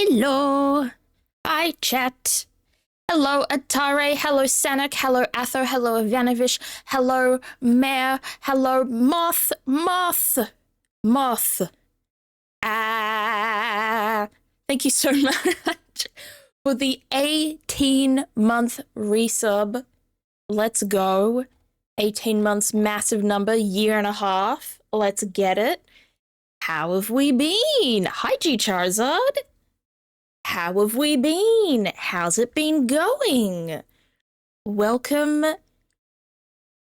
Hello. Hi, chat. Hello, Atare. Hello, Sanak. Hello, Atho. Hello, Ivanovich. Hello, Mare. Hello, Moth. Moth. Thank you so much for the 18-month resub. Let's go. 18 months, massive number, year and a half. Let's get it. How have we been? Hi, G Charizard. How have we been? How's it been going? Welcome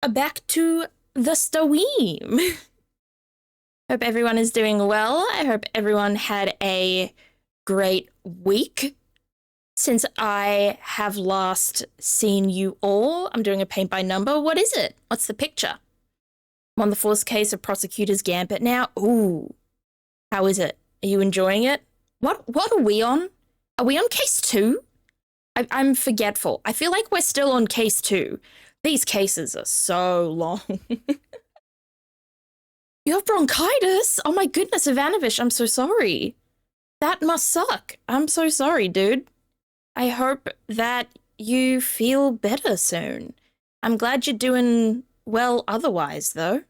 back to the Steam. Hope everyone is doing well. I hope everyone had a great week. Since I have last seen you all, I'm doing a paint by number. What is it? What's the picture? I'm on the fourth case of prosecutor's gambit now. Ooh. How is it? Are you enjoying it? What are we on? Are we on case 2? I'm forgetful. I feel like we're still on case 2. These cases are so long. You have bronchitis? Oh my goodness, Ivanovich, I'm so sorry. That must suck. I'm so sorry, dude. I hope that you feel better soon. I'm glad you're doing well otherwise, though.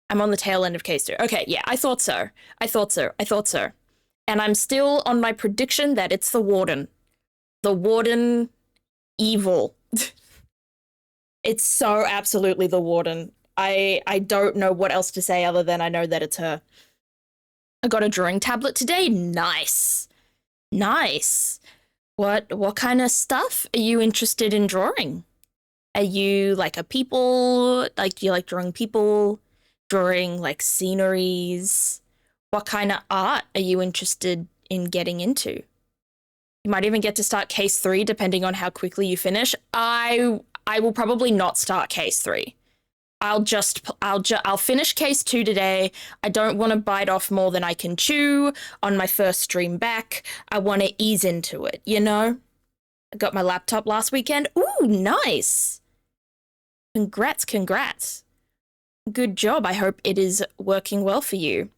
I'm on the tail end of case 2. Okay, yeah, I thought so. And I'm still on my prediction that it's the warden. The warden evil. It's so absolutely the warden. I don't know what else to say other than I know that it's her. I got a drawing tablet today. Nice. What kind of stuff are you interested in drawing? Are you like a people? Like, do you like drawing people? Drawing like sceneries? What kind of art are you interested in getting into? You might even get to start case 3 depending on how quickly you finish. I will probably not start case 3. I'll finish case 2 today. I don't want to bite off more than I can chew on my first stream back. I want to ease into it, you know? I got my laptop last weekend. Ooh, nice. Congrats. Good job. I hope it is working well for you.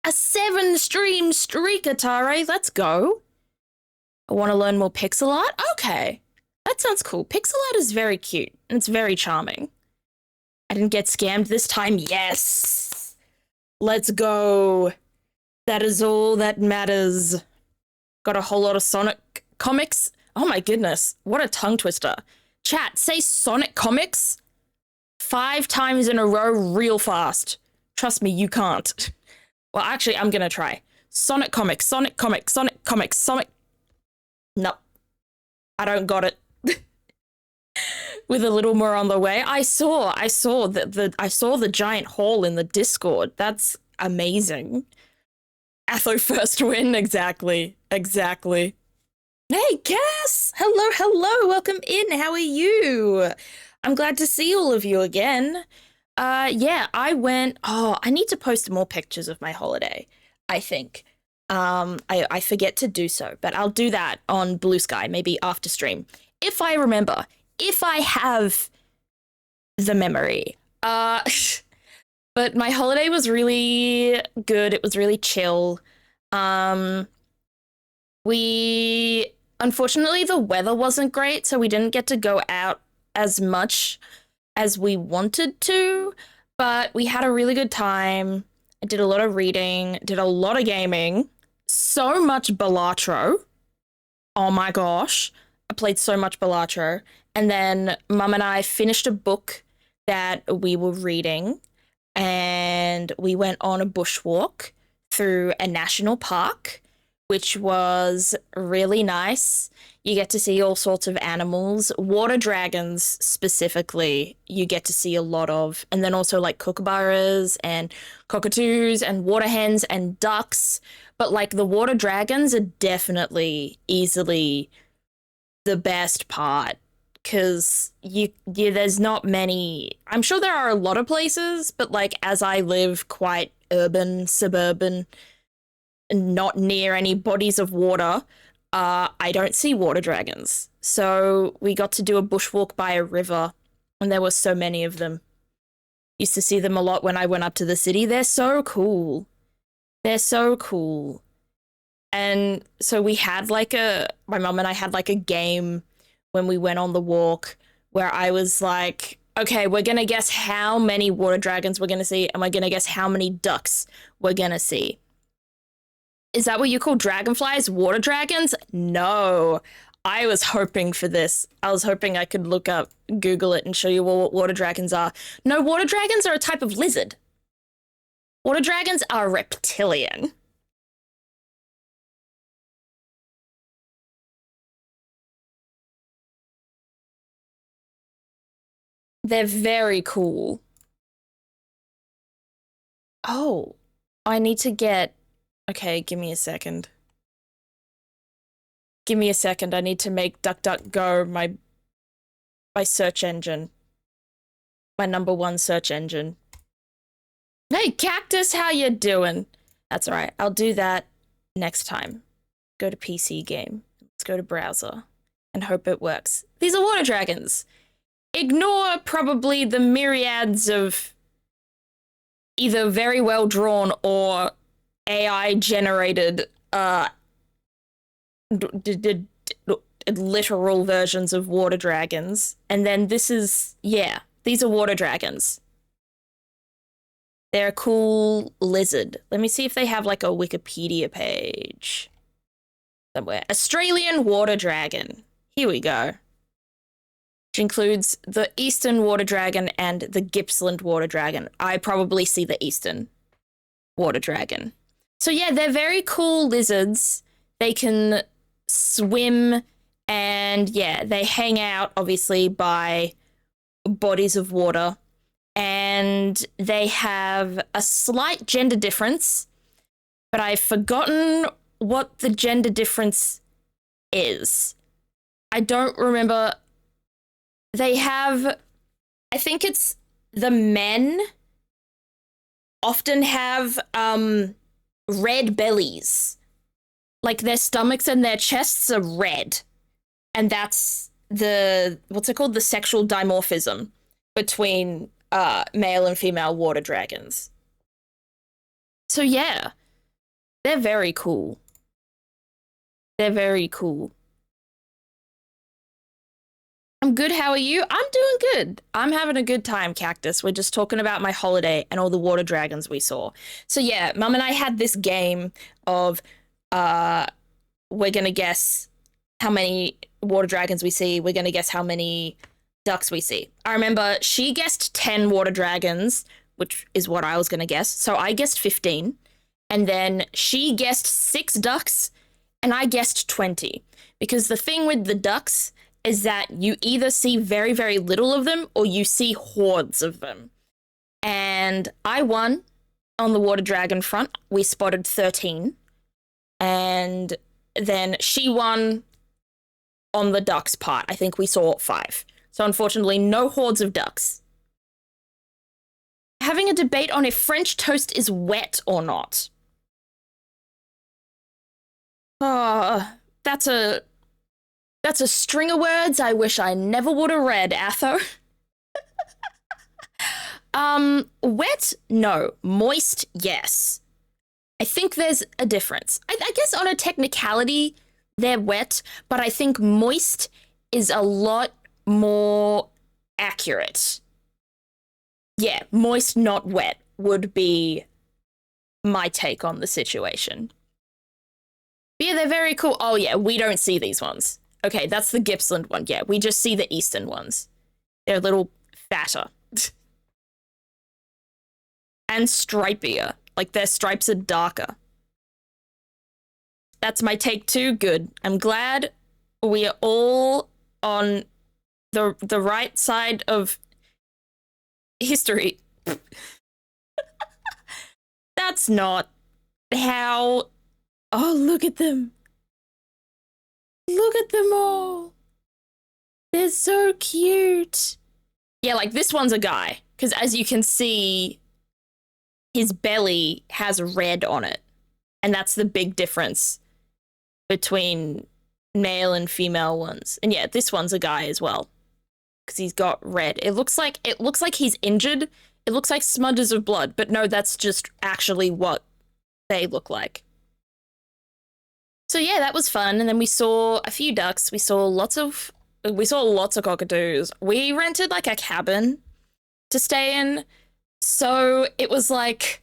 A 7-stream streak, Atare. Let's go. I want to learn more pixel art? Okay. That sounds cool. Pixel art is very cute, and it's very charming. I didn't get scammed this time. Yes! Let's go. That is all that matters. Got a whole lot of Sonic comics. Oh my goodness. What a tongue twister. Chat, say Sonic comics 5 times in a row real fast. Trust me, you can't. Well, actually, I'm gonna try. Sonic comics. Nope. I don't got it. With a little more on the way. I saw the giant haul in the Discord. That's amazing. Atho first win, exactly. Hey, Cass! Hello, welcome in. How are you? I'm glad to see all of you again. Yeah, I need to post more pictures of my holiday, I think. I forget to do so, but I'll do that on Blue Sky, maybe after stream. If I remember, if I have the memory. But my holiday was really good. It was really chill. Unfortunately, the weather wasn't great, so we didn't get to go out as much as we wanted to, but we had a really good time. I did a lot of reading, did a lot of gaming, so much Balatro. Oh my gosh. I played so much Balatro. And then Mum and I finished a book that we were reading, and we went on a bushwalk through a national park, which was really nice. You get to see all sorts of animals, water dragons specifically, you get to see a lot of, and then also like kookaburras and cockatoos and water hens and ducks. But like the water dragons are definitely easily the best part, because there's not many. I'm sure there are a lot of places, but like as I live quite urban, suburban, not near any bodies of water, I don't see water dragons. So we got to do a bushwalk by a river, and there were so many of them. Used to see them a lot when I went up to the city. They're so cool. And so we had like my mom and I had like a game when we went on the walk where I was like, okay, we're going to guess how many water dragons we're going to see, and we're going to guess how many ducks we're going to see. Is that what you call dragonflies? Water dragons? No. I was hoping for this. I was hoping I could look up, Google it, and show you what water dragons are. No, water dragons are a type of lizard. Water dragons are reptilian. They're very cool. Oh, I need to get. Okay, give me a second. Give me a second. I need to make DuckDuckGo my search engine. My #1 search engine. Hey, Cactus, how you doing? That's all right. I'll do that next time. Go to PC game. Let's go to browser and hope it works. These are water dragons. Ignore probably the myriads of either very well drawn or AI generated literal versions of water dragons. And then this is, yeah, these are water dragons. They're a cool lizard. Let me see if they have like a Wikipedia page somewhere. Australian water dragon. Here we go. Which includes the eastern water dragon and the Gippsland water dragon. I probably see the eastern water dragon. So yeah, they're very cool lizards. They can swim, and yeah, they hang out obviously by bodies of water, and they have a slight gender difference, but I've forgotten what the gender difference is. I don't remember. They have, I think it's the men often have red bellies. Like their stomachs and their chests are red. And that's the, what's it called? The sexual dimorphism between male and female water dragons. So yeah, they're very cool. They're very cool. I'm good, how are you? I'm doing good. I'm having a good time, Cactus. We're just talking about my holiday and all the water dragons we saw. So yeah, Mum and I had this game of we're gonna guess how many water dragons we see. We're gonna guess how many ducks we see. I remember she guessed 10 water dragons, which is what I was gonna guess. So I guessed 15. And then she guessed 6 ducks, and I guessed 20. Because the thing with the ducks is that you either see very, very little of them or you see hordes of them. And I won on the water dragon front. We spotted 13. And then she won on the ducks part. I think we saw 5. So unfortunately, no hordes of ducks. Having a debate on if French toast is wet or not. That's a string of words I wish I never would have read, Atho. Wet? No. Moist? Yes. I think there's a difference. I guess on a technicality, they're wet, but I think moist is a lot more accurate. Yeah, moist, not wet would be my take on the situation. But yeah, they're very cool. Oh yeah, we don't see these ones. Okay, that's the Gippsland one. Yeah, we just see the eastern ones. They're a little fatter. And stripier. Like, their stripes are darker. That's my take too. Good. I'm glad we are all on the right side of history. That's not how... Oh, look at them. Look at them all. They're so cute. Yeah, like this one's a guy. Because as you can see, his belly has red on it. And that's the big difference between male and female ones. And yeah, this one's a guy as well. Because he's got red. It looks like he's injured. It looks like smudges of blood. But no, that's just actually what they look like. So yeah, that was fun. And then we saw a few ducks. We saw lots of cockatoos. We rented like a cabin to stay in. So it was like,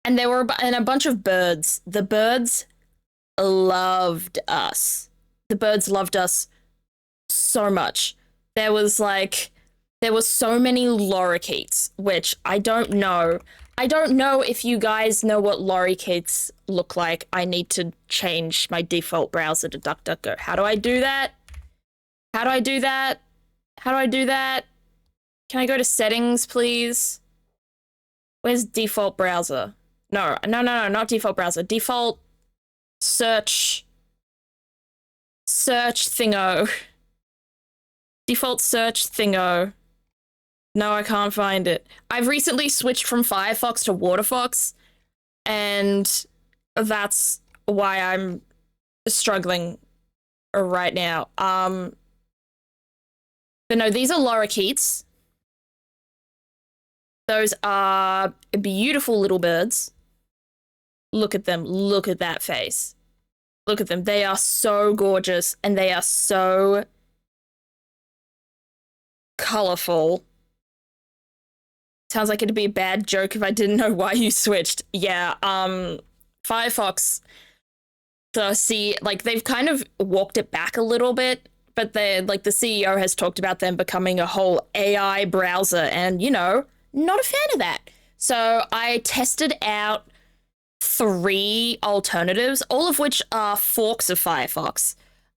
and there were and a bunch of birds. The birds loved us. The birds loved us so much. There was like there were so many lorikeets, which I don't know. I don't know if you guys know what lorikeets look like. I need to change my default browser to DuckDuckGo. How do I do that? How do I do that? How do I do that? Can I go to settings, please? Where's default browser? No, not default browser. Default search thingo. Default search thingo. No, I can't find it. I've recently switched from Firefox to WaterFox, and that's why I'm struggling right now. But no, these are lorikeets. Those are beautiful little birds. Look at them. Look at that face. Look at them. They are so gorgeous, and they are so colorful. Sounds like it'd be a bad joke if I didn't know why you switched. Yeah, Firefox, they've kind of walked it back a little bit, but the CEO has talked about them becoming a whole AI browser, and, not a fan of that. So I tested out 3 alternatives, all of which are forks of Firefox.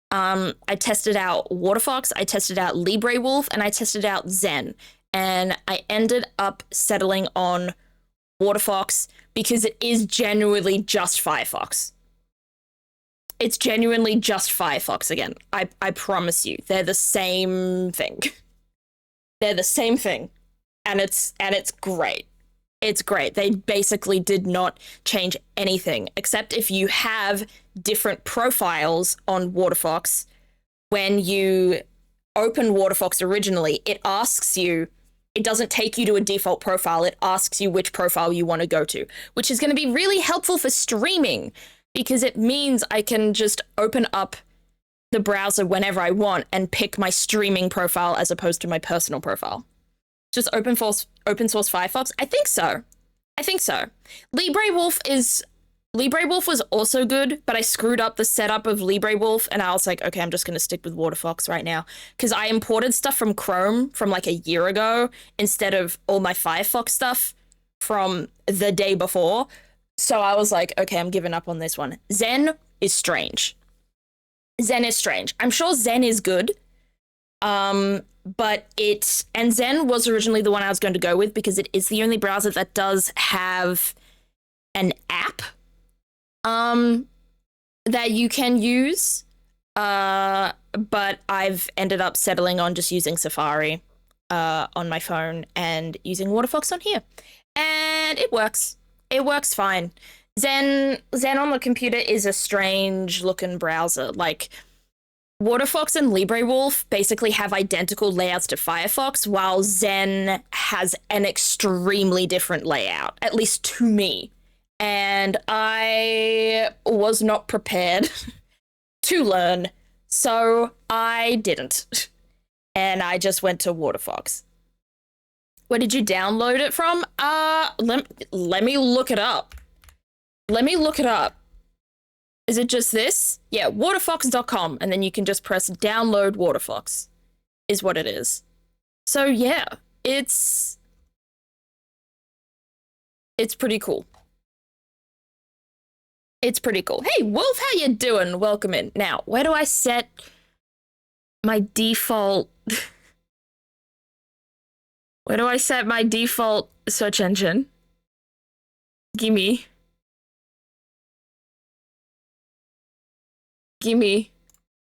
I tested out WaterFox, I tested out LibreWolf, and I tested out Zen. And I ended up settling on WaterFox because it is genuinely just Firefox. It's genuinely just Firefox again. I promise you. They're the same thing. They're the same thing. And it's great. It's great. They basically did not change anything, except if you have different profiles on WaterFox. When you open WaterFox originally, it doesn't take you to a default profile. It asks you which profile you want to go to, which is going to be really helpful for streaming because it means I can just open up the browser whenever I want and pick my streaming profile as opposed to my personal profile. Just open source Firefox? I think so. LibreWolf was also good, but I screwed up the setup of LibreWolf, and I was like, okay, I'm just going to stick with WaterFox right now. Because I imported stuff from Chrome from like a year ago instead of all my Firefox stuff from the day before. So I was like, okay, I'm giving up on this one. Zen is strange. I'm sure Zen is good. But Zen was originally the one I was going to go with because it is the only browser that does have an app that you can use, but I've ended up settling on just using Safari on my phone and using WaterFox on here, and it works fine. Zen on the computer is a strange looking browser. Like, WaterFox and LibreWolf basically have identical layouts to Firefox, while Zen has an extremely different layout, at least to me. And I was not prepared to learn, so I didn't. And I just went to WaterFox. Where did you download it from? Let me look it up. Is it just this? Yeah, waterfox.com, and then you can just press download WaterFox, is what it is. So yeah, it's pretty cool. It's pretty cool. Hey, Wolf, how you doing? Welcome in. Now, where do I set my default... Where do I set my default search engine? Gimme.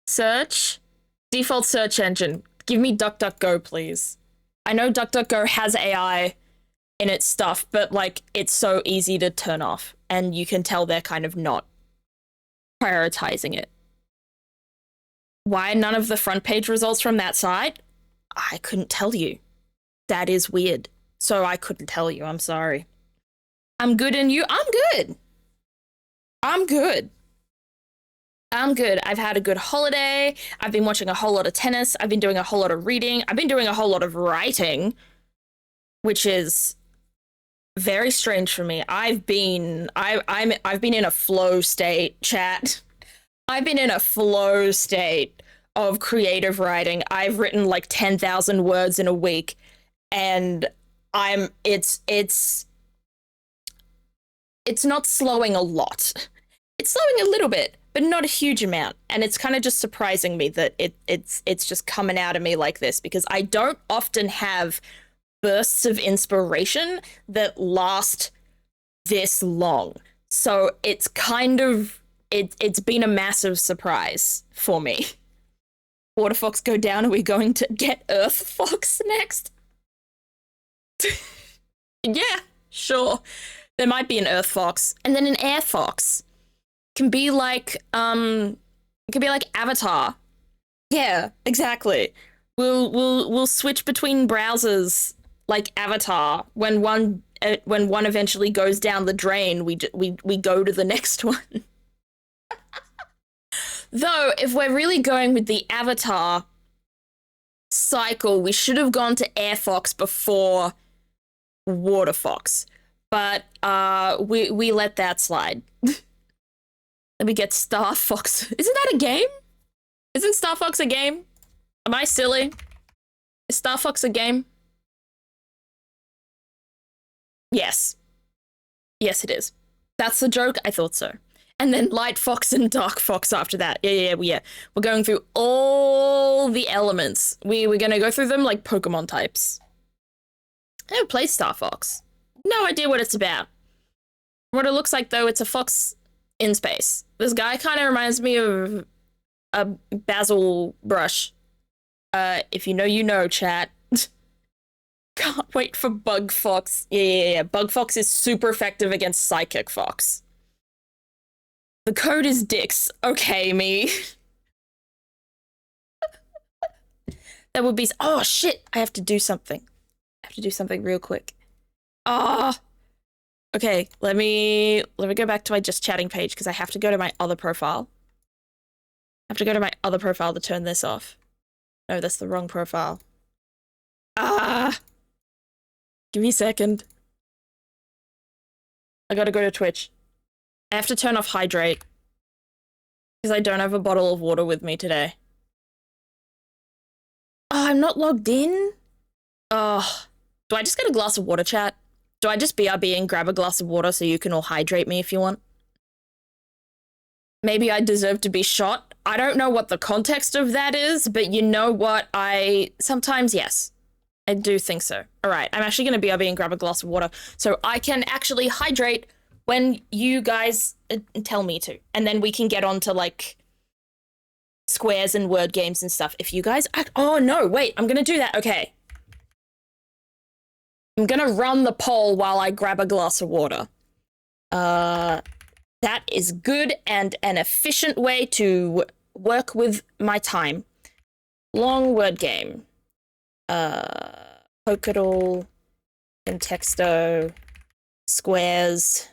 Search. Default search engine. Give me DuckDuckGo, please. I know DuckDuckGo has AI in its stuff, but, like, it's so easy to turn off, and you can tell they're kind of not prioritizing it. Why none of the front page results from that site? I couldn't tell you. That is weird. So I couldn't tell you. I'm sorry. I'm good, and you? I'm good. I'm good. I've had a good holiday. I've been watching a whole lot of tennis. I've been doing a whole lot of reading. I've been doing a whole lot of writing, which is very strange for me. I've been in a flow state, chat. I've been in a flow state of creative writing. I've written like 10,000 words in a week, and I'm it's not slowing a lot. It's slowing a little bit, but not a huge amount. And it's kind of just surprising me that it's just coming out of me like this, because I don't often have bursts of inspiration that last this long. So it's kind of it's been a massive surprise for me. Water Fox go down. Are we going to get Earth Fox next? Yeah, sure. There might be an Earth Fox, and then an Air Fox. Can be like it could be like Avatar. Yeah, exactly. We'll switch between browsers like Avatar. When one eventually goes down the drain, we go to the next one. Though, if we're really going with the Avatar cycle, we should have gone to Air Fox before Water Fox. But we let that slide. Then we get Star Fox. Isn't that a game? Isn't Star Fox a game? Am I silly? Is Star Fox a game? Yes. Yes, it is. That's the joke? I thought so. And then Light Fox and Dark Fox after that. Yeah. We're going through all the elements. We're going to go through them like Pokemon types. I never played Star Fox. No idea what it's about. What it looks like, though, it's a fox in space. This guy kind of reminds me of a Basil Brush. If you know, you know, chat. Can't wait for Bug Fox. Yeah. Bug Fox is super effective against Psychic Fox. The code is dicks. Okay, me. That would be... Oh, shit. I have to do something. I have to do something real quick. Ah. Okay, let me go back to my just chatting page, because I have to go to my other profile. I have to go to my other profile to turn this off. No, that's the wrong profile. Ah! Give me a second. I gotta go to Twitch. I have to turn off hydrate, because I don't have a bottle of water with me today. Oh, I'm not logged in? Oh. Do I just get a glass of water, chat? Do I just BRB and grab a glass of water so you can all hydrate me if you want? Maybe I deserve to be shot. I don't know what the context of that is, but you know what? Sometimes, yes. I do think so. All right, I'm actually going to BRB and grab a glass of water so I can actually hydrate when you guys tell me to. And then we can get on to, like, squares and word games and stuff. If you guys... Oh, no, wait, I'm going to do that. Okay. I'm gonna run the poll while I grab a glass of water. That is good and an efficient way to work with my time. Long word game. Pokadal, Contexto, squares,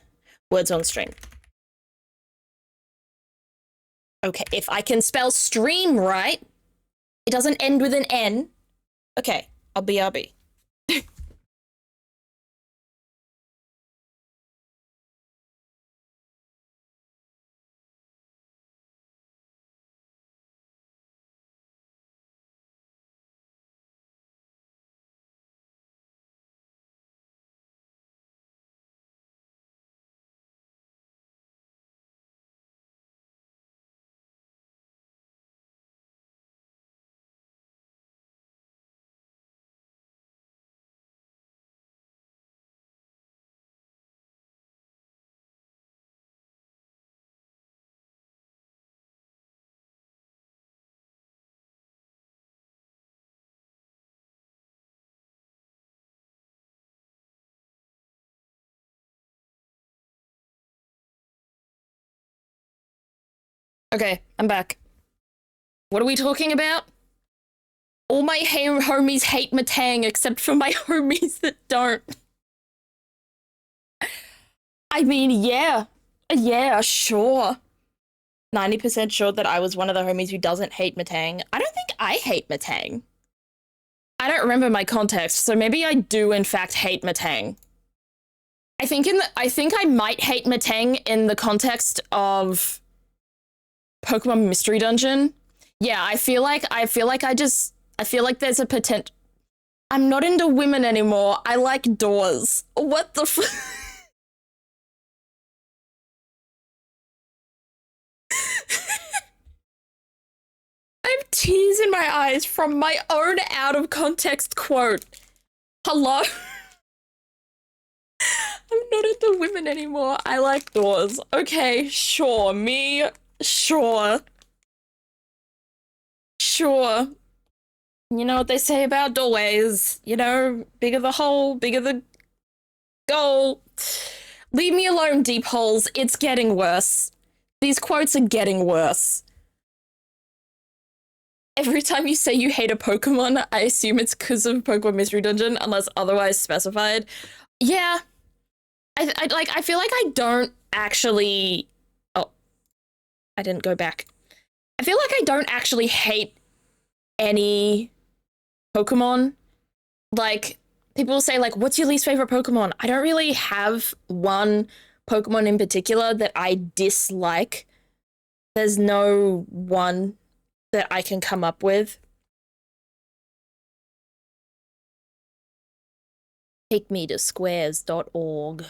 words on stream. Okay, if I can spell stream right, it doesn't end with an N. Okay, I'll BRB. Okay, I'm back. What are we talking about? All my homies hate Matang except for my homies that don't. I mean, yeah. Yeah, sure. 90% sure that I was one of the homies who doesn't hate Matang. I don't think I hate Matang. I don't remember my context, so maybe I do in fact hate Matang. I think I might hate Matang in the context of Pokemon Mystery Dungeon. Yeah, I feel like there's a potential. I'm not into women anymore. I like doors. What the I have tears in my eyes from my own out of context quote. Hello? I'm not into women anymore. I like doors. Okay, sure. Me, sure. Sure. You know what they say about doorways. You know, bigger the hole, bigger the goal. Leave me alone, deep holes. It's getting worse. These quotes are getting worse. Every time you say you hate a Pokemon, I assume it's because of Pokemon Mystery Dungeon, unless otherwise specified. Yeah. I feel like I don't actually. Oh, I didn't go back. I feel like I don't actually hate any Pokemon. Like, people say, like, what's your least favorite Pokemon? I don't really have one Pokemon in particular that I dislike. There's no one that I can come up with. Take me to squares.org.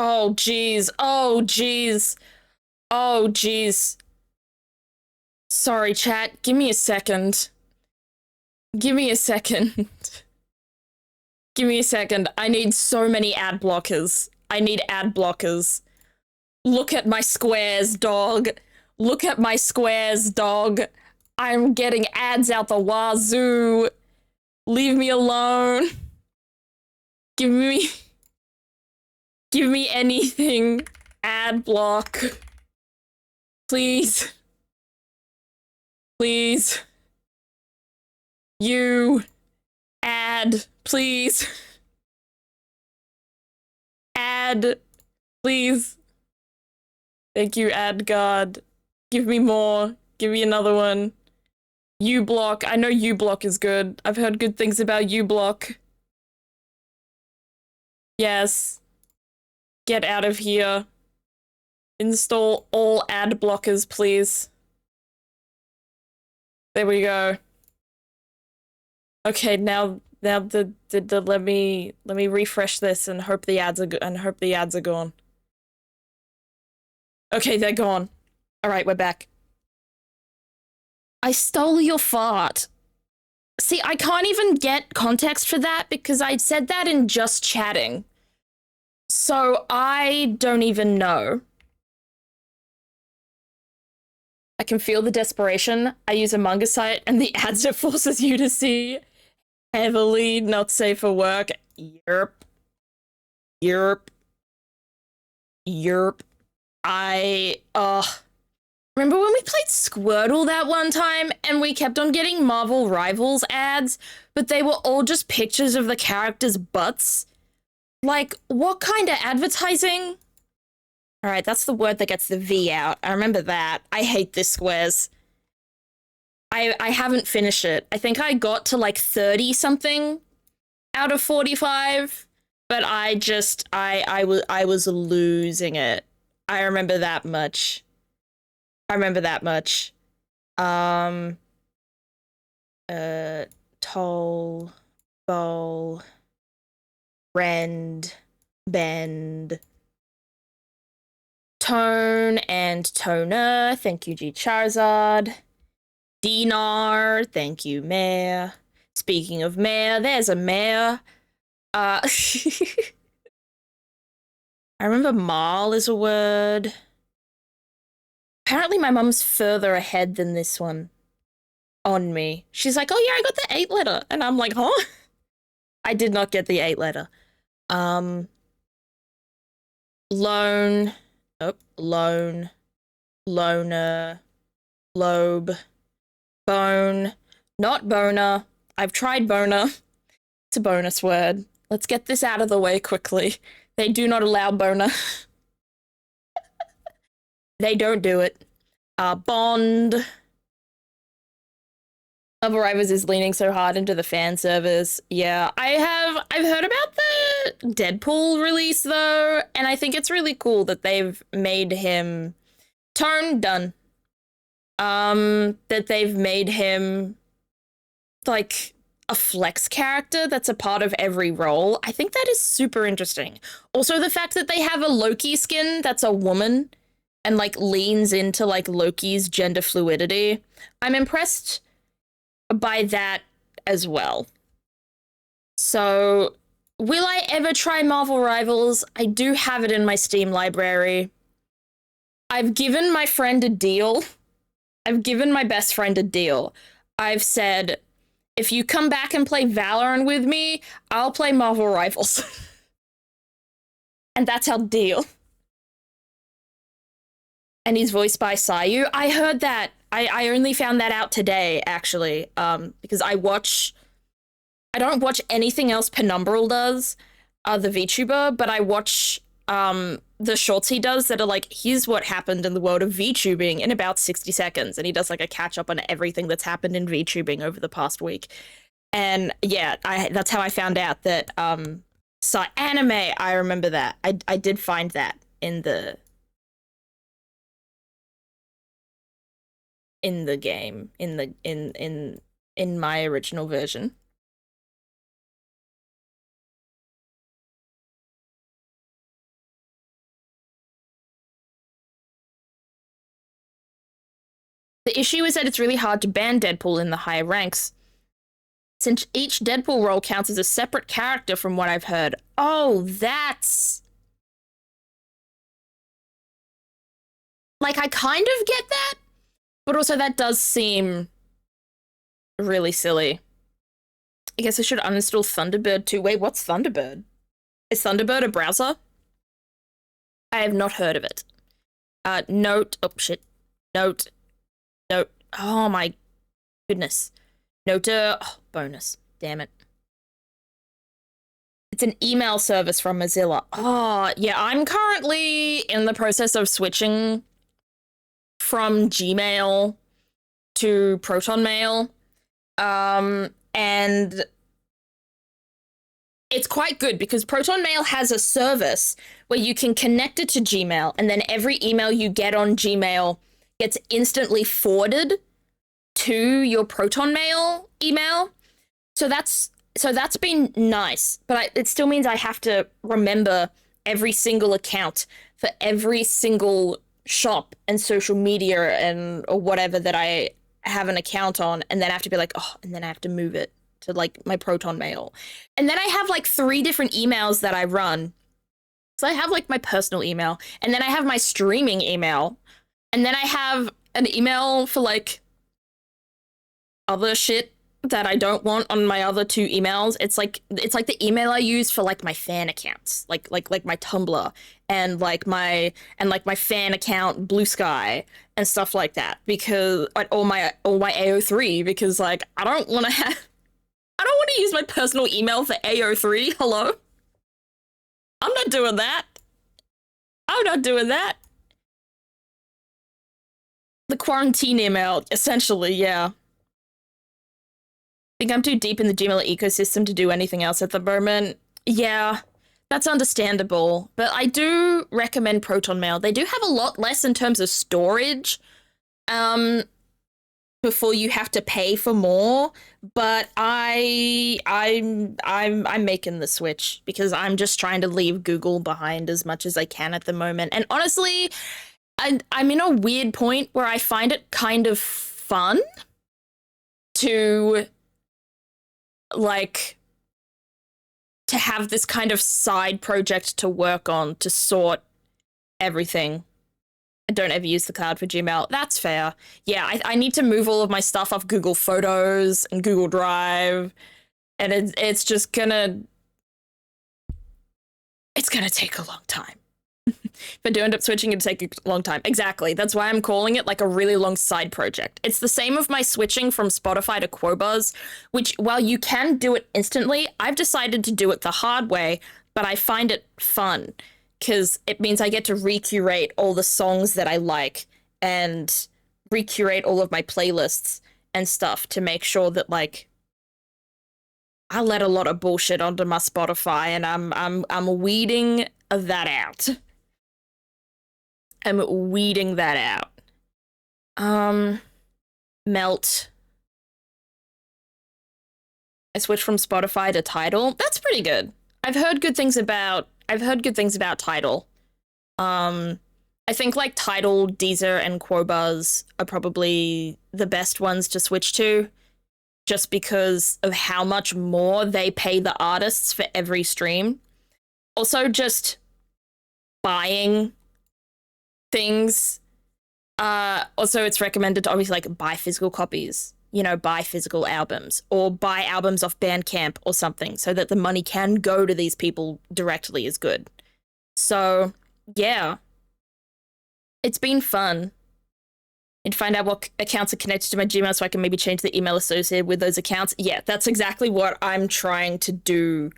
Oh, jeez. Oh, jeez. Oh, jeez. Sorry, chat. Give me a second. Give me a second. Give me a second. I need so many ad blockers. I need ad blockers. Look at my squares, dog. Look at my squares, dog. I'm getting ads out the wazoo. Leave me alone. Give me anything. Ad block. Please. Please. You. Ad. Please. Ad. Please. Thank you, ad god. Give me more. Give me another one. uBlock. I know uBlock is good. I've heard good things about uBlock. Yes. Get out of here. Install all ad blockers, please. There we go. Okay, now the let me refresh this and hope the ads are gone. Okay, they're gone. All right, we're back. I stole your fart. See, I can't even get context for that because I said that in just chatting. So I don't even know. I can feel the desperation. I use a manga site and the ads it forces you to see. Heavily not safe for work. Yerp. Yerp. Yerp. Remember when we played Squirtle that one time and we kept on getting Marvel Rivals ads, but they were all just pictures of the characters' butts? Like, what kind of advertising? All right, that's the word that gets the V out. I remember that. I hate this squares. I haven't finished it. I think I got to like 30 something out of 45, but I was losing it. I remember that much. Toll, bowl, rend, bend, tone and toner. Thank you, G Charizard. Dinar, thank you, Mare. Speaking of Mare, there's a Mare. I remember Marl is a word. Apparently my mum's further ahead than this one on me. She's like, oh yeah, I got the 8 letter. And I'm like, huh? I did not get the 8 letter. Loan. Oh, loan. Loner. Lobe. Bone. Not boner. I've tried boner. It's a bonus word. Let's get this out of the way quickly. They do not allow boner. They don't do it. Bond. Marvel Rivals is leaning so hard into the fan service. Yeah, I've heard about the Deadpool release though, and I think it's really cool that they've made him tone done. That they've made him like a flex character that's a part of every role. I think that is super interesting. Also, the fact that they have a Loki skin that's a woman and like leans into like Loki's gender fluidity. I'm impressed by that as well. So, will I ever try Marvel Rivals? I do have it in my Steam library. I've given my friend a deal. I've given my best friend a deal. I've said, if you come back and play Valorant with me, I'll play Marvel Rivals. And that's our deal. And he's voiced by Sayu. I heard that. I only found that out today, actually, because I don't watch anything else Penumbral does, the VTuber, but I watch the shorts he does that are like, here's what happened in the world of VTubing in about 60 seconds. And he does like a catch up on everything that's happened in VTubing over the past week. And yeah, that's how I found out that anime, I remember that. I did find that in the game, in my original version. The issue is that it's really hard to ban Deadpool in the higher ranks, since each Deadpool role counts as a separate character from what I've heard. Oh, that's... Like, I kind of get that, but also that does seem really silly. I guess I should uninstall Thunderbird too. Wait, what's Thunderbird? Is Thunderbird a browser? I have not heard of it. Note. Oh, shit. Note. Oh, my goodness. Note. Bonus. Damn it. It's an email service from Mozilla. Oh, yeah. I'm currently in the process of switching from Gmail to Proton Mail. And it's quite good because Proton Mail has a service where you can connect it to Gmail, and then every email you get on Gmail gets instantly forwarded to your Proton Mail email. So that's been nice, but it still means I have to remember every single account for every single shop and social media and or whatever that I have an account on, and then I have to be like, oh, and then I have to move it to like my Proton Mail. And then I have like 3 different emails that I run. So I have like my personal email, and then I have my streaming email, and then I have an email for like other shit that I don't want on my other 2 emails. It's like the email I use for like my fan accounts, like my Tumblr and like my fan account Blue Sky and stuff like that, because or my AO3, because like I don't want to use my personal email for AO3. Hello? I'm not doing that. I'm not doing that. The quarantine email, essentially, yeah. I think I'm too deep in the Gmail ecosystem to do anything else at the moment. Yeah, that's understandable. But I do recommend Proton Mail. They do have a lot less in terms of storage. Before you have to pay for more, but I'm making the switch because I'm just trying to leave Google behind as much as I can at the moment. And honestly, I'm in a weird point where I find it kind of fun to like to have this kind of side project to work on to sort everything. I don't ever use the cloud for Gmail. That's fair. Yeah, I need to move all of my stuff off Google Photos and Google Drive, and it's just gonna... It's gonna take a long time. If I do end up switching, it'd take a long time. Exactly. That's why I'm calling it like a really long side project. It's the same with my switching from Spotify to Quobuzz, which while you can do it instantly, I've decided to do it the hard way, but I find it fun because it means I get to recurate all the songs that I like and recurate all of my playlists and stuff to make sure that like I let a lot of bullshit onto my Spotify and I'm weeding that out. I'm weeding that out. Melt. I switched from Spotify to Tidal. That's pretty good. I've heard good things about Tidal. I think like Tidal, Deezer, and Quobuzz are probably the best ones to switch to, just because of how much more they pay the artists for every stream. Also, just buying things. Also, it's recommended to obviously like buy physical copies, you know, buy physical albums or buy albums off Bandcamp or something so that the money can go to these people directly is good. So, yeah. It's been fun. And find out what accounts are connected to my Gmail so I can maybe change the email associated with those accounts. Yeah, that's exactly what I'm trying to do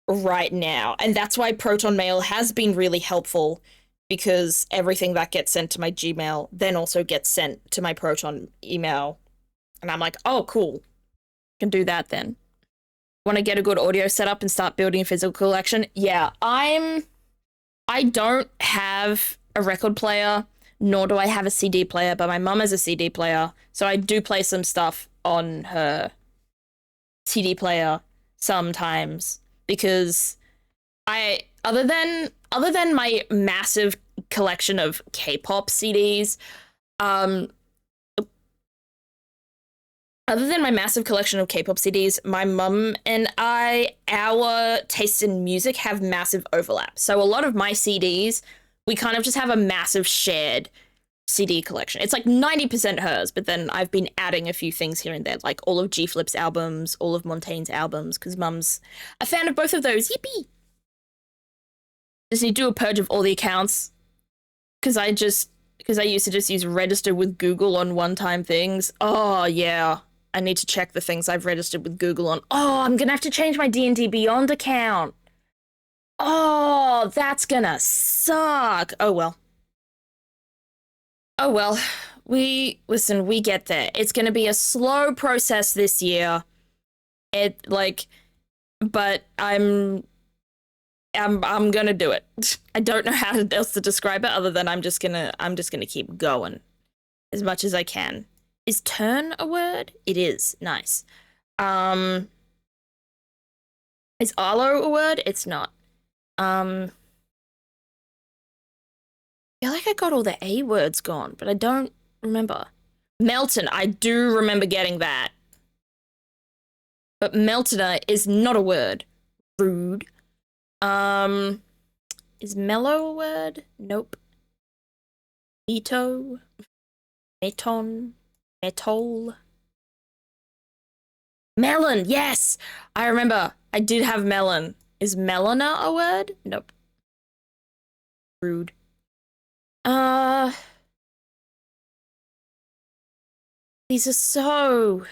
right now. And that's why Proton Mail has been really helpful, because everything that gets sent to my Gmail then also gets sent to my Proton email. And I'm like, oh, cool. Can do that then. Want to get a good audio setup and start building a physical collection? Yeah, I don't have a record player, nor do I have a CD player, but my mum has a CD player, so I do play some stuff on her CD player sometimes, because other than my massive collection of K-pop CDs, my mum and our tastes in music have massive overlap. So a lot of my CDs, we kind of just have a massive shared CD collection. It's like 90% hers, but then I've been adding a few things here and there, like all of G Flip's albums, all of Montaigne's albums, because mum's a fan of both of those. Yippee! Just need to do a purge of all the accounts, because I used to just use register with Google on one-time things. Oh, yeah. I need to check the things I've registered with Google on. Oh, I'm gonna have to change my D&D Beyond account. Oh, that's gonna suck. Oh, well. Oh, well. We get there. It's gonna be a slow process this year. But I'm gonna do it. I don't know how else to describe it other than I'm just gonna keep going as much as I can. Is turn a word? It is. Nice. Is Arlo a word? It's not. I feel like I got all the A words gone, but I don't remember. Melton, I do remember getting that. But Meltoner is not a word. Rude. Is mellow a word? Nope. Meto. Meton. Metol. Melon, yes! I remember. I did have melon. Is melana a word? Nope. Rude. These are so...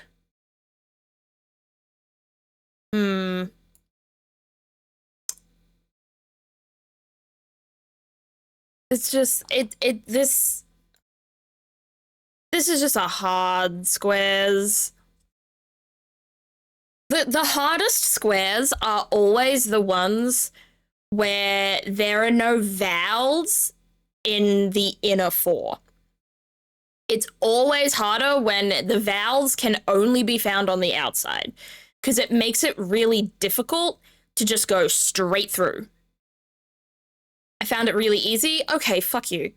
It's just, this is just a hard squares. The hardest squares are always the ones where there are no vowels in the inner four. It's always harder when the vowels can only be found on the outside, because it makes it really difficult to just go straight through. I found it really easy. Okay, fuck you.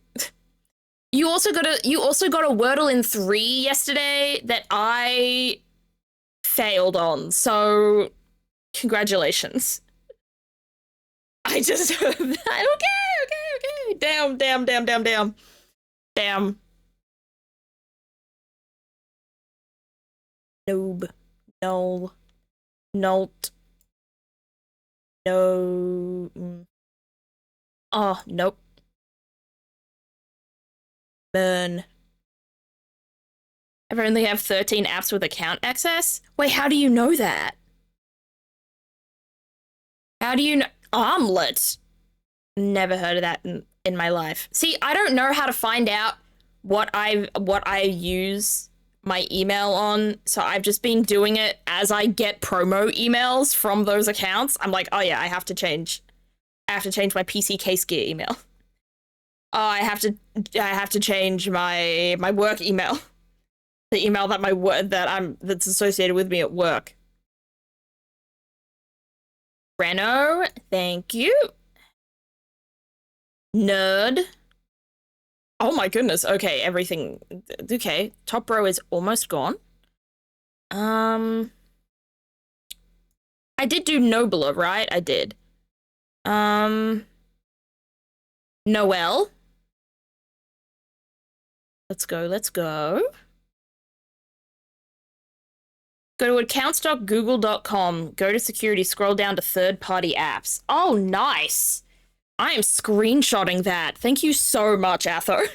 You also got a Wordle in 3 yesterday that I failed on, so congratulations. I just okay. Damn. Noob. Null. Nult. No. Oh, nope. Burn. I only have 13 apps with account access. Wait, how do you know that? How do you know? Omelet. Never heard of that in my life. See, I don't know how to find out what I use my email on, so I've just been doing it as I get promo emails from those accounts. I'm like, oh yeah, I have to change my PC case gear email. Oh, I have to change my work email. The email that that's associated with me at work. Reno, thank you. Nerd. Oh my goodness. Okay, everything. Okay, top row is almost gone. I did do Nobler, right? I did. Noel. Let's go, let's go. Go to accounts.google.com, go to security, scroll down to third-party apps. Oh, nice. I am screenshotting that. Thank you so much, Atho.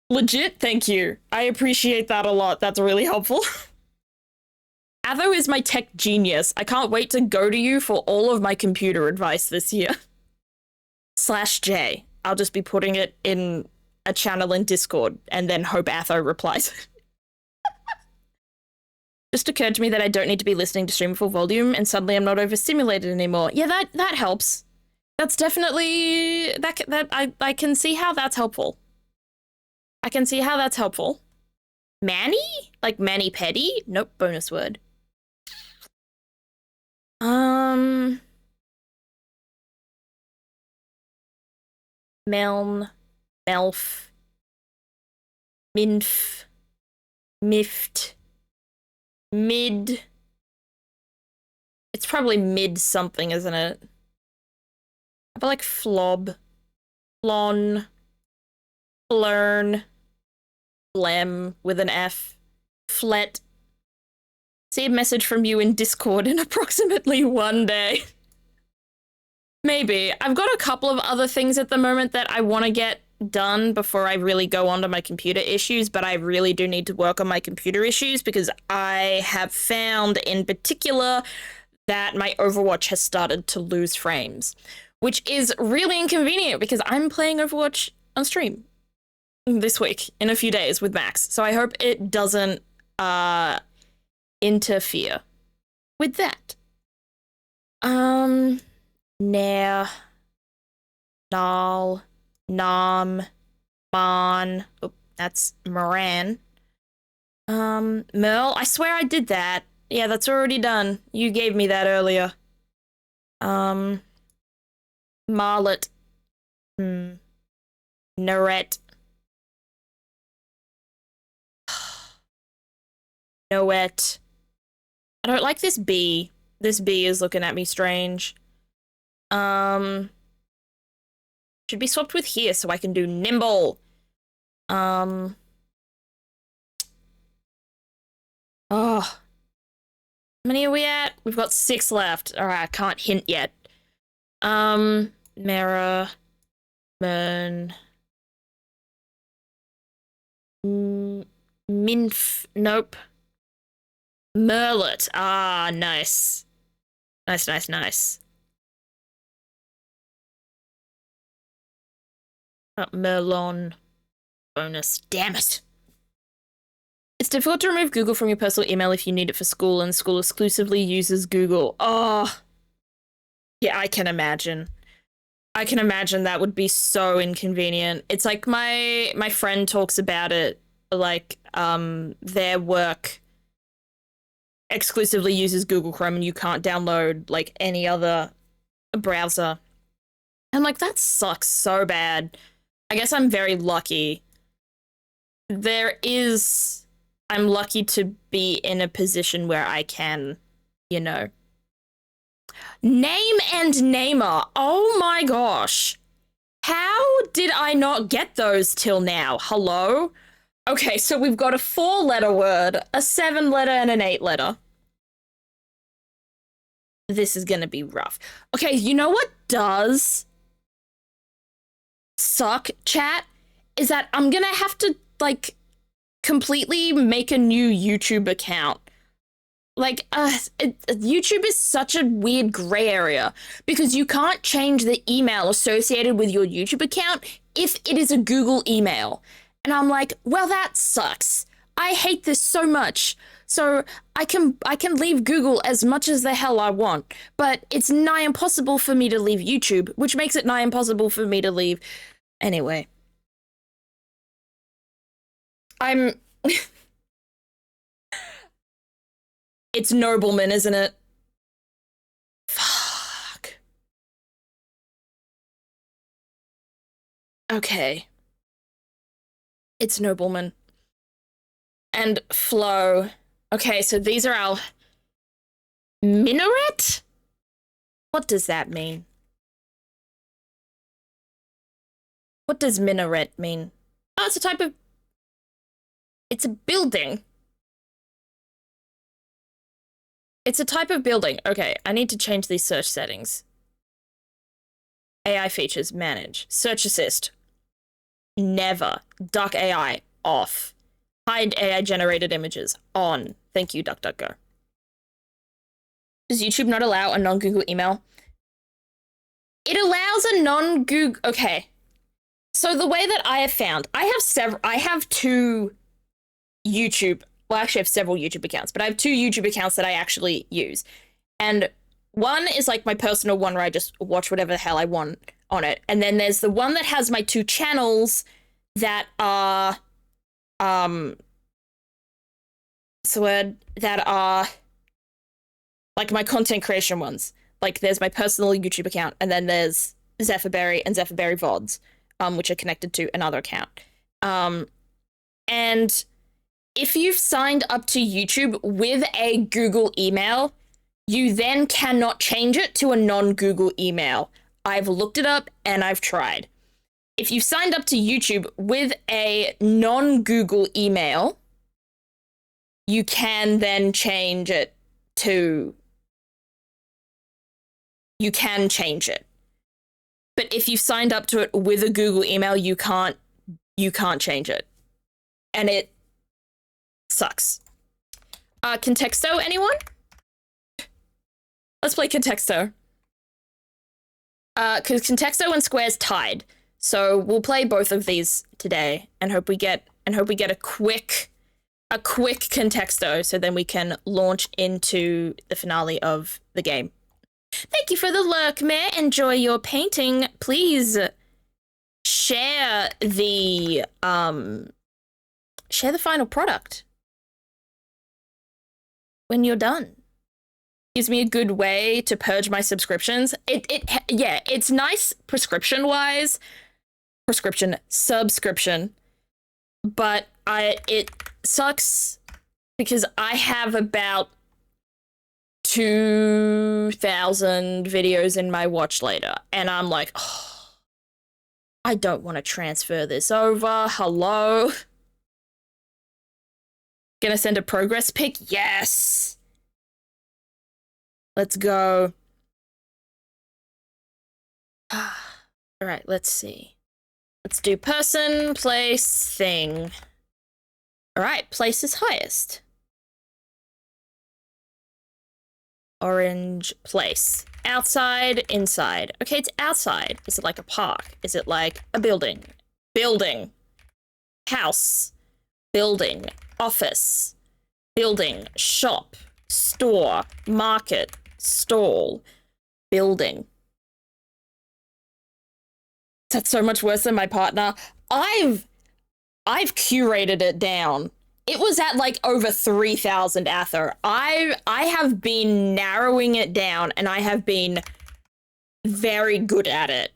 Legit, thank you. I appreciate that a lot. That's really helpful. Atho is my tech genius. I can't wait to go to you for all of my computer advice this year. /J. I'll just be putting it in a channel in Discord and then hope Atho replies. Just occurred to me that I don't need to be listening to stream full volume and suddenly I'm not overstimulated anymore. Yeah, that helps. That's definitely I can see how that's helpful. I can see how that's helpful. Manny? Like Manny Petty? Nope, bonus word. Meln, Melf, Minf, Mift, Mid. It's probably mid something, isn't it? I feel like Flob, Flon, Flern, Flem with an F, Flet. See a message from you in Discord in approximately 1 day. Maybe. I've got a couple of other things at the moment that I want to get done before I really go on to my computer issues, but I really do need to work on my computer issues because I have found in particular that my Overwatch has started to lose frames, which is really inconvenient because I'm playing Overwatch on stream this week in a few days with Max. So I hope it doesn't interfere with that. Nair, Nal, Nam, Mon. Oh, that's Moran. Merle, I swear I did that. Yeah, that's already done. You gave me that earlier. Marlet. Narette. Noet. I don't like this bee. This bee is looking at me strange. Should be swapped with here so I can do nimble. Oh. How many are we at? We've got 6 left. Alright, I can't hint yet. Mara. Mern. Minf. Nope. Merlet. Ah, nice. Nice. Merlon. Bonus. Damn it. It's difficult to remove Google from your personal email if you need it for school, and school exclusively uses Google. Oh. Yeah, I can imagine. I can imagine that would be so inconvenient. It's like my friend talks about it, like, their work exclusively uses Google Chrome and you can't download, like, any other browser. I'm like, that sucks so bad. I guess I'm very lucky. I'm lucky to be in a position where I can, you know. Name and namer. Oh my gosh. How did I not get those till now? Hello? Okay, so we've got a 4-letter word, a 7-letter, and an 8-letter. This is gonna be rough. Okay, you know what does suck, chat? is that I'm gonna have to, like, completely make a new YouTube account. Like, YouTube is such a weird gray area because you can't change the email associated with your YouTube account if it is a Google email. And I'm like, well, that sucks. I hate this so much. So I can leave Google as much as the hell I want, but it's nigh impossible for me to leave YouTube, which makes it nigh impossible for me to leave. Anyway. It's Nobleman, isn't it? Fuck. Okay. It's Nobleman. And Flow. Okay, so these are our... Minaret? What does that mean? What does minaret mean? Oh, it's a type of... It's a building. It's a type of building. Okay, I need to change these search settings. AI features, manage. Search assist. Never. Duck AI, off. Hide AI generated images, on. Thank you, DuckDuckGo. Does YouTube not allow a non-Google email? It allows a non-Google... Okay. So the way that I have found, I have two YouTube... Well, actually I have several YouTube accounts, but I have two YouTube accounts that I actually use. And one is like my personal one where I just watch whatever the hell I want on it. And then there's the one that has my two channels that are, what's the word? That are like my content creation ones. Like there's my personal YouTube account, and then there's Zephyrberry and Zephyrberry VODs, which are connected to another account. And if you've signed up to YouTube with a Google email, you then cannot change it to a non-Google email. I've looked it up and I've tried. If you've signed up to YouTube with a non-Google email, you can then change it to... You can change it. But if you've signed up to it with a Google email, you can't change it. And it sucks. Contexto, anyone? Let's play Contexto. Because Contexto and Square's tied. So we'll play both of these today and hope we get a quick Contexto so then we can launch into the finale of the game. Thank you for the lurk, Meh. Enjoy your painting. Please share the final product when you're done. Gives me a good way to purge my subscriptions. Yeah, it's nice subscription, but it sucks because I have about 2,000 videos in my watch later, and I'm like, oh, I don't want to transfer this over. Hello? Gonna send a progress pic? Yes! Let's go. Alright, let's see. Let's do person, place, thing. Alright, place is highest. Orange, place. Outside, inside. Okay, it's outside. Is it like a park? Is it like a building? Building. House. Building. Office. Building. Shop. Store. Market. Stall. Building. That's so much worse than my partner. I've curated it down. It was at like over 3,000 Ather. I have been narrowing it down and I have been very good at it.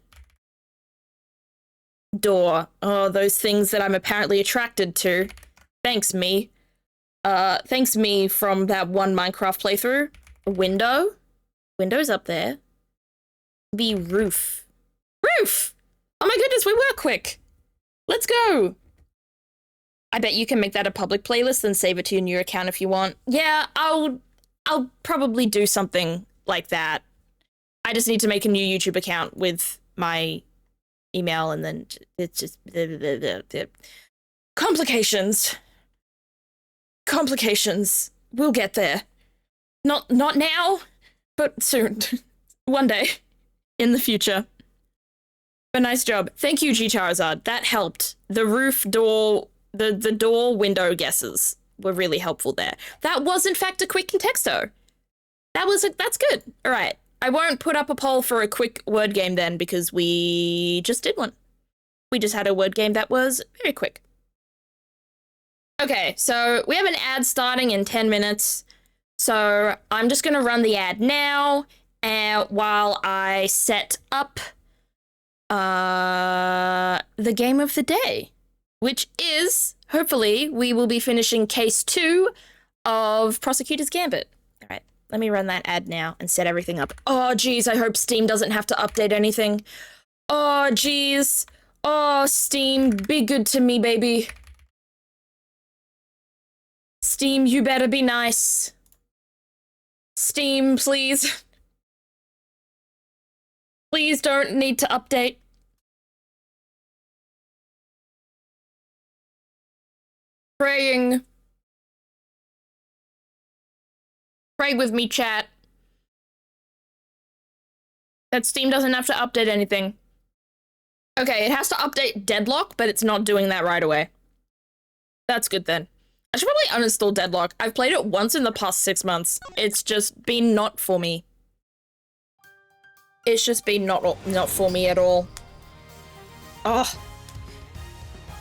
Door. Oh, those things that I'm apparently attracted to. Thanks, me. Thanks, me, from that one Minecraft playthrough. A window. Window's up there. Be roof. Roof! Oh my goodness, we were quick. Let's go. I bet you can make that a public playlist and save it to your new account if you want. Yeah, I'll probably do something like that. I just need to make a new YouTube account with my email, and then it's just complications. Complications. We'll get there. Not now, but soon. One day. In the future. But nice job. Thank you, G Charizard. That helped. The roof door, the door window guesses were really helpful there. That was, in fact, a quick contexto. That's good. All right. I won't put up a poll for a quick word game then, because we just did one. We just had a word game that was very quick. Okay, so we have an ad starting in 10 minutes. So I'm just going to run the ad now while I set up the game of the day, which is, hopefully, we will be finishing case 2 of Prosecutor's Gambit. All right, let me run that ad now and set everything up. Oh, geez, I hope Steam doesn't have to update anything. Oh, geez. Oh, Steam, be good to me, baby. Steam, you better be nice. Steam, please. Please don't need to update. Praying. Pray with me, chat. That Steam doesn't have to update anything. Okay, it has to update Deadlock, but it's not doing that right away. That's good then. I should probably uninstall Deadlock. I've played it once in the past 6 months. It's just been not for me. It's just been not for me at all. Oh.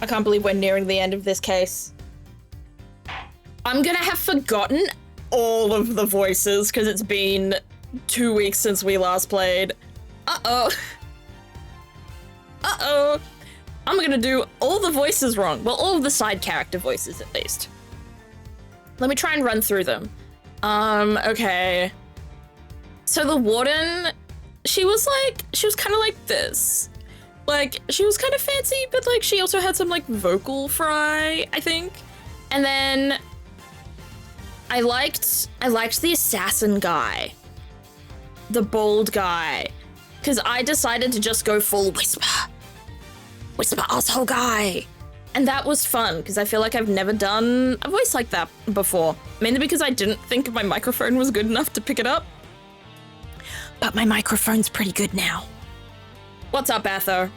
I can't believe we're nearing the end of this case. I'm gonna have forgotten all of the voices because it's been 2 weeks since we last played. Uh-oh. Uh-oh. I'm gonna do all the voices wrong. Well, all of the side character voices, at least. Let me try and run through them. Okay. So the warden, she was kind of like this. Like, she was kind of fancy, but like she also had some like vocal fry, I think. And then I liked the assassin guy. The bald guy. Because I decided to just go full whisper. Whisper asshole guy. And that was fun, because I feel like I've never done a voice like that before. Mainly because I didn't think my microphone was good enough to pick it up. But my microphone's pretty good now. What's up, Atho?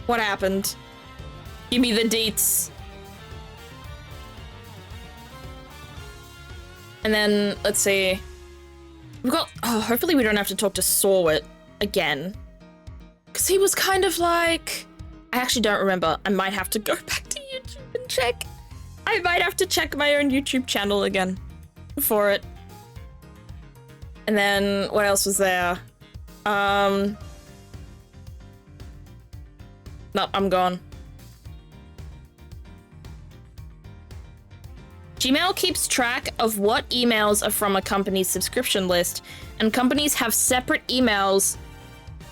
What happened? Give me the deets. And then, let's see. We've got, oh, hopefully we don't have to talk to Sawit again. Because he was kind of like, I actually don't remember. I might have to go back to YouTube and check. I might have to check my own YouTube channel again for it. And then, what else was there? No, I'm gone. Gmail keeps track of what emails are from a company's subscription list, and companies have separate emails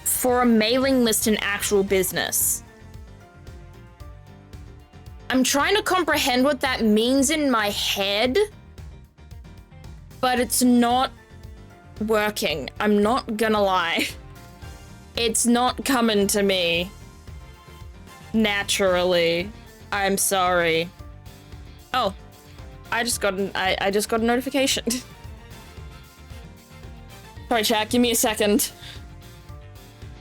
for a mailing list in actual business. I'm trying to comprehend what that means in my head, but it's not working. I'm not gonna lie. It's not coming to me naturally. I'm sorry. Oh, I just got a notification. Sorry, chat, give me a second.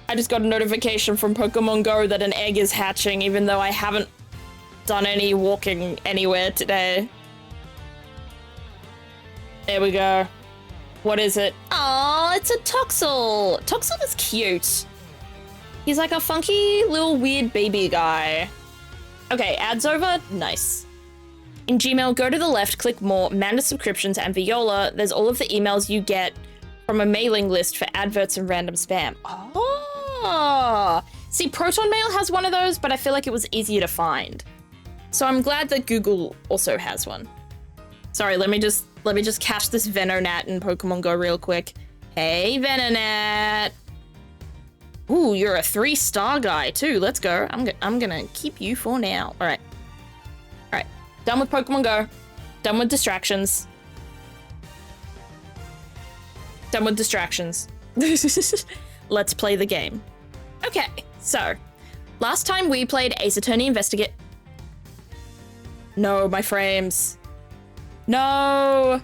I just got a notification from Pokemon Go that an egg is hatching, even though I haven't done any walking anywhere today. There we go. What is it? Oh, it's a Toxel. Toxel is cute. He's like a funky little weird baby guy. Okay, ads over. Nice. In Gmail, go to the left, click more, manage subscriptions, and Viola, there's all of the emails you get from a mailing list for adverts and random spam. Oh. See, Proton Mail has one of those, but I feel like it was easier to find. So I'm glad that Google also has one. Sorry, let me just catch this Venonat in Pokemon Go real quick. Hey, Venonat. Ooh, you're a 3-star guy too. Let's go. I'm gonna keep you for now. All right. Done with Pokemon Go. Done with distractions. Done with distractions. Let's play the game. Okay, so Last time we played Ace Attorney Investigate. No, my frames. No.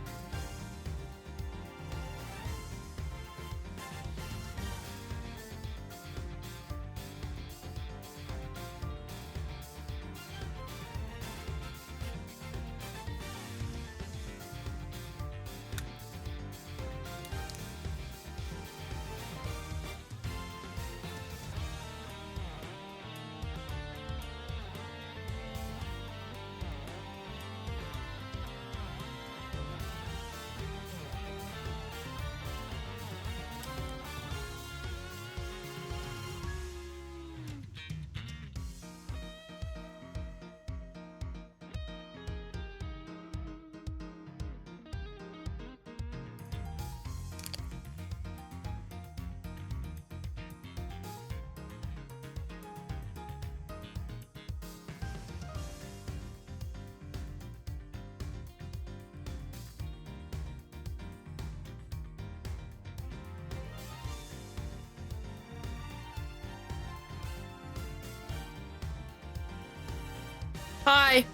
Hi.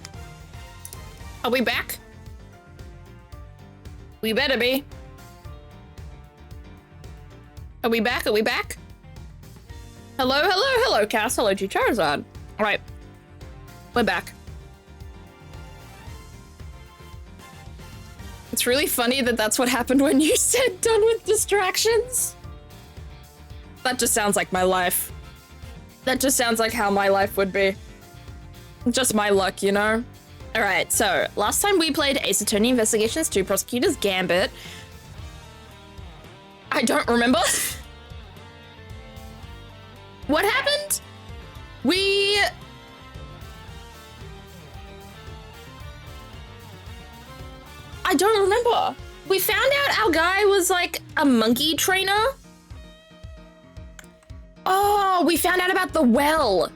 Are we back? We better be. Are we back? Are we back? Hello, hello, hello, Cass. Hello, G Charizard. All right. We're back. It's really funny that that's what happened when you said done with distractions. That just sounds like my life. That just sounds like how my life would be. Just my luck, you know? Alright, so last time we played Ace Attorney Investigations 2 Prosecutor's Gambit. I don't remember. What happened? I don't remember. We found out our guy was like a monkey trainer. Oh, we found out about the well.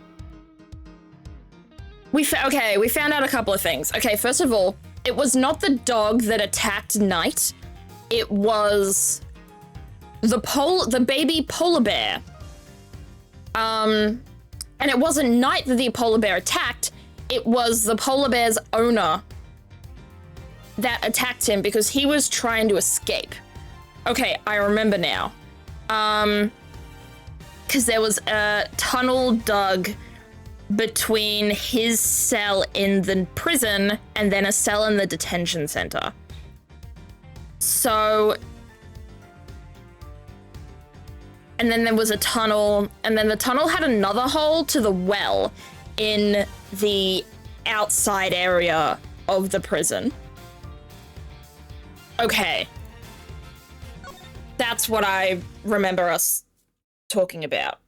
We found out a couple of things. Okay, first of all, it was not the dog that attacked Knight. It was the baby polar bear. And it wasn't Knight that the polar bear attacked. It was the polar bear's owner that attacked him because he was trying to escape. Okay, I remember now. Because there was a tunnel dug between his cell in the prison and then a cell in the detention center. So, and then there was a tunnel, and then the tunnel had another hole to the well in the outside area of the prison. Okay. That's what I remember us talking about.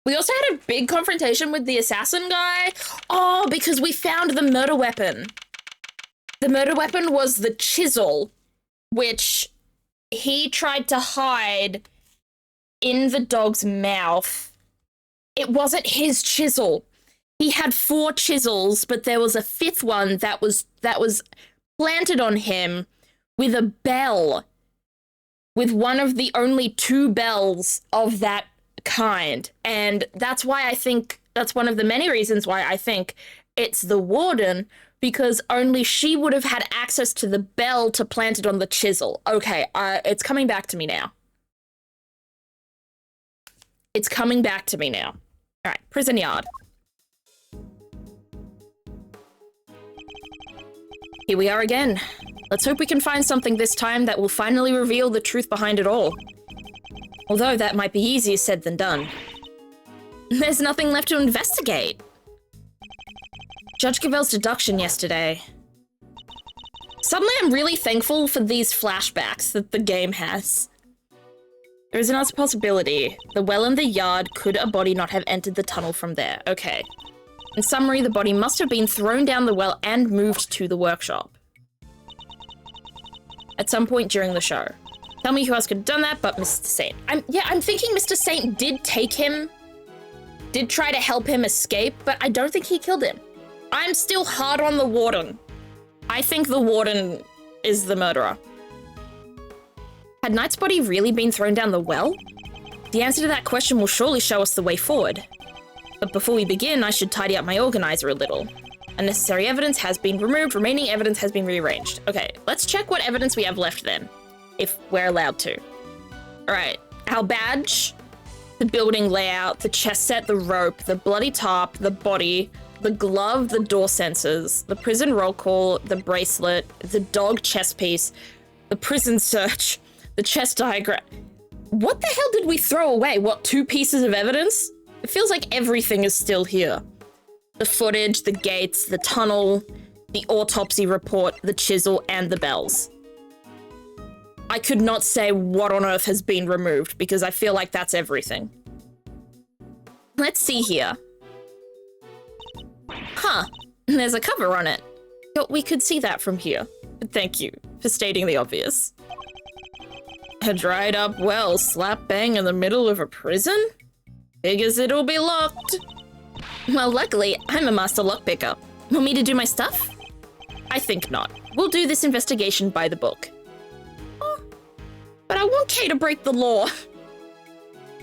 We also had a big confrontation with the assassin guy. Oh, because we found the murder weapon. The murder weapon was the chisel, which he tried to hide in the dog's mouth. It wasn't his chisel. He had 4 chisels, but there was a 5th one that was planted on him with a bell, with one of the only 2 bells of that kind. And that's why I think, that's one of the many reasons why I think it's the warden, because only she would have had access to the bell to plant it on the chisel. Okay, it's coming back to me now. It's coming back to me now. All right, prison yard. Here we are again. Let's hope we can find something this time that will finally reveal the truth behind it all. Although that might be easier said than done. There's nothing left to investigate. Judge Cavell's deduction yesterday. Suddenly I'm really thankful for these flashbacks that the game has. There is another possibility. The well in the yard, could a body not have entered the tunnel from there? Okay. In summary, the body must have been thrown down the well and moved to the workshop at some point during the show. Tell me who else could have done that but Mr. Saint. I'm thinking Mr. Saint did take him, did try to help him escape, but I don't think he killed him. I'm still hard on the warden. I think the warden is the murderer. Had Knight's body really been thrown down the well? The answer to that question will surely show us the way forward. But before we begin, I should tidy up my organizer a little. Unnecessary evidence has been removed, remaining evidence has been rearranged. Okay, let's check what evidence we have left then, if we're allowed to. All right, our badge, the building layout, the chess set, the rope, the bloody tarp, the body, the glove, the door sensors, the prison roll call, the bracelet, the dog chess piece, the prison search, the chess diagram. What the hell did we throw away? What, 2 pieces of evidence? It feels like everything is still here. The footage, the gates, the tunnel, the autopsy report, the chisel, and the bells. I could not say what on earth has been removed because I feel like that's everything. Let's see here. Huh, there's a cover on it. But we could see that from here. Thank you for stating the obvious. A dried up well slap bang in the middle of a prison? Figures it'll be locked. Well, luckily, I'm a master lockpicker. Want me to do my stuff? I think not. We'll do this investigation by the book. Oh, but I want Kay to break the law.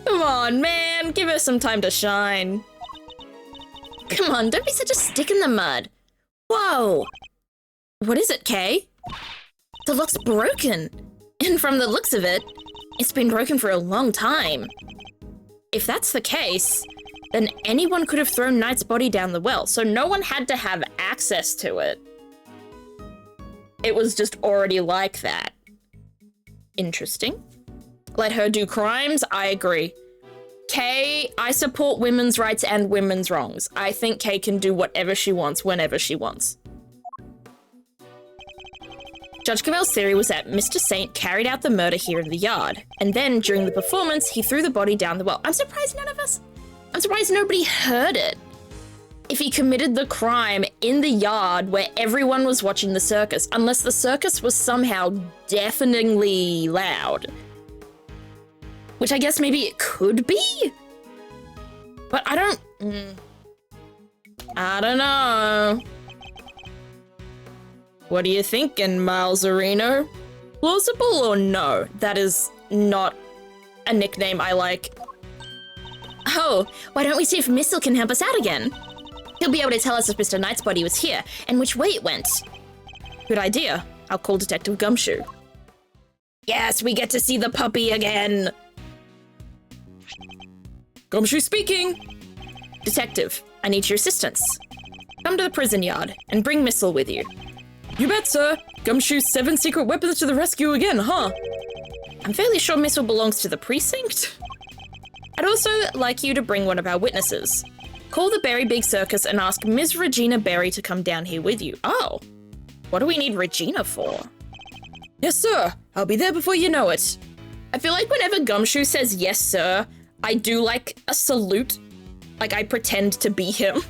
Come on, man. Give her some time to shine. Come on, don't be such a stick in the mud. Whoa. What is it, Kay? The lock's broken. And from the looks of it, it's been broken for a long time. If that's the case, then anyone could have thrown Knight's body down the well, so no one had to have access to it. It was just already like that. Interesting. Let her do crimes, I agree. Kay, I support women's rights and women's wrongs. I think Kay can do whatever she wants, whenever she wants. Judge Cavell's theory was that Mr. Saint carried out the murder here in the yard, and then, during the performance, he threw the body down the well. I'm surprised nobody heard it. If he committed the crime in the yard where everyone was watching the circus, unless the circus was somehow deafeningly loud. Which I guess maybe it could be? But I don't know. What are you thinking, Miles Areno? Plausible or no? That is not a nickname I like. Oh, why don't we see if Missile can help us out again? He'll be able to tell us if Mr. Knight's body was here and which way it went. Good idea. I'll call Detective Gumshoe. Yes, we get to see the puppy again. Gumshoe speaking. Detective, I need your assistance. Come to the prison yard and bring Missile with you. You bet, sir. Gumshoe's 7 secret weapons to the rescue again, huh? I'm fairly sure Missile belongs to the precinct. I'd also like you to bring one of our witnesses. Call the Berry Big Circus and ask Ms. Regina Berry to come down here with you. Oh, what do we need Regina for? Yes, sir. I'll be there before you know it. I feel like whenever Gumshoe says yes, sir, I do like a salute. Like I pretend to be him.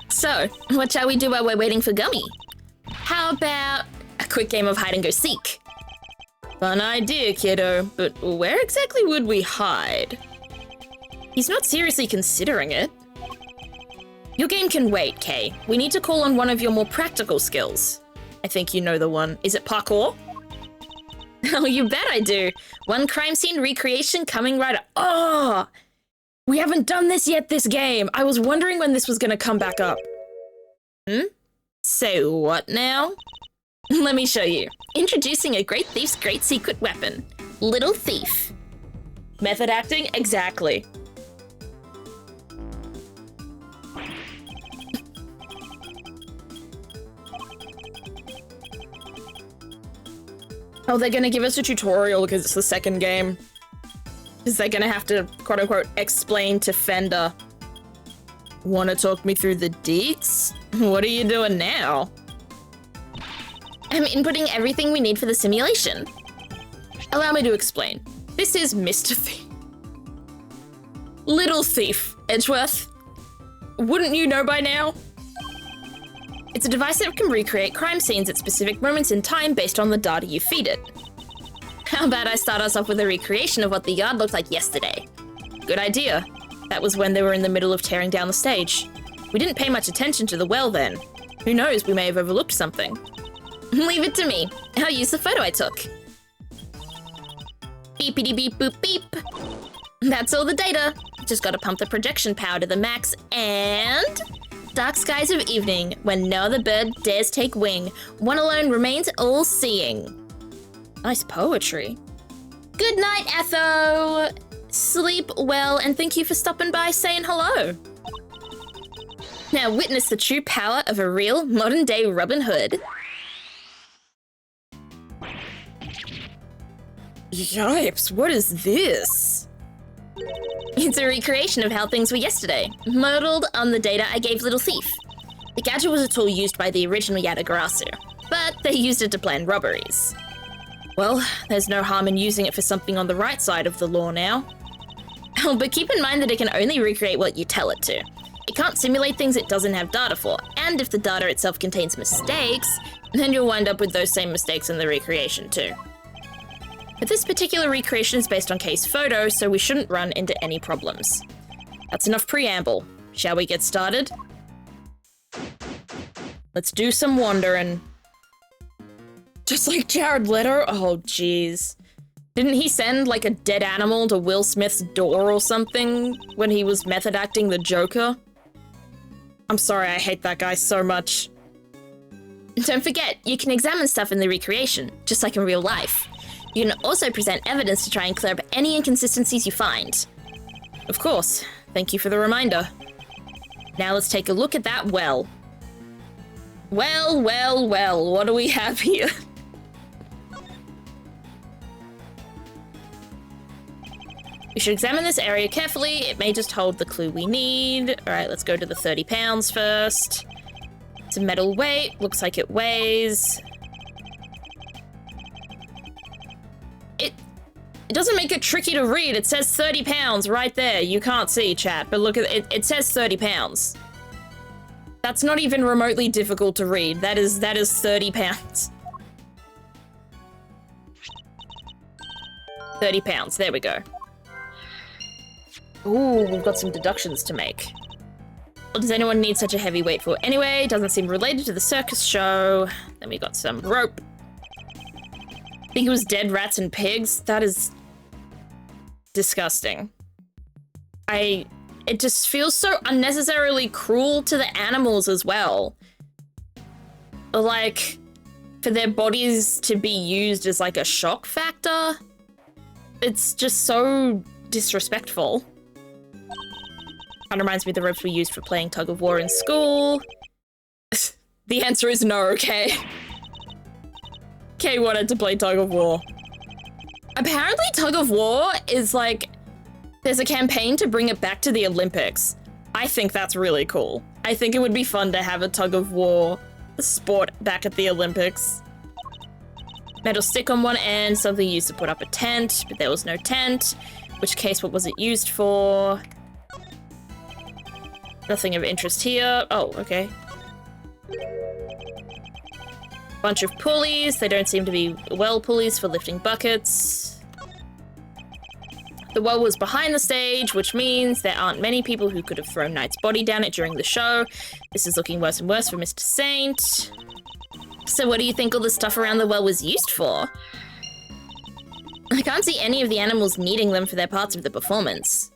So, what shall we do while we're waiting for Gummy? How about a quick game of hide and go seek? Fun idea, kiddo, but where exactly would we hide? He's not seriously considering it. Your game can wait, Kay. We need to call on one of your more practical skills. I think you know the one. Is it parkour? Oh, you bet I do. One crime scene recreation coming right up. Oh! We haven't done this yet this game. I was wondering when this was gonna come back up. Say what now? Let me show you. Introducing a great thief's great secret weapon. Little Thief. Method acting? Exactly. Oh, they're gonna give us a tutorial because it's the second game. Because they're gonna have to, quote-unquote, explain to Fender. Wanna talk me through the deets? What are you doing now? I'm inputting everything we need for the simulation. Allow me to explain. This is Mr. Thief. Little Thief, Edgeworth. Wouldn't you know by now? It's a device that can recreate crime scenes at specific moments in time based on the data you feed it. How about I start us off with a recreation of what the yard looked like yesterday? Good idea. That was when they were in the middle of tearing down the stage. We didn't pay much attention to the well then. Who knows, we may have overlooked something. Leave it to me. I'll use the photo I took. Beepity beep boop beep. That's all the data. Just gotta pump the projection power to the max and... Dark skies of evening, when no other bird dares take wing, one alone remains all-seeing. Nice poetry. Good night, Etho. Sleep well, and thank you for stopping by saying hello. Now witness the true power of a real modern-day Robin Hood. Yipes, what is this? It's a recreation of how things were yesterday, modeled on the data I gave Little Thief. The gadget was a tool used by the original Yatagarasu, but they used it to plan robberies. Well, there's no harm in using it for something on the right side of the law now. Oh, but keep in mind that it can only recreate what you tell it to. It can't simulate things it doesn't have data for, and if the data itself contains mistakes, then you'll wind up with those same mistakes in the recreation too. But this particular recreation is based on case photo, so we shouldn't run into any problems. That's enough preamble. Shall we get started? Let's do some wandering. Just like Jared Leto? Oh, jeez. Didn't he send, like, a dead animal to Will Smith's door or something when he was method acting the Joker? I'm sorry, I hate that guy so much. Don't forget, you can examine stuff in the recreation, just like in real life. You can also present evidence to try and clear up any inconsistencies you find. Of course. Thank you for the reminder. Now let's take a look at that well. Well, well, well, what do we have here? We should examine this area carefully. It may just hold the clue we need. All right, let's go to the 30 pounds first. It's a metal weight. Looks like it weighs... It doesn't make it tricky to read. It says 30 pounds right there. You can't see, chat, but look at it. It says 30 pounds. That's not even remotely difficult to read. That is 30 pounds. 30 pounds. There we go. Ooh, we've got some deductions to make. What does anyone need such a heavy weight for anyway? Doesn't seem related to the circus show. Then we got some rope. I think it was dead rats and pigs. That is disgusting. It just feels so unnecessarily cruel to the animals as well. Like, for their bodies to be used as like a shock factor. It's just so disrespectful. Kind of reminds me of the ropes we used for playing tug of war in school. The answer is no, okay? Kay wanted to play tug of war. Apparently tug of war is like, there's a campaign to bring it back to the Olympics. I think that's really cool. I think it would be fun to have a tug of war sport back at the Olympics. Metal stick on one end, something used to put up a tent, but there was no tent. Which case, what was it used for? Nothing of interest here. Oh, okay. Bunch of pulleys. They don't seem to be well pulleys for lifting buckets. The well was behind the stage, which means there aren't many people who could have thrown Knight's body down it during the show. This is looking worse and worse for Mr. Saint. So what do you think all the stuff around the well was used for? I can't see any of the animals needing them for their parts of the performance.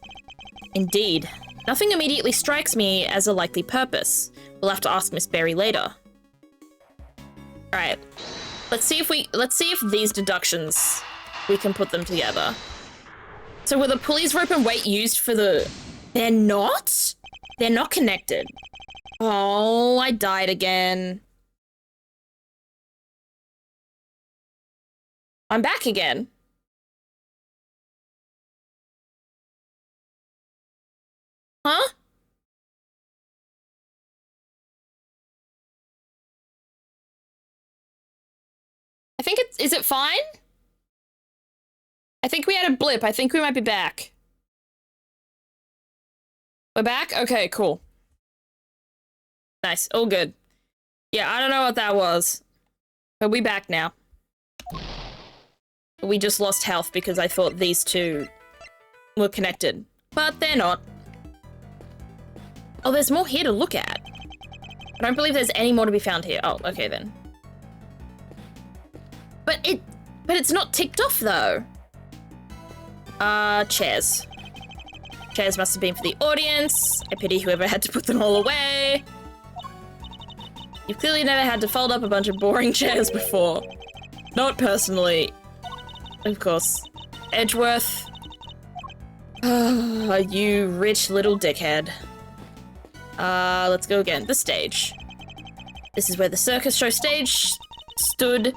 Indeed. Nothing immediately strikes me as a likely purpose. We'll have to ask Miss Berry later. Alright. Let's see if these deductions, we can put them together. So were the pulleys, rope, and weight used for the... They're not? They're not connected. Oh, I died again. I'm back again. Huh? I think is it fine? I think we had a blip. I think we might be back. We're back? Okay, cool. Nice. All good. Yeah, I don't know what that was. But we back now. We just lost health because I thought these two were connected. But they're not. Oh, there's more here to look at. I don't believe there's any more to be found here. Oh, okay then. But it's not ticked off though. Chairs. Chairs must have been for the audience. I pity whoever had to put them all away. You've clearly never had to fold up a bunch of boring chairs before. Not personally. Of course. Edgeworth. You rich little dickhead. Let's go again. The stage. This is where the circus show stage stood.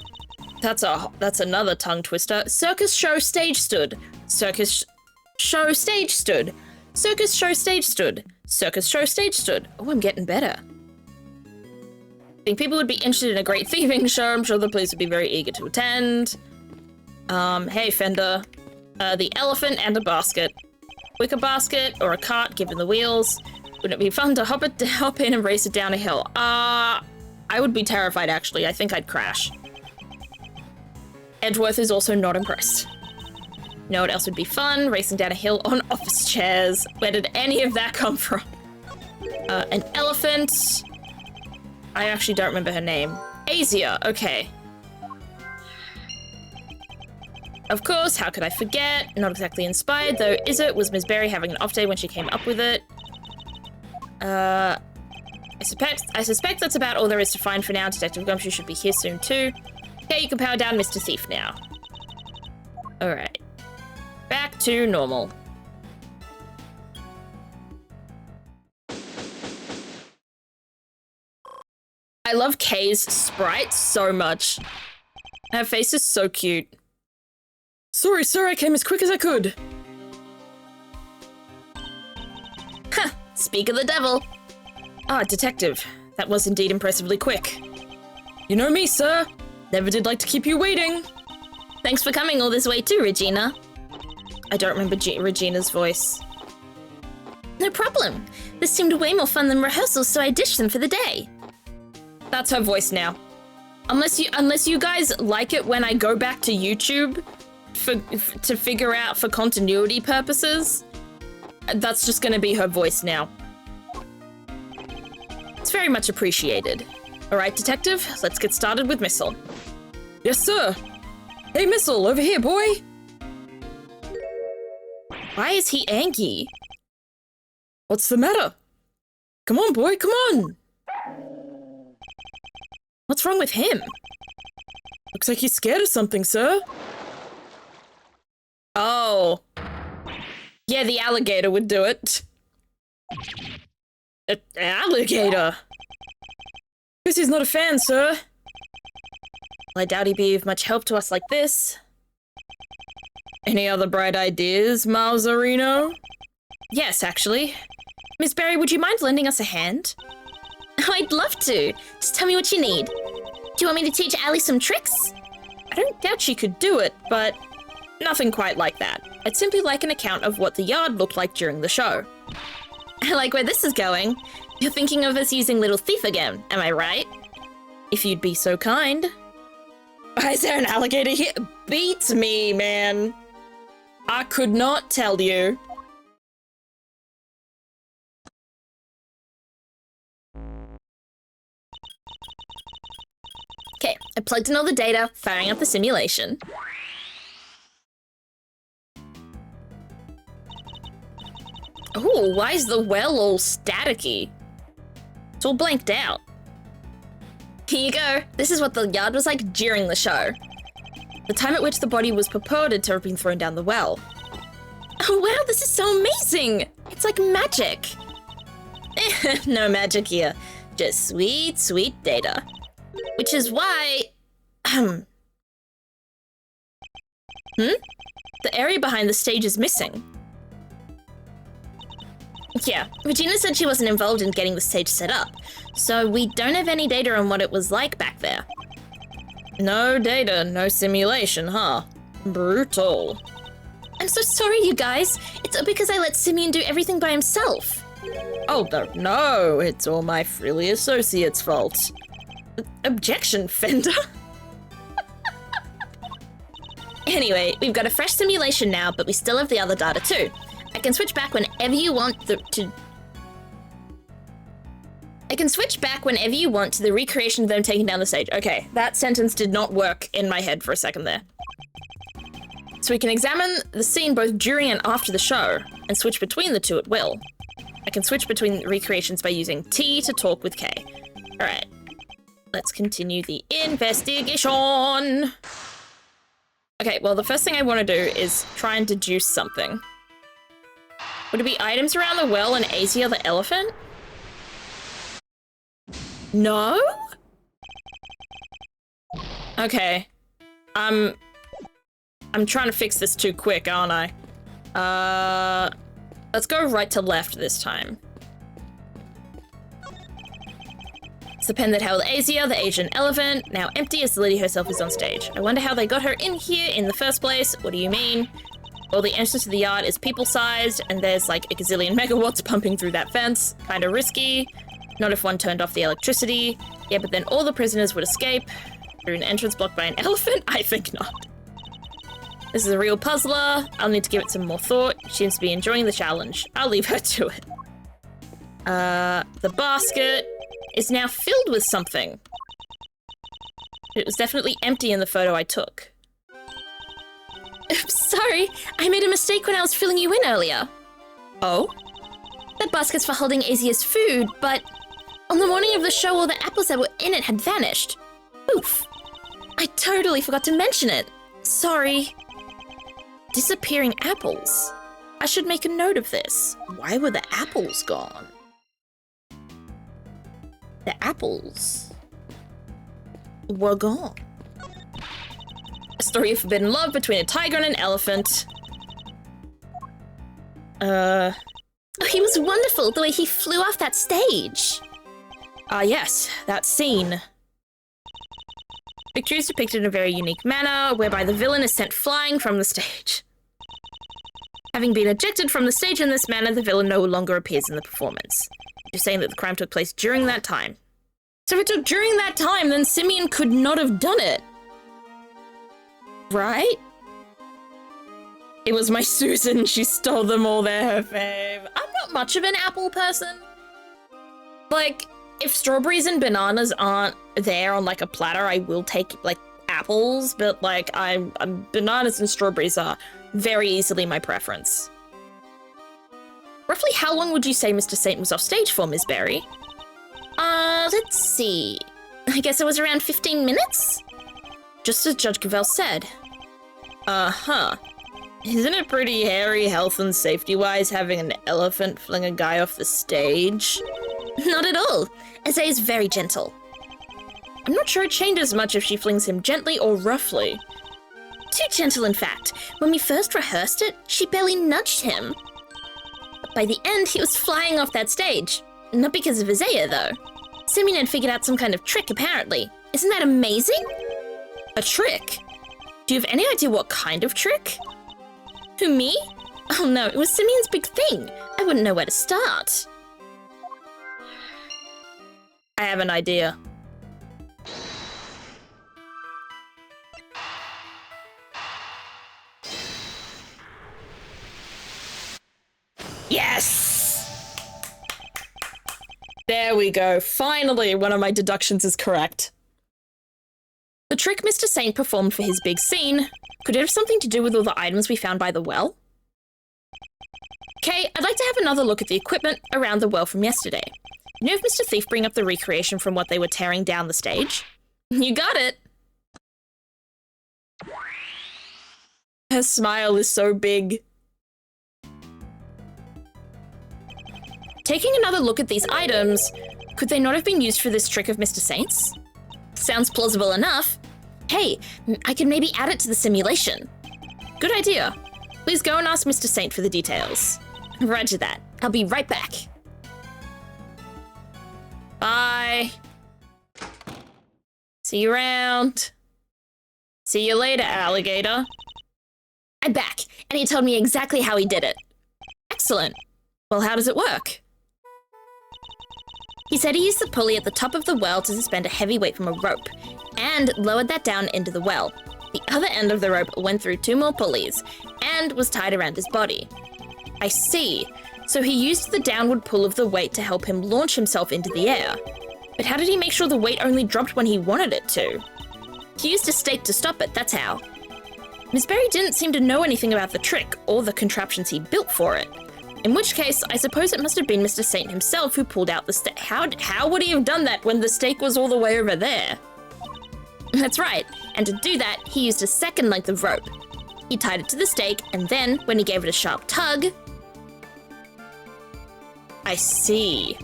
That's another tongue twister. Circus show stage stood. Circus show stage stood. Circus show stage stood. Circus show stage stood. Oh, I'm getting better. I think people would be interested in a great thieving show. I'm sure the police would be very eager to attend. Hey, Fender. The elephant and a basket. Wicker basket or a cart given the wheels. Wouldn't it be fun to hop in and race it down a hill? I would be terrified, actually. I think I'd crash. Edgeworth is also not impressed. You know what else would be fun? Racing down a hill on office chairs. Where did any of that come from? An elephant. I actually don't remember her name. Asia, okay. Of course, how could I forget? Not exactly inspired, though, is it? Was Ms. Berry having an off day when she came up with it? I suspect that's about all there is to find for now. Detective Gumshoe should be here soon, too. Okay, you can power down Mr. Thief now. Alright. Back to normal. I love Kay's sprite so much. Her face is so cute. Sorry, sir, I came as quick as I could. Ha! Speak of the devil. Ah, detective. That was indeed impressively quick. You know me, sir. Never did like to keep you waiting. Thanks for coming all this way too, Regina. I don't remember Regina's voice. No problem. This seemed way more fun than rehearsals, so I ditched them for the day. That's her voice now. Unless you guys like it when I go back to YouTube to figure out for continuity purposes, that's just gonna be her voice now. It's very much appreciated. All right, detective, let's get started with Missile. Yes, sir. Hey, Missile, over here, boy. Why is he angry? What's the matter? Come on, boy, come on. What's wrong with him? Looks like he's scared of something, sir. Oh. Yeah, the alligator would do it. An alligator? Guess he's not a fan, sir. Well, I doubt he'd be of much help to us like this. Any other bright ideas, Mauserino? Yes, actually. Miss Berry, would you mind lending us a hand? I'd love to. Just tell me what you need. Do you want me to teach Allie some tricks? I don't doubt she could do it, but nothing quite like that. I'd simply like an account of what the yard looked like during the show. I like where this is going. You're thinking of us using Little Thief again, am I right? If you'd be so kind. Why is there an alligator here? Beats me, man. I could not tell you. Okay, I plugged in all the data, firing up the simulation. Oh, why is the well all staticky? It's all blanked out. Here you go. This is what the yard was like during the show. The time at which the body was purported to have been thrown down the well. Oh wow, this is so amazing! It's like magic. No magic here. Just sweet, sweet data. Which is why... The area behind the stage is missing. Yeah, Regina said she wasn't involved in getting the stage set up, so we don't have any data on what it was like back there. No data, no simulation, huh? Brutal. I'm so sorry, you guys. It's all because I let Simeon do everything by himself. Oh, no, it's all my frilly associate's fault. Objection, Fender. Anyway, we've got a fresh simulation now, but we still have the other data too. I can switch back whenever you want to the recreation of them taking down the stage. Okay, that sentence did not work in my head for a second there. So we can examine the scene both during and after the show, and switch between the two at will. I can switch between recreations by using T to talk with K. Alright, let's continue the investigation. Okay, well, the first thing I want to do is try and deduce something. Would it be items around the well and Asia the elephant? No? Okay. I'm trying to fix this too quick, aren't I? Let's go right to left this time. It's the pen that held Asia, the Asian elephant, now empty as the lady herself is on stage. I wonder how they got her in here in the first place. What do you mean? Well, the entrance to the yard is people-sized, and there's like a gazillion megawatts pumping through that fence. Kinda risky. Not if one turned off the electricity. Yeah, but then all the prisoners would escape. Through an entrance blocked by an elephant? I think not. This is a real puzzler. I'll need to give it some more thought. She seems to be enjoying the challenge. I'll leave her to it. The basket is now filled with something. It was definitely empty in the photo I took. Oops, sorry. I made a mistake when I was filling you in earlier. Oh? That basket's for holding Asia's food, but on the morning of the show, all the apples that were in it had vanished. Oof. I totally forgot to mention it. Sorry. Disappearing apples. I should make a note of this. Why were the apples gone? The apples were gone. A story of forbidden love between a tiger and an elephant. Oh, he was wonderful, the way he flew off that stage. Ah, yes, that scene. Victory is depicted in a very unique manner, whereby the villain is sent flying from the stage. Having been ejected from the stage in this manner, the villain no longer appears in the performance. You're saying that the crime took place during that time. So if it took during that time, then Simeon could not have done it. Right? It was my Susan, she stole them all, they're her fave. I'm not much of an apple person. Like, if strawberries and bananas aren't there on like a platter, I will take like apples, but like bananas and strawberries are very easily my preference. Roughly how long would you say Mr. Saint was off stage for, Ms. Berry? Let's see. I guess it was around 15 minutes? Just as Judge Cavell said. Uh-huh. Isn't it pretty hairy health and safety-wise having an elephant fling a guy off the stage? Not at all. Isaiah is very gentle. I'm not sure it changes much if she flings him gently or roughly. Too gentle, in fact. When we first rehearsed it, she barely nudged him. But by the end, he was flying off that stage. Not because of Isaiah, though. Simeon had figured out some kind of trick, apparently. Isn't that amazing? A trick? Do you have any idea what kind of trick? Who, me? Oh no, it was Simeon's big thing. I wouldn't know where to start. I have an idea. Yes! There we go. Finally, one of my deductions is correct. The trick Mr. Saint performed for his big scene, could it have something to do with all the items we found by the well? Okay, I'd like to have another look at the equipment around the well from yesterday. You know if Mr. Thief bring up the recreation from what they were tearing down the stage? You got it! Her smile is so big. Taking another look at these items, could they not have been used for this trick of Mr. Saint's? Sounds plausible enough. Hey, I could maybe add it to the simulation. Good idea. Please go and ask Mr. Saint for the details. Roger that. I'll be right back. Bye. See you around. See you later, alligator. I'm back, and he told me exactly how he did it. Excellent. Well, how does it work? He said he used the pulley at the top of the well to suspend a heavy weight from a rope, and lowered that down into the well. The other end of the rope went through 2 more pulleys, and was tied around his body. I see. So he used the downward pull of the weight to help him launch himself into the air. But how did he make sure the weight only dropped when he wanted it to? He used a stake to stop it, that's how. Miss Berry didn't seem to know anything about the trick or the contraptions he built for it. In which case, I suppose it must have been Mr. Saint himself who pulled out the stake. How would he have done that when the stake was all the way over there? That's right, and to do that, he used a second length of rope. He tied it to the stake, and then, when he gave it a sharp tug... I see.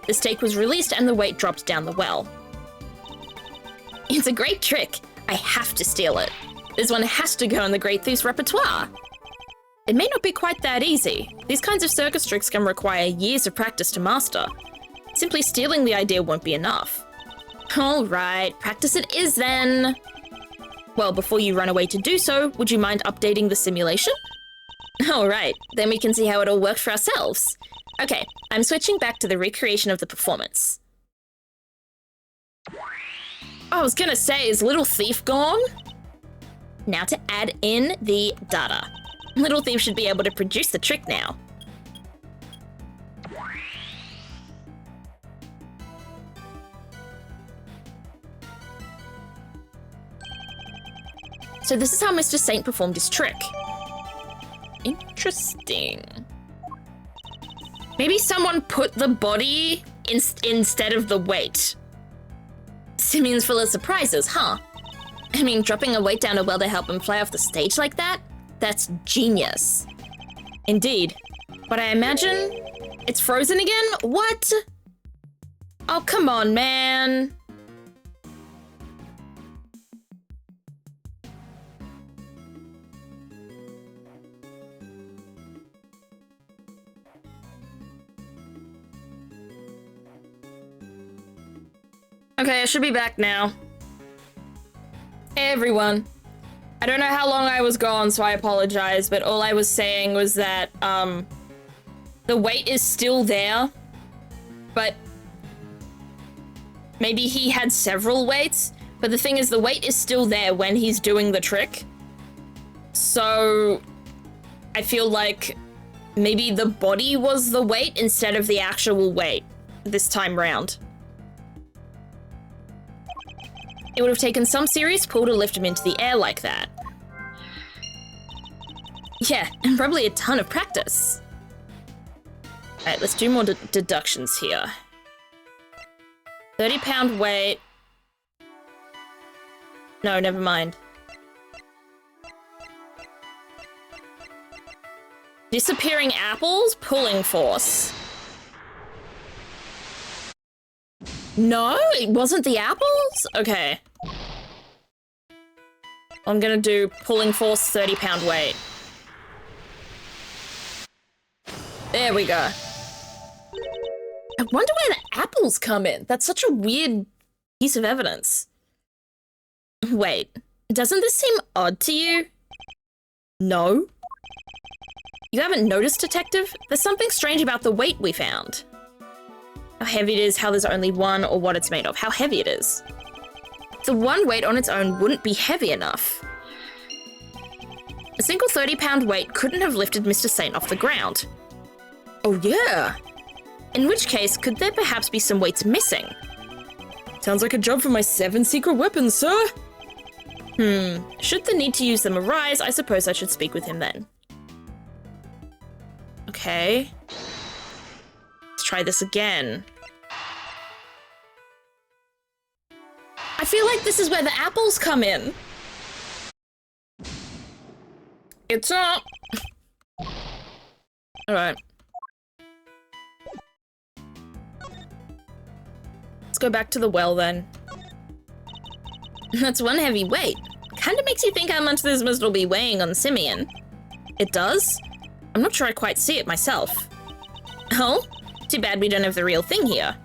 The stake was released and the weight dropped down the well. It's a great trick. I have to steal it. This one has to go in the Great Thief's repertoire. It may not be quite that easy. These kinds of circus tricks can require years of practice to master. Simply stealing the idea won't be enough. All right, practice it is then. Well, before you run away to do so, would you mind updating the simulation? All right, then we can see how it all worked for ourselves. Okay, I'm switching back to the recreation of the performance. I was gonna say, is Little Thief gone? Now to add in the data. Little Thief should be able to produce the trick now. So this is how Mr. Saint performed his trick. Interesting. Maybe someone put the body instead of the weight. Simeon's full of surprises, huh? I mean, dropping a weight down a well to help him fly off the stage like that? That's genius. Indeed. But I imagine it's frozen again? What? Oh, come on, man. Okay, I should be back now. Hey, everyone. I don't know how long I was gone, so I apologize, but all I was saying was that, the weight is still there, but maybe he had several weights, but the thing is the weight is still there when he's doing the trick. So I feel like maybe the body was the weight instead of the actual weight this time round. It would have taken some serious pull to lift him into the air like that. Yeah, and probably a ton of practice. Alright, let's do more deductions here. 30-pound weight. No, never mind. Disappearing apples, pulling force. No, it wasn't the apples? Okay. I'm gonna do pulling force, 30-pound weight. There we go. I wonder where the apples come in. That's such a weird piece of evidence. Wait, doesn't this seem odd to you? No? You haven't noticed, Detective? There's something strange about the weight we found. How heavy it is, how there's only one, or what it's made of. How heavy it is. The one weight on its own wouldn't be heavy enough. A single 30-pound weight couldn't have lifted Mr. Saint off the ground. Oh yeah. In which case, could there perhaps be some weights missing? Sounds like a job for my 7 secret weapons, sir. Should the need to use them arise, I suppose I should speak with him then. Okay. Let's try this again. I feel like this is where the apples come in. It's not. Alright. Let's go back to the well then. That's one heavy weight. Kinda makes you think how much this must all be weighing on Simeon. It does? I'm not sure I quite see it myself. Oh? Too bad we don't have the real thing here.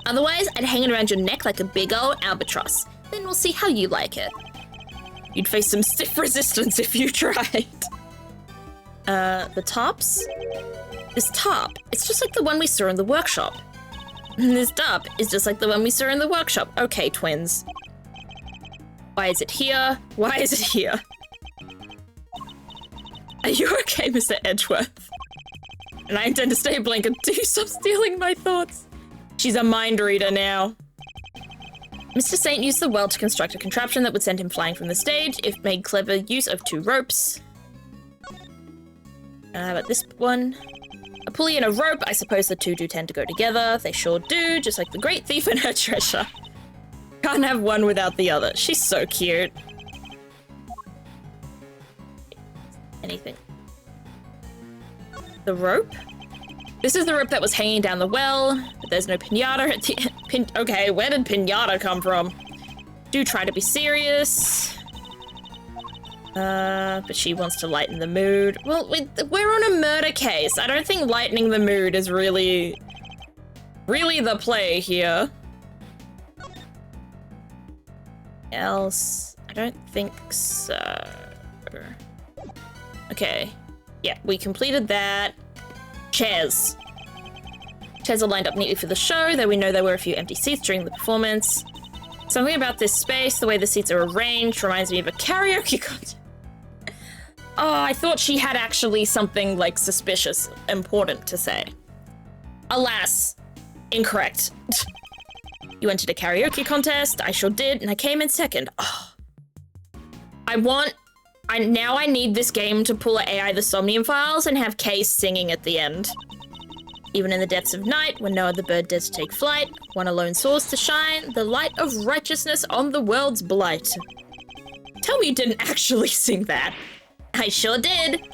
Otherwise, I'd hang it around your neck like a big old albatross. Then we'll see how you like it. You'd face some stiff resistance if you tried. The tops? This top, it's just like the one we saw in the workshop. This top is just like the one we saw in the workshop. Okay, twins. Why is it here? Why is it here? Are you okay, Mr. Edgeworth? And I intend to stay blank until you stop stealing my thoughts. She's a mind reader now. Mr. Saint used the well to construct a contraption that would send him flying from the stage if made clever use of 2 ropes. How about this one? A pulley and a rope. I suppose the 2 do tend to go together. They sure do, just like the great thief and her treasure. Can't have one without the other. She's so cute. Anything. The rope? This is the rope that was hanging down the well, but there's no pinata at the end. Okay, where did pinata come from? Do try to be serious. But she wants to lighten the mood. Well, we're on a murder case. I don't think lightening the mood is really the play here. Else? I don't think so. Okay. Yeah, we completed that. Chairs. Chairs are lined up neatly for the show, though we know there were a few empty seats during the performance. Something about this space, the way the seats are arranged, reminds me of a karaoke contest. Oh, I thought she had actually something, like, suspicious, important to say. Alas, incorrect. You entered a karaoke contest, I sure did, and I came in second. Oh. Now I need this game to pull a AI the Somnium Files and have Case singing at the end. Even in the depths of night, when no other bird dares to take flight, one alone soars to shine, the light of righteousness on the world's blight. Tell me you didn't actually sing that. I sure did.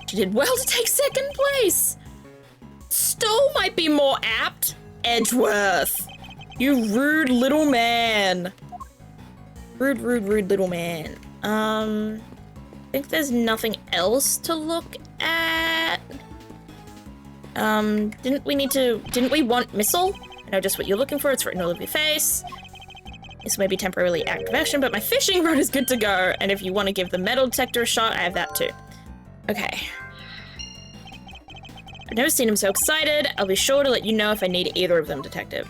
She did well to take second place. Stole might be more apt. Edgeworth. You rude little man. Rude little man. I think there's nothing else to look at. Didn't we want missile? I know just what you're looking for, it's written all over your face. This may be temporarily active action, but my fishing rod is good to go, and if you want to give the metal detector a shot, I have that too. Okay. I've never seen him so excited. I'll be sure to let you know if I need either of them, detective.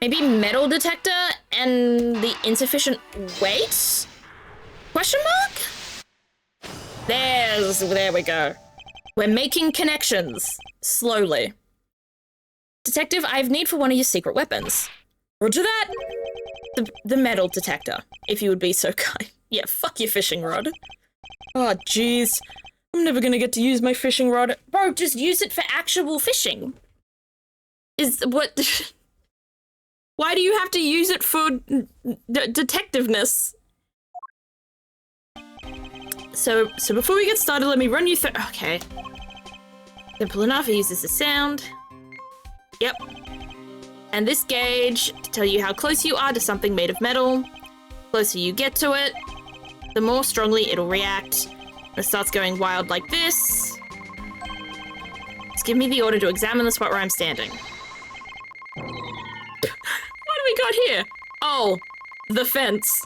Maybe metal detector and the insufficient weight? Question mark? There we go. We're making connections. Slowly. Detective, I have need for one of your secret weapons. Roger that. The metal detector, if you would be so kind. Yeah, fuck your fishing rod. Oh, jeez. I'm never gonna get to use my fishing rod. Bro, just use it for actual fishing. What? Why do you have to use it for detectiveness? So before we get started, let me run you through. Okay. Simple enough, it uses the sound. Yep. And this gauge to tell you how close you are to something made of metal. The closer you get to it, the more strongly it'll react. When it starts going wild like this, just give me the order to examine the spot where I'm standing. What do we got here? Oh, the fence.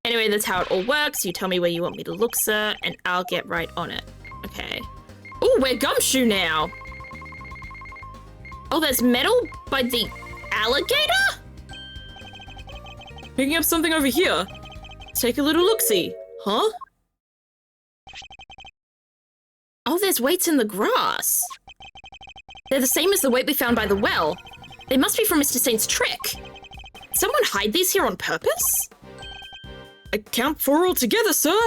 Anyway, that's how it all works. You tell me where you want me to look, sir, and I'll get right on it. Okay. Ooh, we're gumshoe now. Oh, there's metal by the alligator? Picking up something over here. Take a little look-see. Huh? Oh, there's weights in the grass. They're the same as the weight we found by the well. They must be from Mr. Saint's trick. Did someone hide these here on purpose? I count 4 altogether, sir.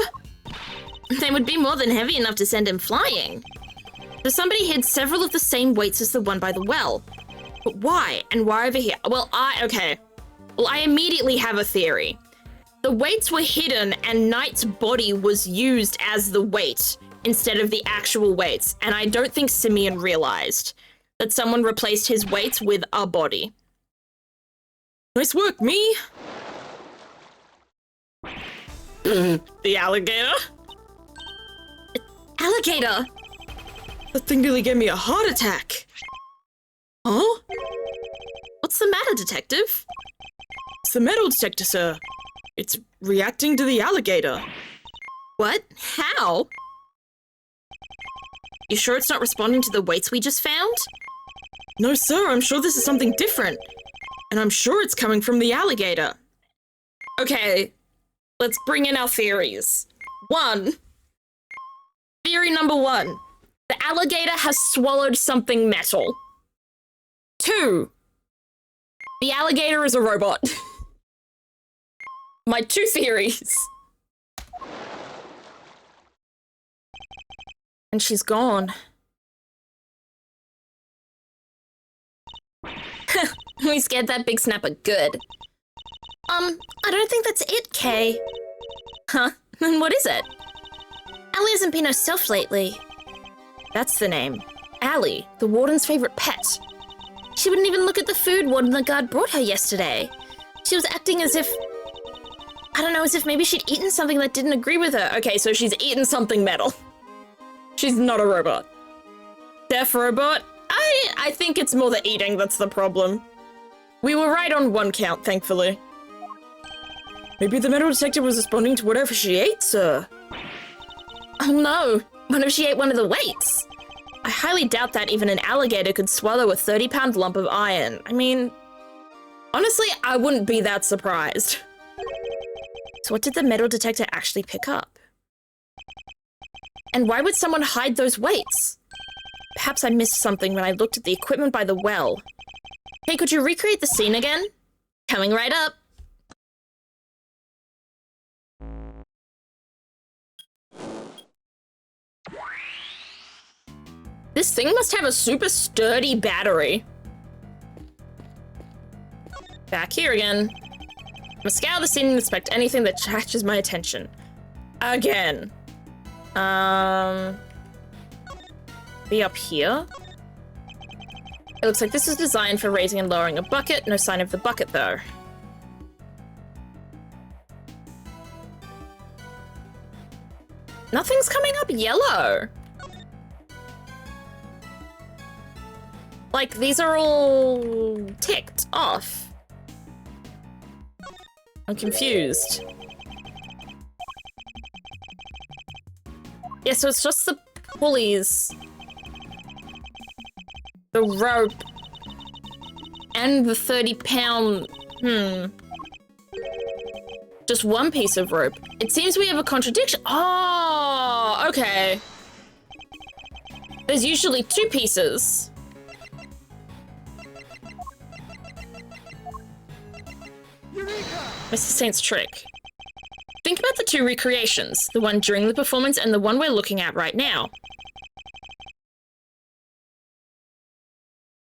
They would be more than heavy enough to send him flying. So somebody hid several of the same weights as the one by the well. But why? And why over here? Well, I immediately have a theory. The weights were hidden and Knight's body was used as the weight instead of the actual weights. And I don't think Simeon realized that someone replaced his weights with a body. Nice work, me. The alligator? Alligator? That thing nearly gave me a heart attack. Huh? What's the matter, detective? It's the metal detector, sir. It's reacting to the alligator. What? How? You sure it's not responding to the weights we just found? No, sir, I'm sure this is something different. And I'm sure it's coming from the alligator. Okay, let's bring in our theories. Theory number 1. The alligator has swallowed something metal. 2. The alligator is a robot. My 2 theories. And she's gone. We scared that big snapper good. I don't think that's it, Kay. Huh? Then what is it? Allie hasn't been herself lately. That's the name. Allie, the warden's favorite pet. She wouldn't even look at the food warden the guard brought her yesterday. She was acting as if... I don't know, as if maybe she'd eaten something that didn't agree with her. Okay, so she's eaten something metal. She's not a robot. Deaf robot? I think it's more the eating that's the problem. We were right on one count, thankfully. Maybe the metal detector was responding to whatever she ate, sir. Oh no, what if she ate one of the weights? I highly doubt that even an alligator could swallow a 30-pound lump of iron. I mean, honestly, I wouldn't be that surprised. So what did the metal detector actually pick up? And why would someone hide those weights? Perhaps I missed something when I looked at the equipment by the well. Hey, could you recreate the scene again? Coming right up. This thing must have a super sturdy battery. Back here again. I'm gonna scour the scene and inspect anything that catches my attention. Again. Be up here? It looks like this was designed for raising and lowering a bucket. No sign of the bucket, though. Nothing's coming up yellow. Like, these are all ticked off. I'm confused. Yeah, so it's just the pulleys, the rope, and the 30-pound, just one piece of rope. It seems we have a contradiction. Oh, okay. There's usually 2 pieces. Mr. Saint's trick. Think about the 2 recreations, the one during the performance and the one we're looking at right now.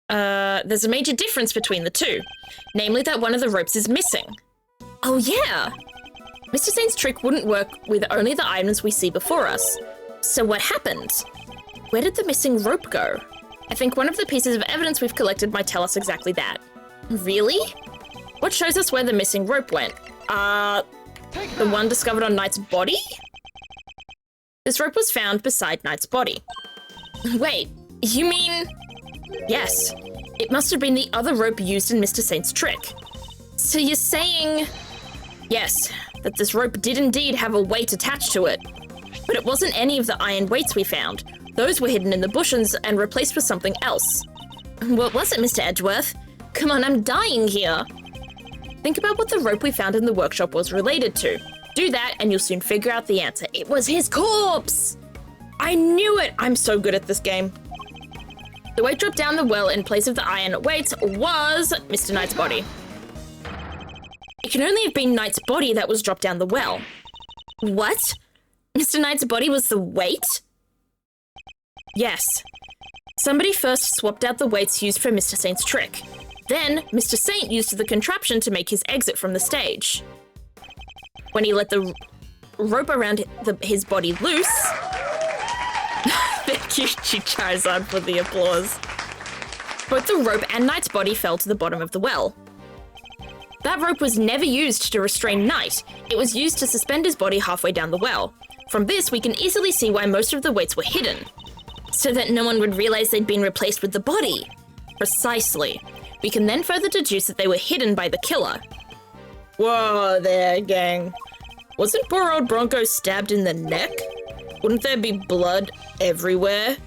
There's a major difference between the 2, namely that one of the ropes is missing. Oh yeah! Mr. Saint's trick wouldn't work with only the items we see before us. So what happened? Where did the missing rope go? I think one of the pieces of evidence we've collected might tell us exactly that. Really? What shows us where the missing rope went? The one discovered on Knight's body? This rope was found beside Knight's body. Wait, you mean... Yes, it must have been the other rope used in Mr. Saint's trick. So you're saying... Yes, that this rope did indeed have a weight attached to it. But it wasn't any of the iron weights we found. Those were hidden in the bushes and replaced with something else. What was it, Mr. Edgeworth? Come on, I'm dying here. Think about what the rope we found in the workshop was related to. Do that and you'll soon figure out the answer. It was his corpse! I knew it! I'm so good at this game. The weight dropped down the well in place of the iron weights was Mr. Knight's body. It can only have been Knight's body that was dropped down the well. What? Mr. Knight's body was the weight? Yes. Somebody first swapped out the weights used for Mr. Saint's trick. Then, Mr. Saint used the contraption to make his exit from the stage. When he let the rope around his body loose... Thank you, Charizard, for the applause. Both the rope and Knight's body fell to the bottom of the well. That rope was never used to restrain Knight. It was used to suspend his body halfway down the well. From this, we can easily see why most of the weights were hidden. So that no one would realize they'd been replaced with the body. Precisely. We can then further deduce that they were hidden by the killer. Whoa there, gang. Wasn't poor old Bronco stabbed in the neck? Wouldn't there be blood everywhere,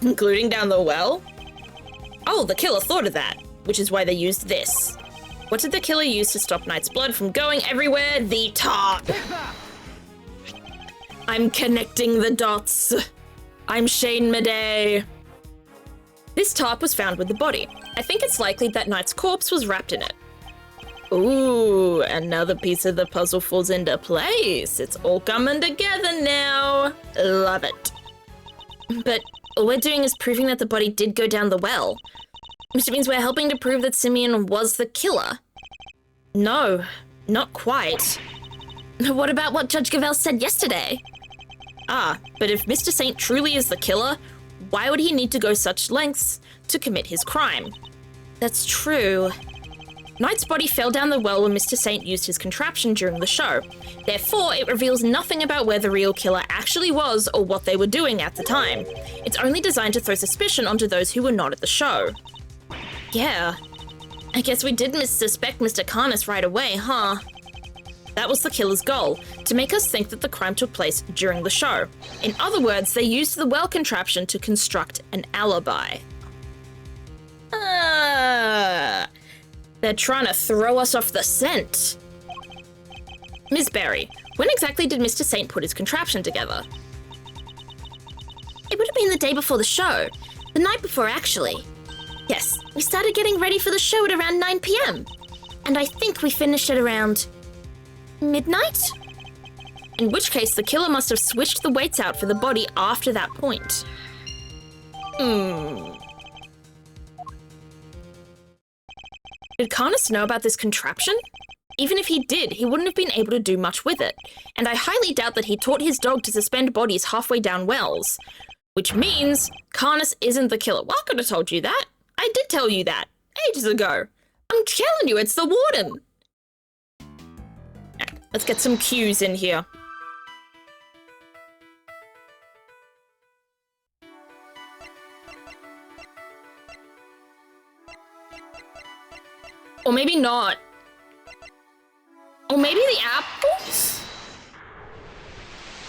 including down the well? Oh, the killer thought of that, which is why they used this. What did the killer use to stop Knight's blood from going everywhere? The top! I'm connecting the dots. I'm Shane Madej. This tarp was found with the body. I think it's likely that Knight's corpse was wrapped in it. Ooh, another piece of the puzzle falls into place. It's all coming together now. Love it. But all we're doing is proving that the body did go down the well. Which means we're helping to prove that Simeon was the killer. No, not quite. What about what Judge Gavelle said yesterday? Ah, but if Mr. Saint truly is the killer, why would he need to go such lengths to commit his crime? That's true. Knight's body fell down the well when Mr. Saint used his contraption during the show. Therefore, it reveals nothing about where the real killer actually was or what they were doing at the time. It's only designed to throw suspicion onto those who were not at the show. Yeah. I guess we did suspect Mr. Carnus right away, huh? That was the killer's goal, to make us think that the crime took place during the show. In other words, they used the well contraption to construct an alibi. They're trying to throw us off the scent. Ms. Berry, when exactly did Mr. Saint put his contraption together? It would have been the day before the show. The night before, actually. Yes, we started getting ready for the show at around 9 p.m. And I think we finished at around midnight? In which case, the killer must have switched the weights out for the body after that point. Did Carnus know about this contraption? Even if he did, he wouldn't have been able to do much with it. And I highly doubt that he taught his dog to suspend bodies halfway down wells. Which means Carnus isn't the killer. Well, I could have told you that. I did tell you that ages ago. I'm telling you, it's the warden. Let's get some cues in here. Or maybe not. Or maybe the apples?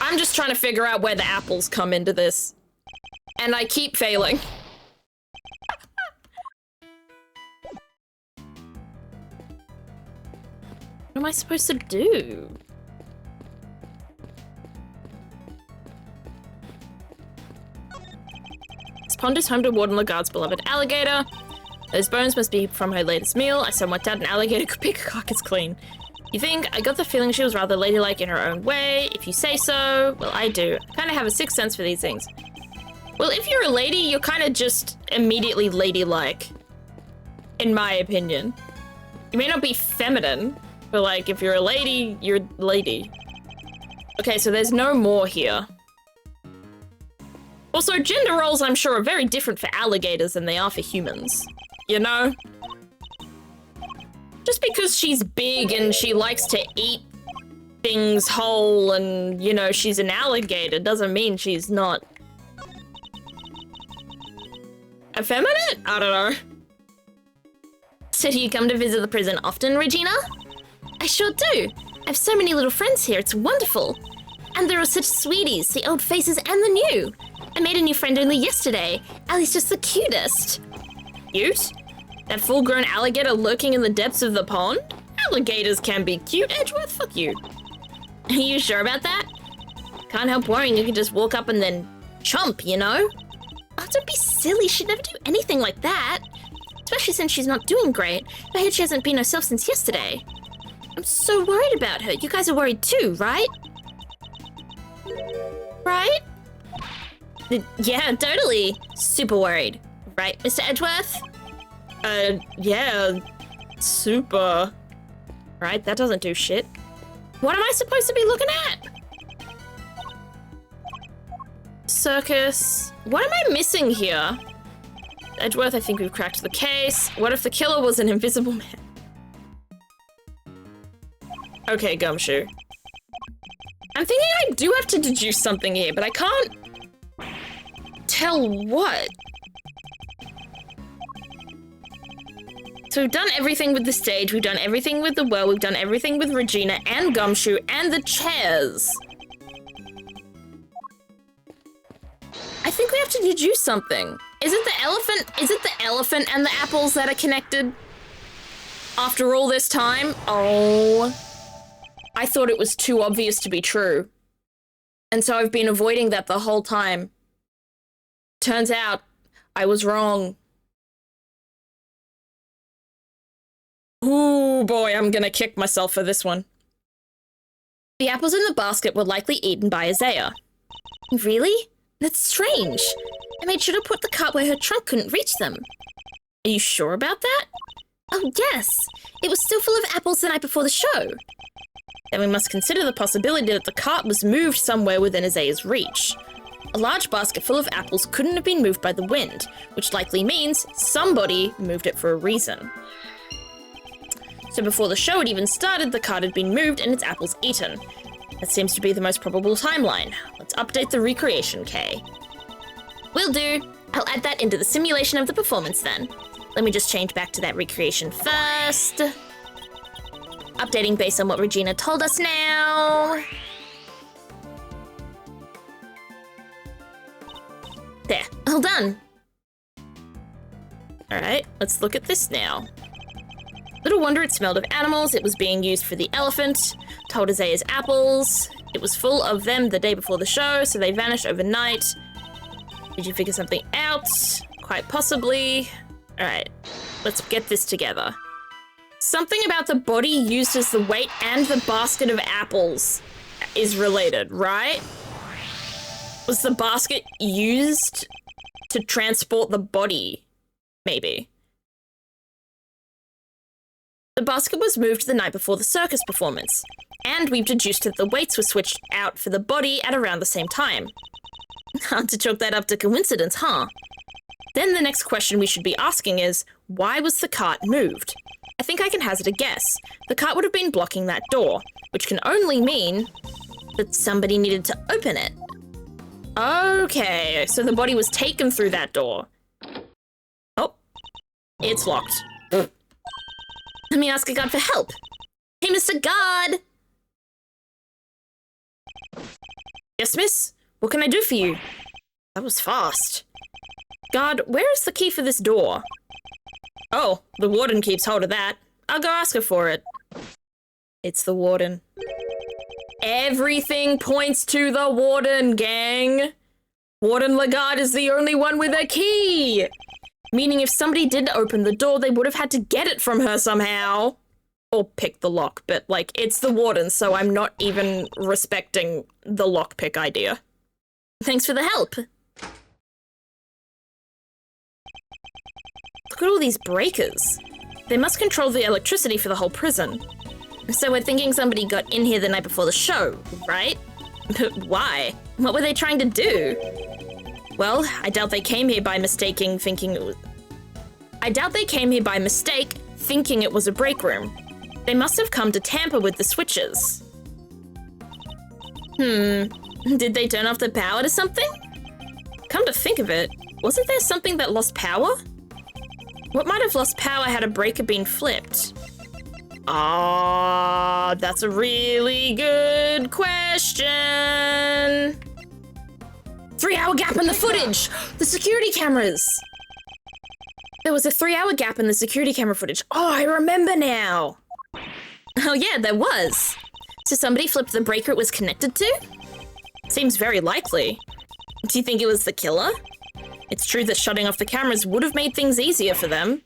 I'm just trying to figure out where the apples come into this. And I keep failing. What am I supposed to do? This pond is home to Warden Lagarde's beloved alligator. Those bones must be from her latest meal. I somewhat doubt an alligator could pick a carcass clean. You think? I got the feeling she was rather ladylike in her own way. If you say so, well, I do. I kind of have a sixth sense for these things. Well, if you're a lady, you're kind of just immediately ladylike, in my opinion. You may not be feminine, but like, if you're a lady, you're a lady. Okay, so there's no more here. Also, gender roles, I'm sure, are very different for alligators than they are for humans. You know? Just because she's big and she likes to eat things whole and, you know, she's an alligator doesn't mean she's not effeminate? I don't know. So do you come to visit the prison often, Regina? I sure do. I have so many little friends here, it's wonderful. And there are such sweeties, the old faces and the new. I made a new friend only yesterday. Allie's just the cutest. Cute? That full-grown alligator lurking in the depths of the pond? Alligators can be cute, Edgeworth, fuck you. Are you sure about that? Can't help worrying you can just walk up and then chomp, you know? Oh, don't be silly, she'd never do anything like that. Especially since she's not doing great. I heard she hasn't been herself since yesterday. I'm so worried about her. You guys are worried too, right? Right? Yeah, totally. Super worried. Right, Mr. Edgeworth? Yeah. Super. Right, that doesn't do shit. What am I supposed to be looking at? Circus. What am I missing here? Edgeworth, I think we've cracked the case. What if the killer was an invisible man? Okay, Gumshoe. I'm thinking I do have to deduce something here, but I can't tell what. So we've done everything with the stage, we've done everything with the well, we've done everything with Regina and Gumshoe and the chairs. I think we have to deduce something. Is it the elephant? Is it the elephant and the apples that are connected? After all this time? Oh. I thought it was too obvious to be true. And so I've been avoiding that the whole time. Turns out, I was wrong. Ooh, boy, I'm gonna kick myself for this one. The apples in the basket were likely eaten by Isaiah. Really? That's strange. I made sure to put the cart where her trunk couldn't reach them. Are you sure about that? Oh, yes. It was still full of apples the night before the show. Then we must consider the possibility that the cart was moved somewhere within Isaiah's reach. A large basket full of apples couldn't have been moved by the wind, which likely means somebody moved it for a reason. So before the show had even started, the cart had been moved and its apples eaten. That seems to be the most probable timeline. Let's update the recreation, Kay. Will do. I'll add that into the simulation of the performance then. Let me just change back to that recreation first. Updating based on what Regina told us now. There, all done. All right, let's look at this now. Little wonder it smelled of animals. It was being used for the elephant. Told Isaiah's apples. It was full of them the day before the show, so they vanished overnight. Did you figure something out? Quite possibly. All right, let's get this together. Something about the body used as the weight and the basket of apples is related, right? Was the basket used to transport the body? Maybe. The basket was moved the night before the circus performance, and we've deduced that the weights were switched out for the body at around the same time. Hard to chalk that up to coincidence, huh? Then the next question we should be asking is, why was the cart moved? I think I can hazard a guess. The cart would have been blocking that door, which can only mean that somebody needed to open it. Okay, so the body was taken through that door. Oh, it's locked. Let me ask a guard for help. Hey, Mr. Guard! Yes, miss? What can I do for you? That was fast. Guard, where is the key for this door? Oh, the warden keeps hold of that. I'll go ask her for it. It's the warden. Everything points to the warden, gang. Warden Lagarde is the only one with a key. Meaning if somebody did open the door, they would have had to get it from her somehow. Or pick the lock, but, like, it's the warden, so I'm not even respecting the lockpick idea. Thanks for the help. Look at all these breakers. They must control the electricity for the whole prison. So we're thinking somebody got in here the night before the show, right? But why? What were they trying to do? Well, I doubt they came here by mistake thinking it was a break room. They must have come to tamper with the switches. Did they turn off the power to something? Come to think of it, wasn't there something that lost power? What might have lost power had a breaker been flipped? Ah, that's a really good question. 3-hour gap in the footage! The security cameras! There was a 3-hour gap in the security camera footage. Oh, I remember now. Oh yeah, there was. So somebody flipped the breaker it was connected to? Seems very likely. Do you think it was the killer? It's true that shutting off the cameras would have made things easier for them.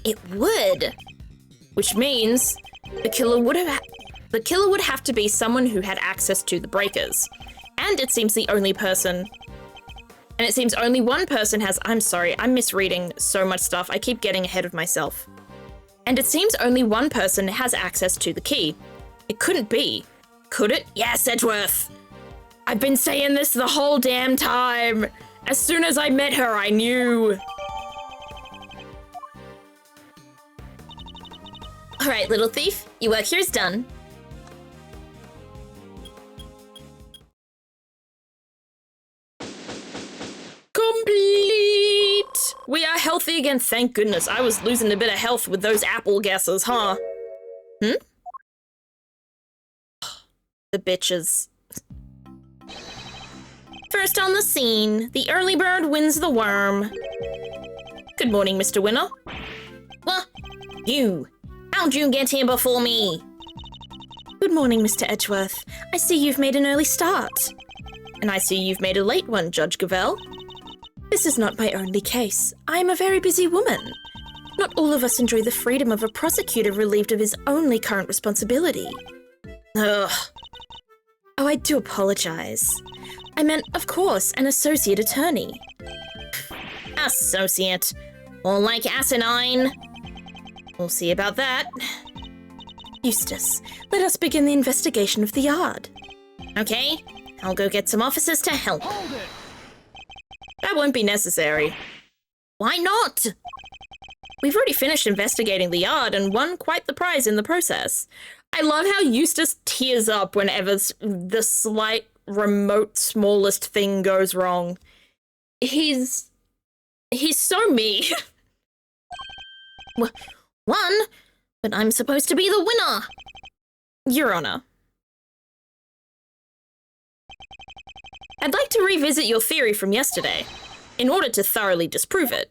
It would. Which means the killer would have to be someone who had access to the breakers. And it seems only one person has— I'm sorry, I'm misreading so much stuff. I keep getting ahead of myself. And it seems only one person has access to the key. It couldn't be. Could it? Yes, Edgeworth. I've been saying this the whole damn time. As soon as I met her, I knew. All right, little thief, your work here is done. Complete! We are healthy again, thank goodness. I was losing a bit of health with those apple guesses, huh? The bitches. First on the scene, the early bird wins the worm. Good morning, Mr. Winner. What? You. How'd you get here before me? Good morning, Mr. Edgeworth. I see you've made an early start. And I see you've made a late one, Judge Gavelle. This is not my only case. I am a very busy woman. Not all of us enjoy the freedom of a prosecutor relieved of his only current responsibility. Ugh. Oh, I do apologize. I meant, of course, an associate attorney. Associate. More like asinine. We'll see about that. Eustace, let us begin the investigation of the yard. Okay, I'll go get some officers to help. Hold it! That won't be necessary. Why not? We've already finished investigating the yard and won quite the prize in the process. I love how Eustace tears up whenever the slight, remote, smallest thing goes wrong. He's so me. Won? But I'm supposed to be the winner. Your Honor. I'd like to revisit your theory from yesterday, in order to thoroughly disprove it.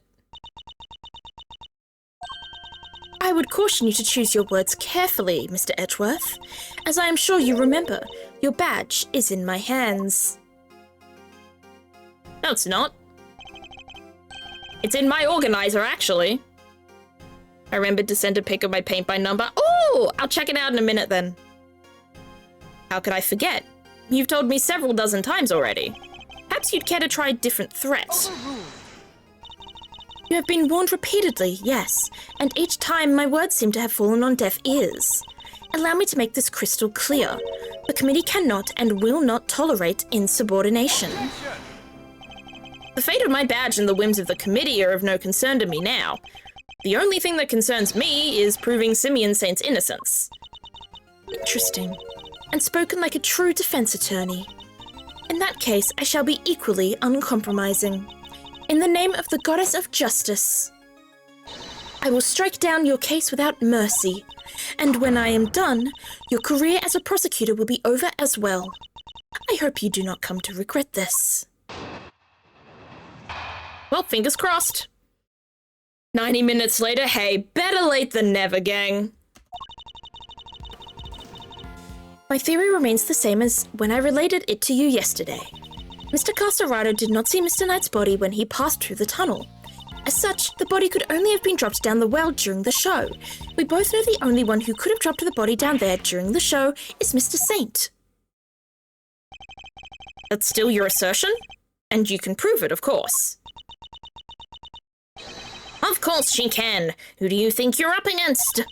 I would caution you to choose your words carefully, Mr. Edgeworth. As I am sure you remember, your badge is in my hands. No, it's not. It's in my organizer, actually. I remembered to send a pic of my paint by number. Oh, I'll check it out in a minute then. How could I forget? You've told me several dozen times already. Perhaps you'd care to try a different threat. You have been warned repeatedly, yes, and each time my words seem to have fallen on deaf ears. Allow me to make this crystal clear. The committee cannot and will not tolerate insubordination. The fate of my badge and the whims of the committee are of no concern to me now. The only thing that concerns me is proving Simeon Saint's innocence. Interesting. And spoken like a true defense attorney. In that case, I shall be equally uncompromising. In the name of the goddess of justice, I will strike down your case without mercy. And when I am done, your career as a prosecutor will be over as well. I hope you do not come to regret this. Well, fingers crossed. 90 minutes later, hey, better late than never, gang. My theory remains the same as when I related it to you yesterday. Mr. Castorado did not see Mr. Knight's body when he passed through the tunnel. As such, the body could only have been dropped down the well during the show. We both know the only one who could have dropped the body down there during the show is Mr. Saint. That's still your assertion? And you can prove it, of course. Of course she can. Who do you think you're up against?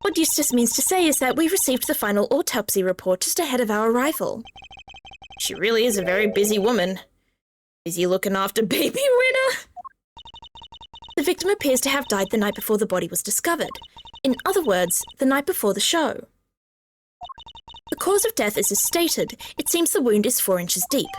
What Eustace means to say is that we received the final autopsy report just ahead of our arrival. She really is a very busy woman. Busy looking after baby winner. The victim appears to have died the night before the body was discovered. In other words, the night before the show. The cause of death is as stated. It seems the wound is 4 inches deep.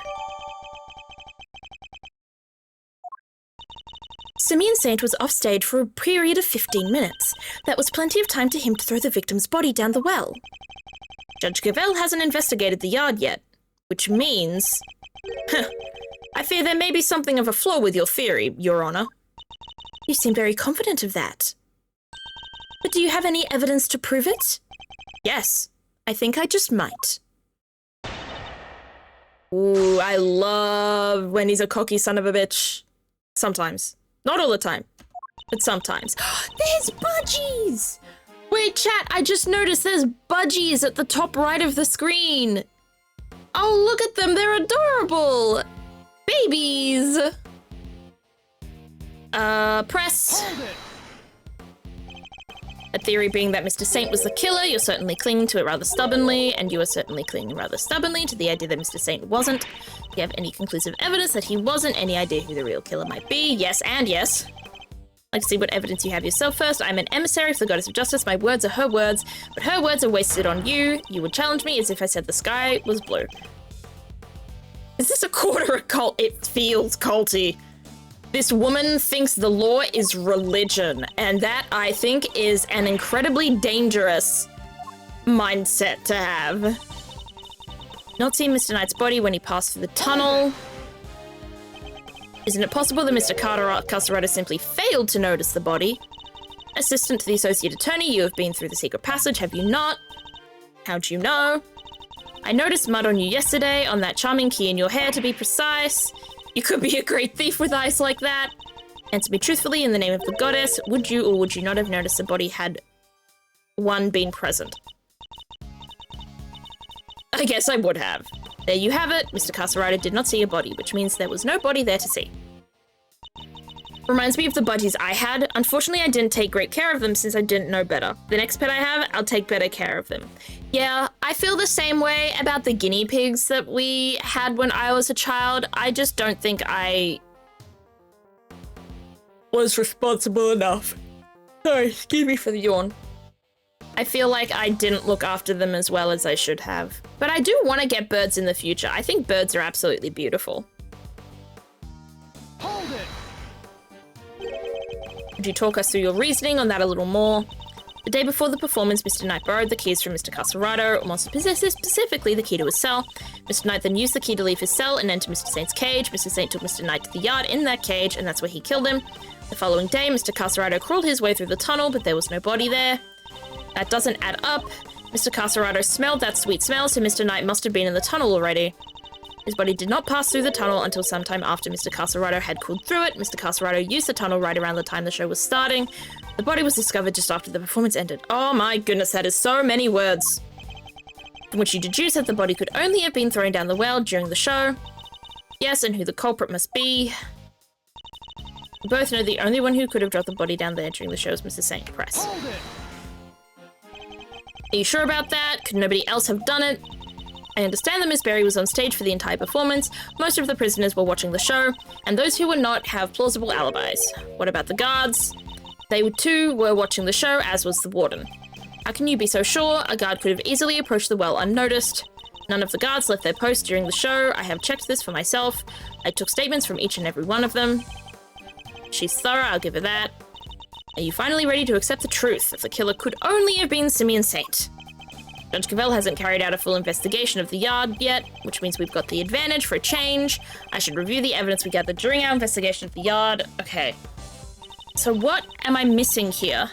Simeon Saint was off stage for a period of 15 minutes. That was plenty of time to him to throw the victim's body down the well. Judge Cavell hasn't investigated the yard yet, which means... I fear there may be something of a flaw with your theory, Your Honor. You seem very confident of that. But do you have any evidence to prove it? Yes, I think I just might. Ooh, I love when he's a cocky son of a bitch. Sometimes. Not all the time, but sometimes. There's budgies! Wait, chat, I just noticed there's budgies at the top right of the screen. Oh, look at them, they're adorable! Babies! Press. A theory being that Mr. Saint was the killer, you're certainly clinging to it rather stubbornly, and you are certainly clinging rather stubbornly to the idea that Mr. Saint wasn't. Do you have any conclusive evidence that he wasn't? Any idea who the real killer might be? Yes, and yes. I'd like to see what evidence you have yourself first. I'm an emissary for the goddess of justice. My words are her words, but her words are wasted on you. You would challenge me as if I said the sky was blue. Is this a quarter of cult? It feels culty. This woman thinks the law is religion, and that, I think, is an incredibly dangerous mindset to have. Not seeing Mr. Knight's body when he passed through the tunnel. Isn't it possible that Mr. Castorado simply failed to notice the body? Assistant to the Associate Attorney, you have been through the secret passage, have you not? How'd you know? I noticed mud on you yesterday, on that charming key in your hair to be precise. You could be a great thief with eyes like that. Answer me truthfully in the name of the goddess. Would you or would you not have noticed the body had one been present? I guess I would have. There you have it. Mr. Carcerado did not see a body, which means there was no body there to see. Reminds me of the budgies I had. Unfortunately, I didn't take great care of them since I didn't know better. The next pet I have, I'll take better care of them. Yeah, I feel the same way about the guinea pigs that we had when I was a child. I just don't think I was responsible enough. Sorry, excuse me for the yawn. I feel like I didn't look after them as well as I should have. But I do want to get birds in the future. I think birds are absolutely beautiful. Hold it. Could you talk us through your reasoning on that a little more? The day before the performance, Mr. Knight borrowed the keys from Mr. Carcerado, or more specifically the key to his cell. Mr. Knight then used the key to leave his cell and enter Mr. Saint's cage. Mr. Saint took Mr. Knight to the yard in that cage, and that's where he killed him. The following day, Mr. Carcerado crawled his way through the tunnel, but there was no body there. That doesn't add up. Mr. Carcerado smelled that sweet smell, so Mr. Knight must have been in the tunnel already. His body did not pass through the tunnel until sometime after Mr. Carcerado had crawled through it. Mr. Carcerado used the tunnel right around the time the show was starting. The body was discovered just after the performance ended. Oh my goodness, that is so many words. From which you deduce that the body could only have been thrown down the well during the show. Yes, and who the culprit must be. We both know the only one who could have dropped the body down there during the show is Mr. Saint. Press. Hold it. Are you sure about that? Could nobody else have done it? I understand that Miss Berry was on stage for the entire performance. Most of the prisoners were watching the show, and those who were not have plausible alibis. What about the guards? They too were watching the show, as was the warden. How can you be so sure? A guard could have easily approached the well unnoticed. None of the guards left their posts during the show. I have checked this for myself. I took statements from each and every one of them. She's thorough, I'll give her that. Are you finally ready to accept the truth that the killer could only have been Simeon Saint? Judge Cavell hasn't carried out a full investigation of the yard yet, which means we've got the advantage for a change. I should review the evidence we gathered during our investigation of the yard. Okay. So what am I missing here?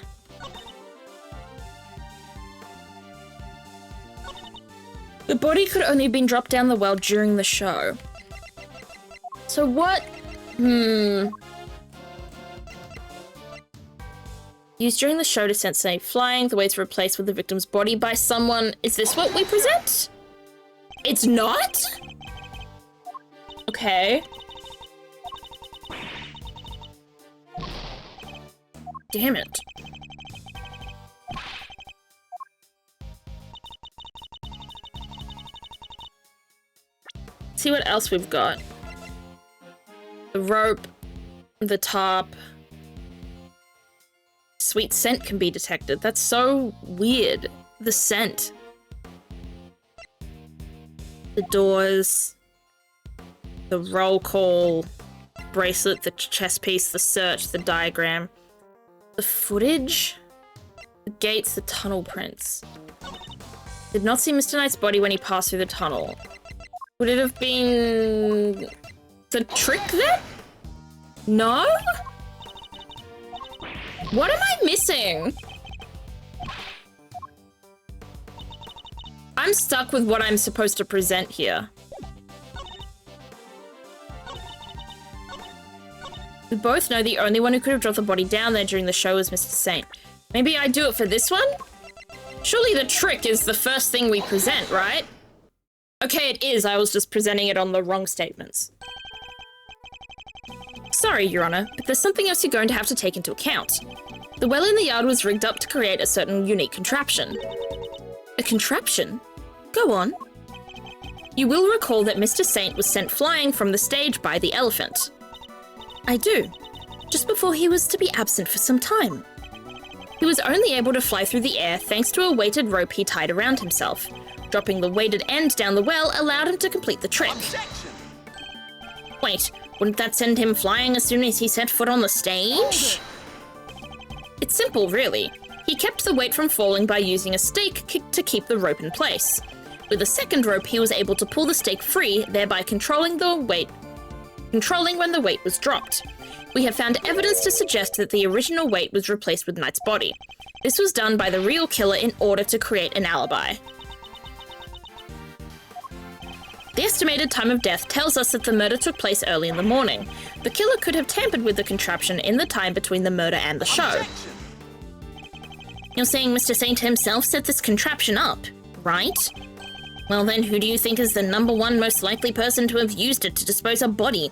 The body could only have been dropped down the well during the show. So what? Used during the show to sensei flying, the weights replaced with the victim's body by someone. Is this what we present? It's not? Okay. Damn it. See what else we've got. The rope, the top. Sweet scent can be detected. That's so weird. The scent. The doors. The roll call. Bracelet, the chess piece, the search, the diagram. The footage. The gates, the tunnel prints. Did not see Mr. Knight's body when he passed through the tunnel. Would it have been the trick then? No? What am I missing? I'm stuck with what I'm supposed to present here. We both know the only one who could have dropped the body down there during the show was Mr. Saint. Maybe I do it for this one? Surely the trick is the first thing we present, right? Okay, it is. I was just presenting it on the wrong statements. Sorry, Your Honor, but there's something else you're going to have to take into account. The well in the yard was rigged up to create a certain unique contraption. A contraption? Go on. You will recall that Mr. Saint was sent flying from the stage by the elephant. I do. Just before he was to be absent for some time. He was only able to fly through the air thanks to a weighted rope he tied around himself. Dropping the weighted end down the well allowed him to complete the trick. Objection. Wait, wouldn't that send him flying as soon as he set foot on the stage? It's simple, really. He kept the weight from falling by using a stake to keep the rope in place. With a second rope, he was able to pull the stake free, thereby controlling when the weight was dropped. We have found evidence to suggest that the original weight was replaced with Knight's body. This was done by the real killer in order to create an alibi. The estimated time of death tells us that the murder took place early in the morning. The killer could have tampered with the contraption in the time between the murder and the show. You're saying Mr. Saint himself set this contraption up, right? Well then, who do you think is the number one most likely person to have used it to dispose a body,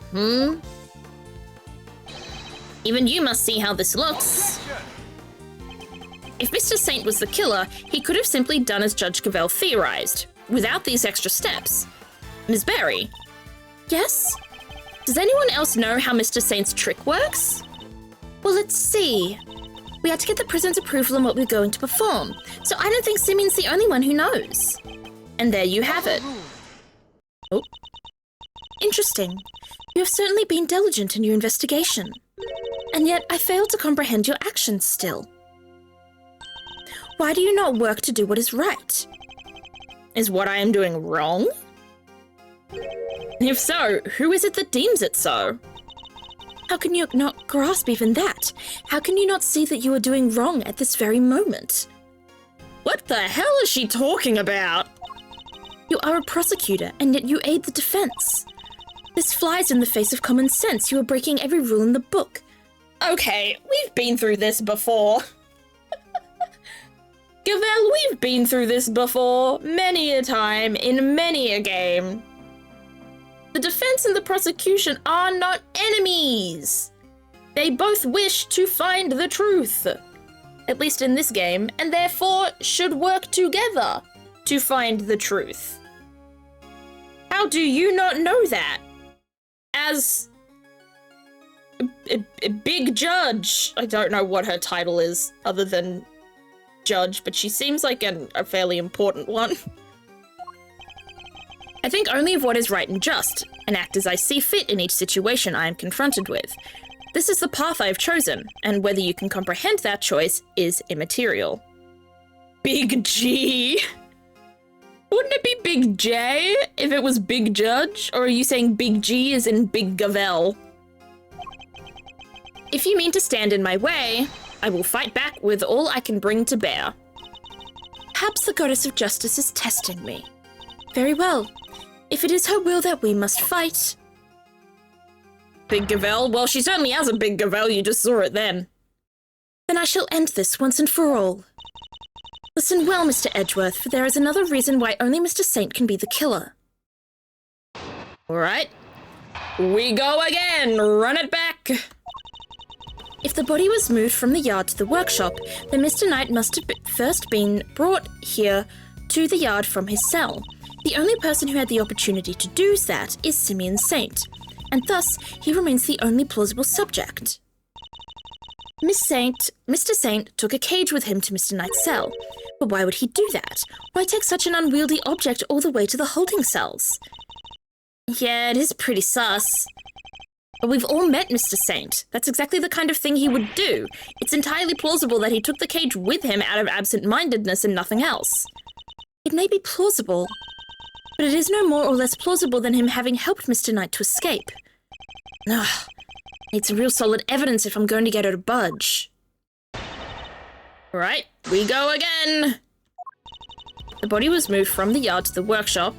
Even you must see how this looks. If Mr. Saint was the killer, he could have simply done as Judge Cavell theorized, without these extra steps. Ms. Berry? Yes? Does anyone else know how Mr. Saint's trick works? Well, let's see. We had to get the prison's approval on what we're going to perform, so I don't think Simeon's the only one who knows. And there you have it. Oh. Interesting. You have certainly been diligent in your investigation. And yet I fail to comprehend your actions still. Why do you not work to do what is right? Is what I am doing wrong? If so, who is it that deems it so? How can you not grasp even that? How can you not see that you are doing wrong at this very moment? What the hell is she talking about? You are a prosecutor, and yet you aid the defense. This flies in the face of common sense. You are breaking every rule in the book. Okay, we've been through this before. Cavell, we've been through this before, many a time, in many a game. The defense and the prosecution are not enemies. They both wish to find the truth, at least in this game, and therefore should work together to find the truth. How do you not know that? As a big judge, I don't know what her title is other than judge, but she seems like a fairly important one. I think only of what is right and just, and act as I see fit in each situation I am confronted with. This is the path I have chosen, and whether you can comprehend that choice is immaterial. Big G? Wouldn't it be Big J if it was Big Judge? Or are you saying Big G as in Big Cavell? If you mean to stand in my way, I will fight back with all I can bring to bear. Perhaps the goddess of justice is testing me. Very well. If it is her will that we must fight. Big Cavell? Well, she certainly has a Big Cavell, you just saw it then. Then I shall end this once and for all. Listen well, Mr. Edgeworth, for there is another reason why only Mr. Saint can be the killer. Alright. We go again! Run it back! If the body was moved from the yard to the workshop, then Mr. Knight must have first been brought here to the yard from his cell. The only person who had the opportunity to do that is Simeon Saint, and thus he remains the only plausible subject. Mr. Saint took a cage with him to Mr. Knight's cell. But why would he do that? Why take such an unwieldy object all the way to the holding cells? Yeah, it is pretty sus. But we've all met Mr. Saint. That's exactly the kind of thing he would do. It's entirely plausible that he took the cage with him out of absent-mindedness and nothing else. It may be plausible, but it is no more or less plausible than him having helped Mr. Knight to escape. Ugh. Need some real solid evidence if I'm going to get her to budge. Right, we go again! The body was moved from the yard to the workshop.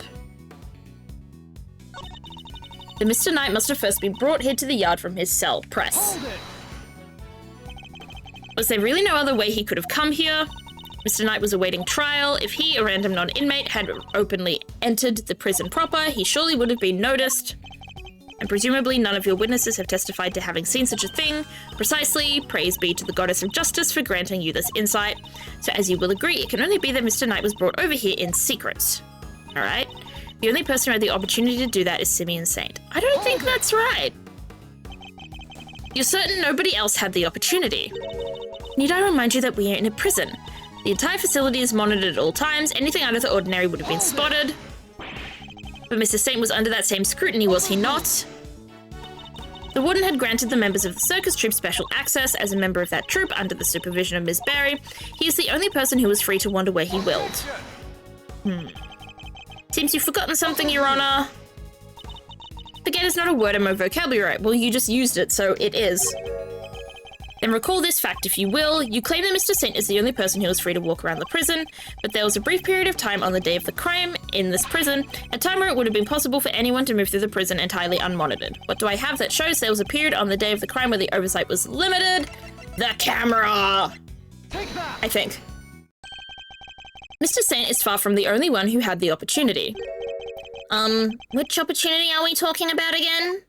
The Mr. Knight must have first been brought here to the yard from his cell. Press. Was there really no other way he could have come here? Mr. Knight was awaiting trial. If he, a random non-inmate, had openly entered the prison proper, he surely would have been noticed. And presumably none of your witnesses have testified to having seen such a thing. Precisely, praise be to the goddess of justice for granting you this insight. So as you will agree, it can only be that Mr. Knight was brought over here in secret. Alright? The only person who had the opportunity to do that is Simeon Saint. I don't think that's right. You're certain nobody else had the opportunity. Need I remind you that we are in a prison? The entire facility is monitored at all times. Anything out of the ordinary would have been spotted. But Mr. Saint was under that same scrutiny, was he not? The warden had granted the members of the circus troupe special access. As a member of that troupe, under the supervision of Ms. Berry, he is the only person who was free to wander where he willed. Seems you've forgotten something, Your Honor. Forget is not a word in my vocabulary. Well, you just used it, so it is. Then recall this fact if you will. You claim that Mr. Saint is the only person who was free to walk around the prison, but there was a brief period of time on the day of the crime in this prison, a time where it would have been possible for anyone to move through the prison entirely unmonitored. What do I have that shows there was a period on the day of the crime where the oversight was limited? The camera! I think. Mr. Saint is far from the only one who had the opportunity. Which opportunity are we talking about again?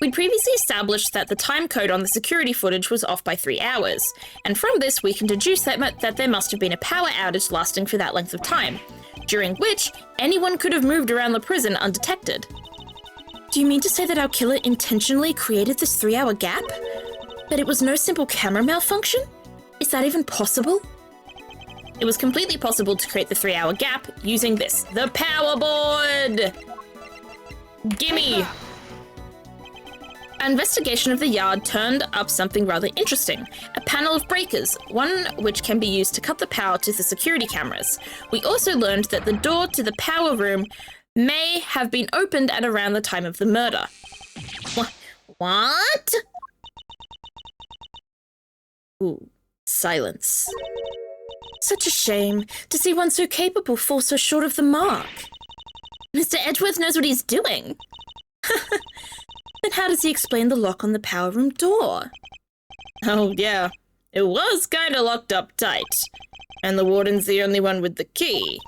We'd previously established that the time code on the security footage was off by 3 hours, and from this we can deduce that there must have been a power outage lasting for that length of time, during which anyone could have moved around the prison undetected. Do you mean to say that our killer intentionally created this 3-hour gap? That it was no simple camera malfunction? Is that even possible? It was completely possible to create the 3-hour gap using this, the power board! Gimme! Our investigation of the yard turned up something rather interesting, a panel of breakers, one which can be used to cut the power to the security cameras. We also learned that the door to the power room may have been opened at around the time of the murder. What? Ooh, silence. Such a shame to see one so capable fall so short of the mark. Mr. Edgeworth knows what he's doing. Then how does he explain the lock on the power room door? Oh, yeah. It was kinda locked up tight. And the warden's the only one with the key.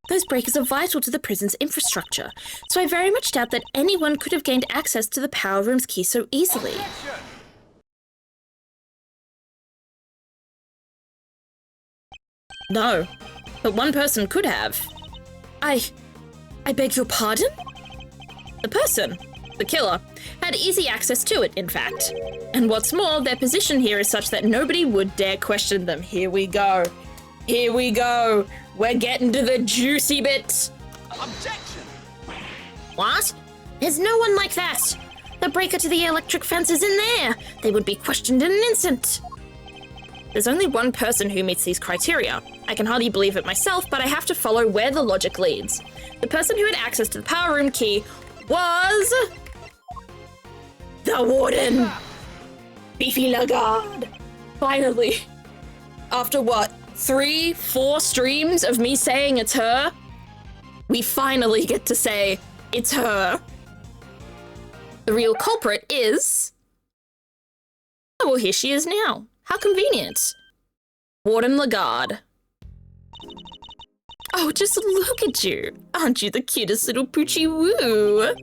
Those breakers are vital to the prison's infrastructure, so I very much doubt that anyone could have gained access to the power room's key so easily. No, but one person could have. I beg your pardon? The person, the killer, had easy access to it, in fact. And what's more, their position here is such that nobody would dare question them. Here we go. Here we go. We're getting to the juicy bit. Objection! What? There's no one like that. The breaker to the electric fence is in there. They would be questioned in an instant. There's only one person who meets these criteria. I can hardly believe it myself, but I have to follow where the logic leads. The person who had access to the power room key was... the warden! Beefy Lagarde! Finally. After what, 3-4 streams of me saying it's her? We finally get to say it's her. The real culprit is... oh, well, here she is now. How convenient. Warden Lagarde. Oh, just look at you. Aren't you the cutest little poochie woo?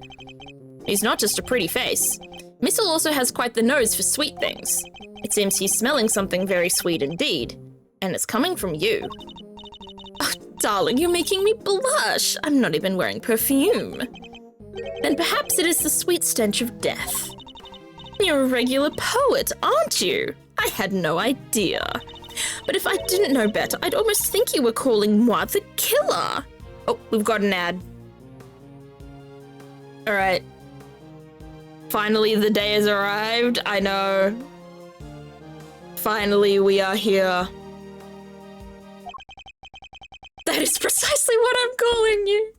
He's not just a pretty face. Missile also has quite the nose for sweet things. It seems he's smelling something very sweet indeed. And it's coming from you. Oh, darling, you're making me blush. I'm not even wearing perfume. Then perhaps it is the sweet stench of death. You're a regular poet, aren't you? I had no idea. But if I didn't know better, I'd almost think you were calling moi the killer. Oh, we've got an ad. All right. Finally, the day has arrived. I know. Finally, we are here. That is precisely what I'm calling you.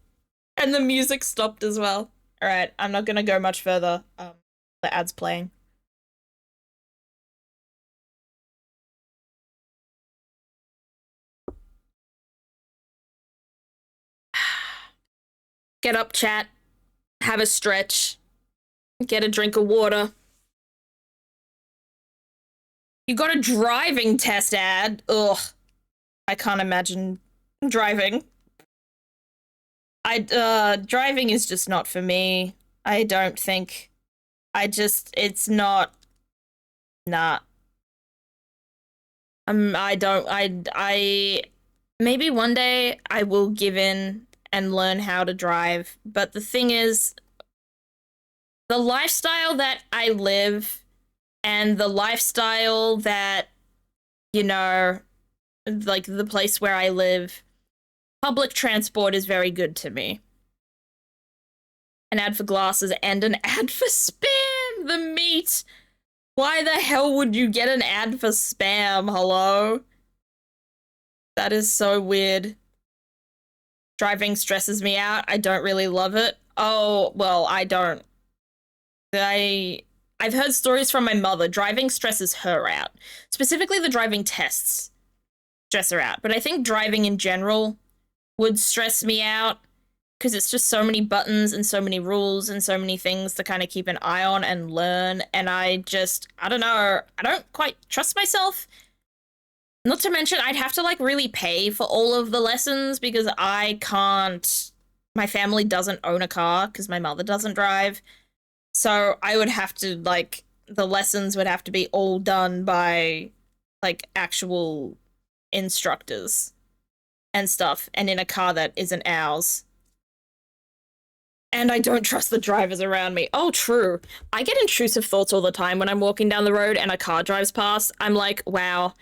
And the music stopped as well. All right, I'm not gonna go much further. The ad's playing. Get up, chat. Have a stretch. Get a drink of water. You got a driving test ad. Ugh. I can't imagine driving. Driving is just not for me. I don't think. It's not. Nah. Maybe one day I will give in and learn how to drive. But the thing is, the lifestyle that I live and the lifestyle that, you know, like the place where I live, public transport is very good to me. An ad for glasses and an ad for spam, the meat. Why the hell would you get an ad for spam? Hello? That is so weird. Driving stresses me out. I don't really love it. Oh, well, I don't. I've heard stories from my mother. Driving stresses her out. Specifically, the driving tests stress her out. But I think driving in general would stress me out because it's just so many buttons and so many rules and so many things to kind of keep an eye on and learn. And I don't know, I don't quite trust myself. Not to mention, I'd have to, like, really pay for all of the lessons because I can't... My family doesn't own a car because my mother doesn't drive. So I would have to, like, the lessons would have to be all done by, like, actual instructors and stuff, and in a car that isn't ours. And I don't trust the drivers around me. Oh, true. I get intrusive thoughts all the time when I'm walking down the road and a car drives past. I'm like, wow,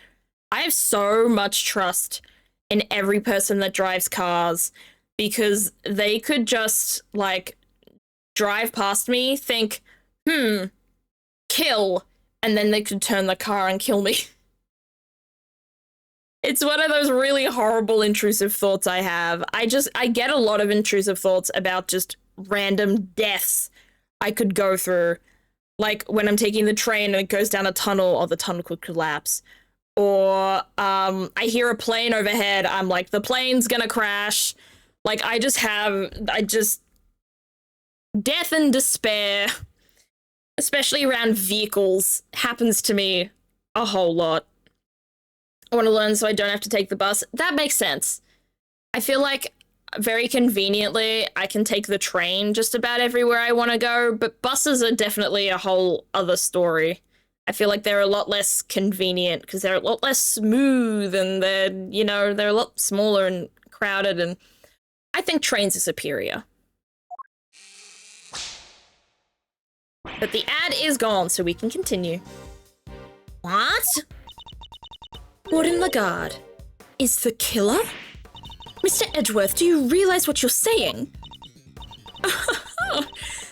I have so much trust in every person that drives cars because they could just, like, drive past me, think, kill, and then they could turn the car and kill me. It's one of those really horrible intrusive thoughts I have. I get a lot of intrusive thoughts about just random deaths I could go through. Like when I'm taking the train and it goes down a tunnel, or the tunnel could collapse. Or I hear a plane overhead, I'm like, the plane's gonna crash. Like, death and despair, especially around vehicles, happens to me a whole lot. I want to learn so I don't have to take the bus. That makes sense. I feel like very conveniently I can take the train just about everywhere I want to go, but buses are definitely a whole other story. I feel like they're a lot less convenient because they're a lot less smooth and they're a lot smaller and crowded, and I think trains are superior. But the ad is gone, so we can continue. What? Warden Lagarde is the killer? Mr. Edgeworth, do you realize what you're saying?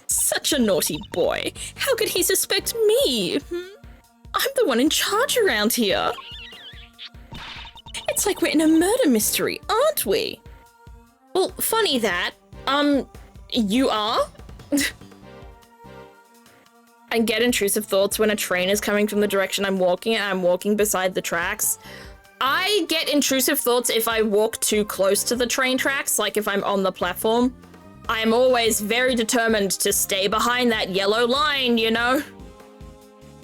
Such a naughty boy. How could he suspect me? I'm the one in charge around here. It's like we're in a murder mystery, aren't we? Well, funny that. You are? I get intrusive thoughts when a train is coming from the direction I'm walking and I'm walking beside the tracks. I get intrusive thoughts if I walk too close to the train tracks, like if I'm on the platform. I'm always very determined to stay behind that yellow line, you know?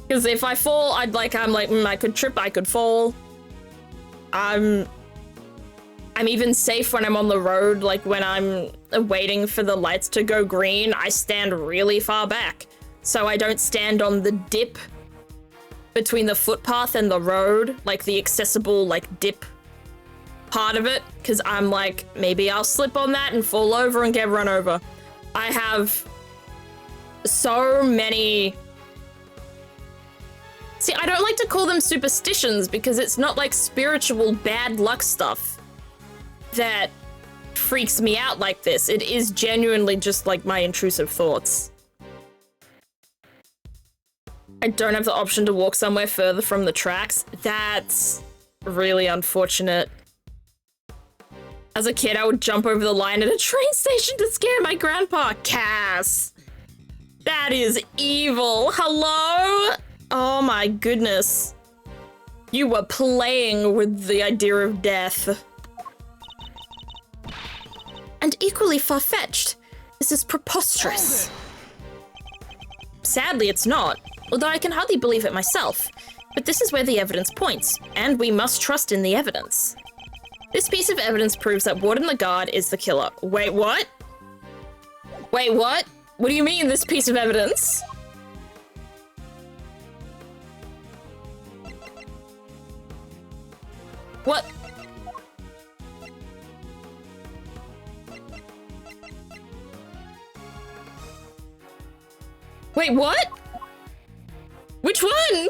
Because if I fall, I'm like, I could trip, I could fall. I'm even safe when I'm on the road, like when I'm waiting for the lights to go green, I stand really far back. So I don't stand on the dip between the footpath and the road, like the accessible, like, dip part of it, because I'm like, maybe I'll slip on that and fall over and get run over. I have so many... See, I don't like to call them superstitions because it's not like spiritual bad luck stuff that freaks me out like this. It is genuinely just like my intrusive thoughts. I don't have the option to walk somewhere further from the tracks. That's really unfortunate. As a kid, I would jump over the line at a train station to scare my grandpa. Cass! That is evil. Hello? Oh my goodness. You were playing with the idea of death. And equally far-fetched. This is preposterous. Sadly, it's not. Although I can hardly believe it myself. But this is where the evidence points, and we must trust in the evidence. This piece of evidence proves that Warden Lagarde is the killer. Wait, what? Wait, what? What do you mean, this piece of evidence? What? Wait, what? Which one?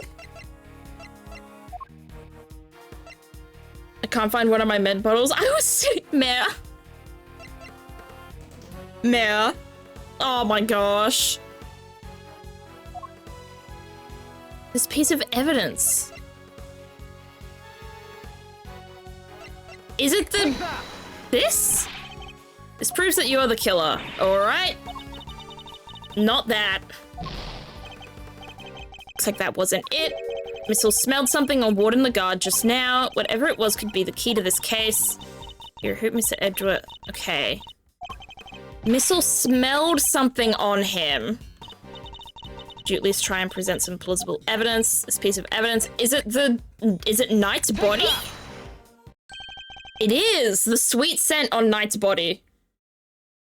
I can't find one of my med bottles. I was sitting there. Mare. Oh my gosh. This piece of evidence. Is it this? This proves that you are the killer. All right. Not that. Looks like that wasn't it. Missile smelled something on Warden the guard just now. Whatever it was could be the key to this case. Here, who, Mr. Edgeworth? Okay. Missile smelled something on him. Do you at least try and present some plausible evidence? This piece of evidence, is it Knight's body? It is! The sweet scent on Knight's body.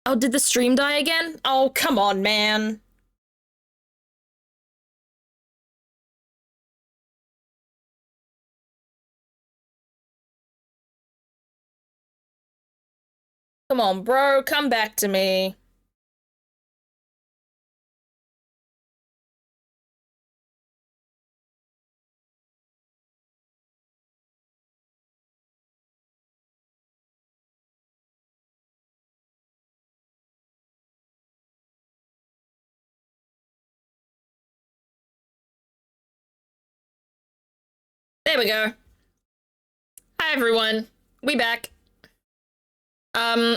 Oh, did the stream die again? Oh, come on, man. Come on, bro, come back to me. There we go. Hi, everyone. We back.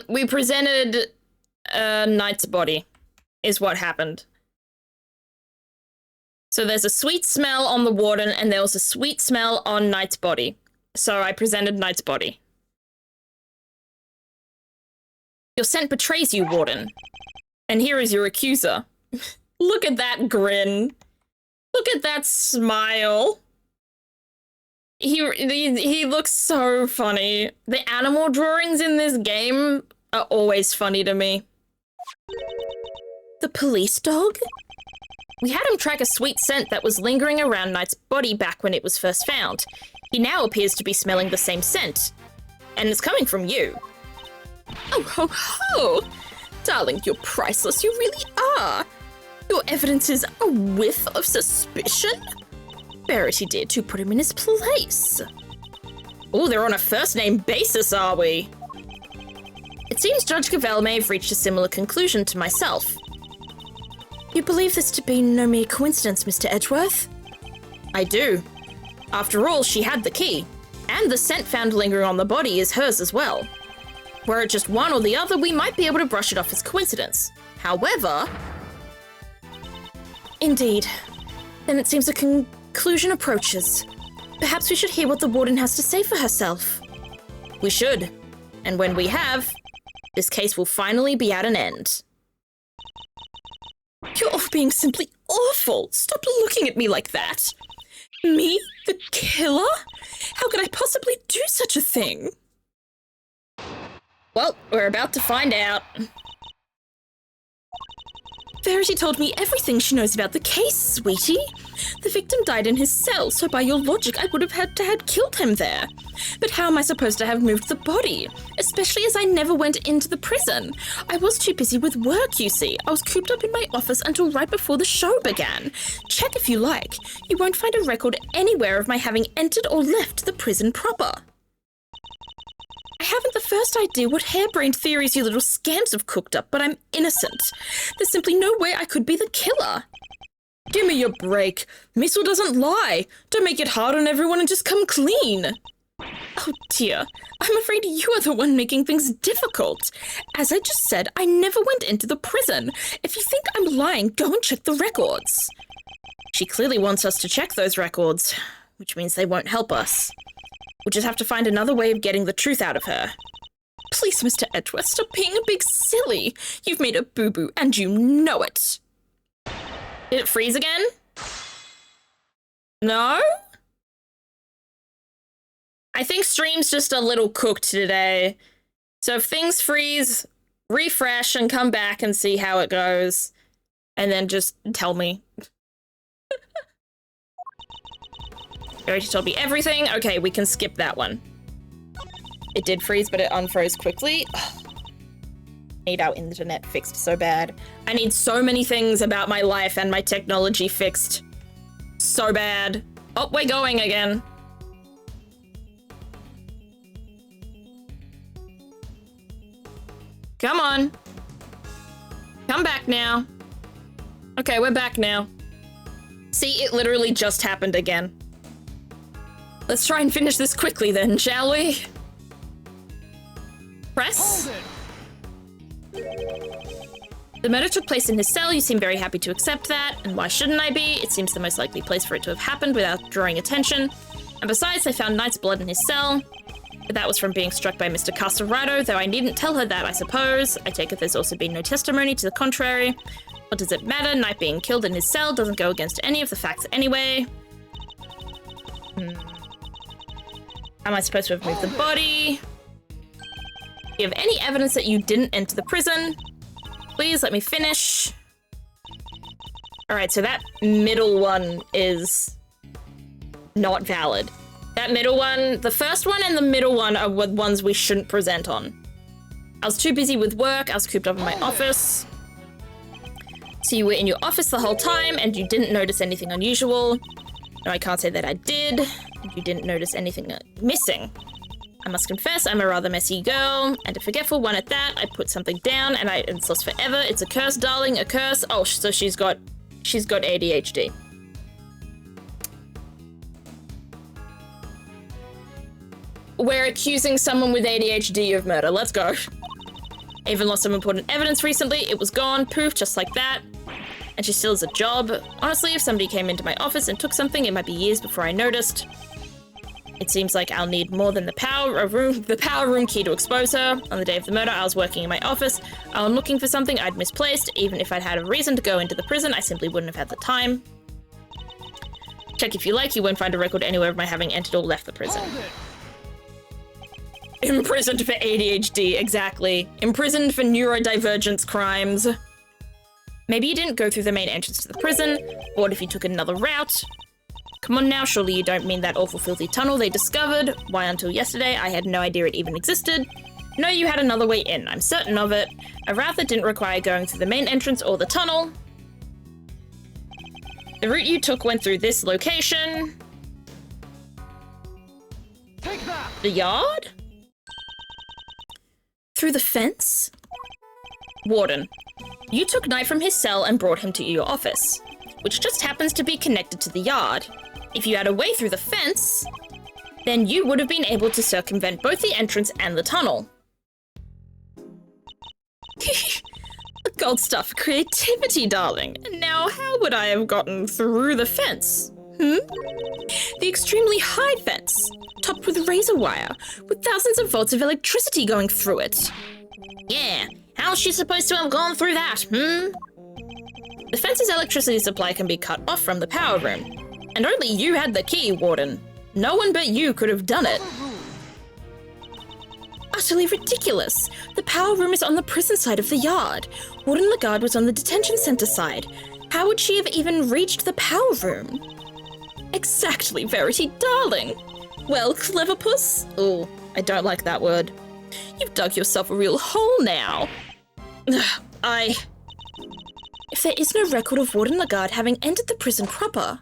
We presented Knight's body, is what happened. So there's a sweet smell on the warden, and there was a sweet smell on Knight's body. So I presented Knight's body. Your scent betrays you, Warden. And here is your accuser. Look at that grin. Look at that smile. He looks so funny. The animal drawings in this game are always funny to me. The police dog? We had him track a sweet scent that was lingering around Knight's body back when it was first found. He now appears to be smelling the same scent. And it's coming from you. Oh, ho, ho! Darling, you're priceless, you really are! Your evidence is a whiff of suspicion? Verity did to put him in his place. Oh, they're on a first-name basis, are we? It seems Judge Cavell may have reached a similar conclusion to myself. You believe this to be no mere coincidence, Mr. Edgeworth? I do. After all, she had the key, and the scent found lingering on the body is hers as well. Were it just one or the other, we might be able to brush it off as coincidence. However... Indeed. Then it seems a conclusion approaches. Perhaps we should hear what the warden has to say for herself. We should. And when we have, this case will finally be at an end. You're all being simply awful. Stop looking at me like that. Me? The killer? How could I possibly do such a thing? Well, we're about to find out. Verity told me everything she knows about the case, sweetie. The victim died in his cell, so by your logic, I would have had to have killed him there. But how am I supposed to have moved the body? Especially as I never went into the prison. I was too busy with work, you see. I was cooped up in my office until right before the show began. Check if you like. You won't find a record anywhere of my having entered or left the prison proper. I haven't the first idea what harebrained theories you little scamps have cooked up, but I'm innocent. There's simply no way I could be the killer. Give me a break. Missile doesn't lie. Don't make it hard on everyone and just come clean. Oh dear, I'm afraid you are the one making things difficult. As I just said, I never went into the prison. If you think I'm lying, go and check the records. She clearly wants us to check those records, which means they won't help us. We'll just have to find another way of getting the truth out of her. Please, Mr. Edgeworth, stop being a big silly. You've made a boo-boo, and you know it. Did it freeze again? No? I think stream's just a little cooked today. So if things freeze, refresh and come back and see how it goes. And then just tell me. Verity told me everything. Okay, we can skip that one. It did freeze, but it unfroze quickly. Ugh. I need our internet fixed so bad. I need so many things about my life and my technology fixed. So bad. Oh, we're going again. Come on. Come back now. Okay, we're back now. See, it literally just happened again. Let's try and finish this quickly then, shall we? Press. The murder took place in his cell. You seem very happy to accept that, and why shouldn't I be? It seems the most likely place for it to have happened without drawing attention. And besides, they found Knight's blood in his cell. But that was from being struck by Mr. Castorado, though I needn't tell her that, I suppose. I take it there's also been no testimony to the contrary. What does it matter? Knight being killed in his cell doesn't go against any of the facts anyway. Am I supposed to have moved the body? Do you have any evidence that you didn't enter the prison? Please let me finish. All right, so that middle one is not valid. That middle one, the first one and the middle one are ones we shouldn't present on. I was too busy with work. I was cooped up in my office. So you were in your office the whole time and you didn't notice anything unusual. No, I can't say that I did. You didn't notice anything missing. I must confess, I'm a rather messy girl, and a forgetful one at that. I put something down and it's lost forever. It's a curse, darling, a curse. Oh, so she's got ADHD. We're accusing someone with ADHD of murder. Let's go. I even lost some important evidence recently. It was gone, poof, just like that. And she still has a job. Honestly, if somebody came into my office and took something, it might be years before I noticed. It seems like I'll need more than the power room key to expose her. On the day of the murder, I was working in my office. I was looking for something I'd misplaced. Even if I'd had a reason to go into the prison, I simply wouldn't have had the time. Check if you like, you won't find a record anywhere of my having entered or left the prison. Imprisoned for ADHD, exactly. Imprisoned for neurodivergence crimes. Maybe you didn't go through the main entrance to the prison. What if you took another route? Come on now, surely you don't mean that awful filthy tunnel they discovered. Why, until yesterday, I had no idea it even existed. No, you had another way in, I'm certain of it. A route that didn't require going through the main entrance or the tunnel. The route you took went through this location. Take that! The yard? Through the fence? Warden, you took Knight from his cell and brought him to your office, which just happens to be connected to the yard. If you had a way through the fence, then you would have been able to circumvent both the entrance and the tunnel. Gold stuff, creativity, darling. Now, how would I have gotten through the fence? The extremely high fence, topped with razor wire, with thousands of volts of electricity going through it. Yeah, how's she supposed to have gone through that, The fence's electricity supply can be cut off from the power room. And only you had the key, Warden. No one but you could have done it. Utterly ridiculous. The power room is on the prison side of the yard. Warden Lagarde was on the detention center side. How would she have even reached the power room? Exactly, Verity, darling. Well, clever puss? Oh, I don't like that word. You've dug yourself a real hole now. If there is no record of Warden Lagarde having entered the prison proper,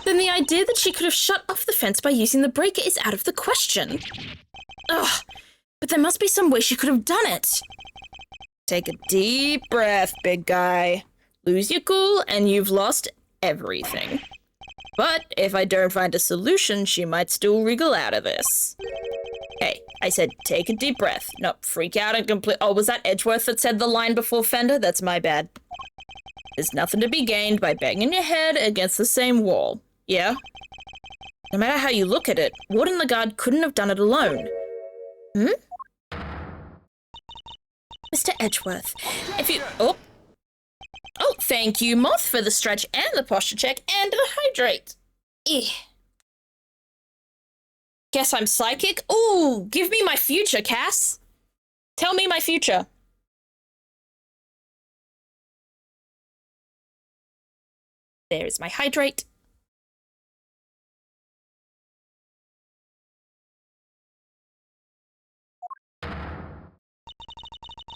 then the idea that she could have shut off the fence by using the breaker is out of the question. Ugh, but there must be some way she could have done it. Take a deep breath, big guy. Lose your cool and you've lost everything. But if I don't find a solution, she might still wriggle out of this. Hey, I said take a deep breath, not freak out and complete— Oh, was that Edgeworth that said the line before Fender? That's my bad. There's nothing to be gained by banging your head against the same wall. Yeah? No matter how you look at it, Warden Lagarde couldn't have done it alone. Mr. Edgeworth, if you— Oh, thank you, Moth, for the stretch and the posture check and the hydrate. Guess I'm psychic? Ooh, give me my future, Cass. Tell me my future. There's my hydrate.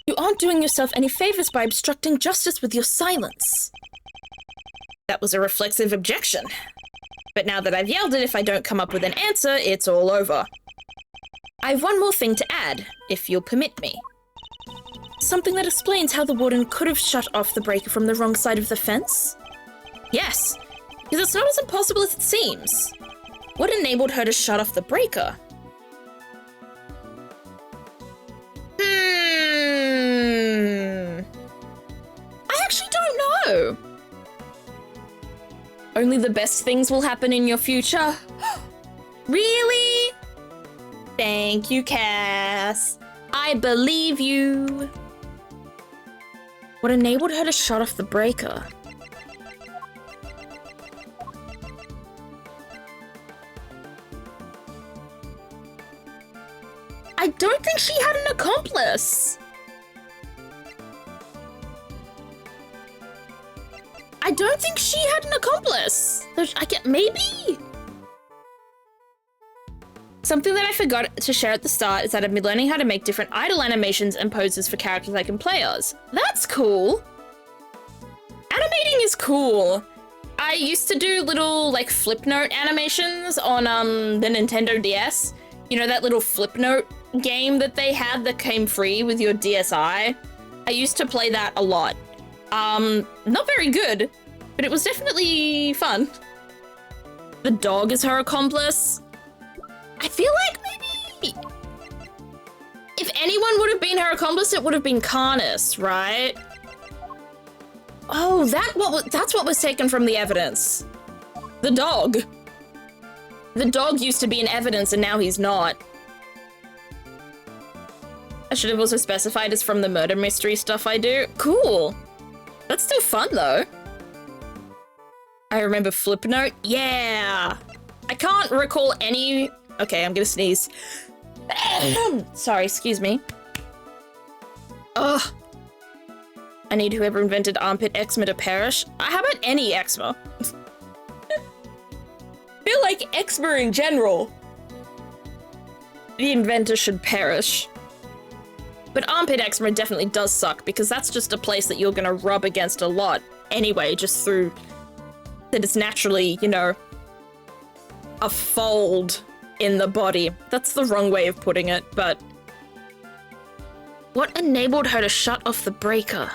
You aren't doing yourself any favors by obstructing justice with your silence. That was a reflexive objection. But now that I've yelled it, if I don't come up with an answer, it's all over. I have one more thing to add, if you'll permit me. Something that explains how the warden could have shut off the breaker from the wrong side of the fence? Yes, because it's not as impossible as it seems. What enabled her to shut off the breaker? Oh. Only the best things will happen in your future. Really? Thank you, Cass. I believe you. What enabled her to shut off the breaker? I don't think she had an accomplice. I don't think she had an accomplice. Maybe. Something that I forgot to share at the start is that I've been learning how to make different idle animations and poses for characters I can play as. That's cool. Animating is cool. I used to do little like flip note animations on the Nintendo DS. You know that little flip note game that they had that came free with your DSi? I used to play that a lot. Not very good, but it was definitely fun. The dog is her accomplice. I feel like maybe if anyone would have been her accomplice, it would have been Carnus, right? Oh, that's what was taken from the evidence. The dog. The dog used to be in evidence and now he's not. I should have also specified it's from the murder mystery stuff I do. Cool. That's still fun though. I remember Flipnote. Yeah. I can't recall any... Okay, I'm gonna sneeze. Sorry, excuse me. Ugh. I need whoever invented armpit eczema to perish. How about any eczema? I feel like eczema in general. The inventor should perish. But armpit eczema definitely does suck because that's just a place that you're gonna rub against a lot anyway, just through that it's naturally, you know, a fold in the body. That's the wrong way of putting it, but... What enabled her to shut off the breaker?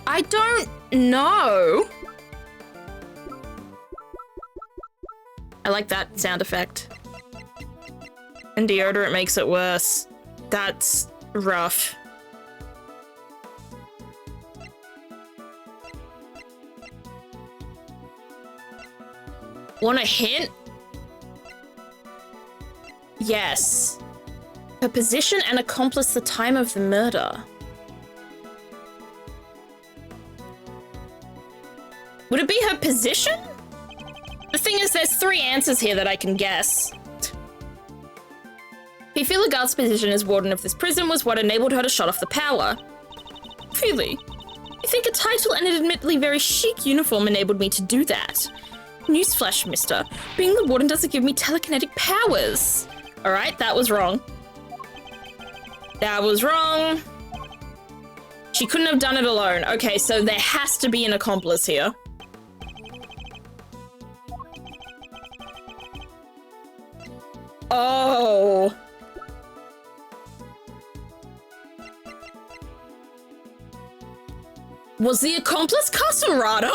I don't know. I like that sound effect. And deodorant makes it worse. That's rough. Want a hint? Yes. Her position and accomplice the time of the murder. Would it be her position? The thing is, there's 3 answers here that I can guess. Fifi Lagarde's position as warden of this prison was what enabled her to shut off the power. Really? You think a title and an admittedly very chic uniform enabled me to do that? Newsflash, mister. Being the warden doesn't give me telekinetic powers. Alright, that was wrong. That was wrong. She couldn't have done it alone. Okay, so there has to be an accomplice here. Oh. Was the accomplice Casarado?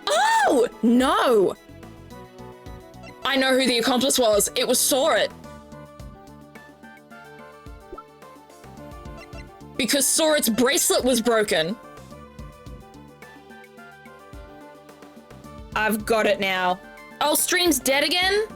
Oh, no. I know who the accomplice was. It was Sorit. Because Sorit's bracelet was broken. I've got it now. Oh, stream's dead again?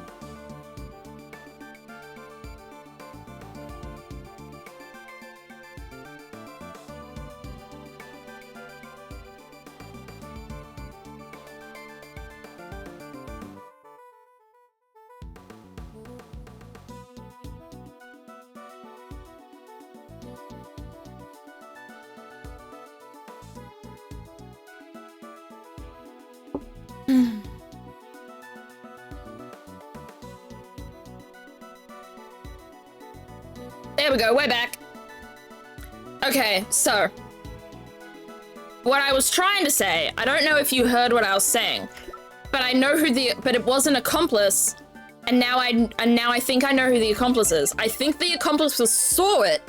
There we go, we're back. Okay, so what I was trying to say, I don't know if you heard what I was saying, but I know but it was an accomplice, and now I think I know who the accomplice is. I think the accomplice was Sorit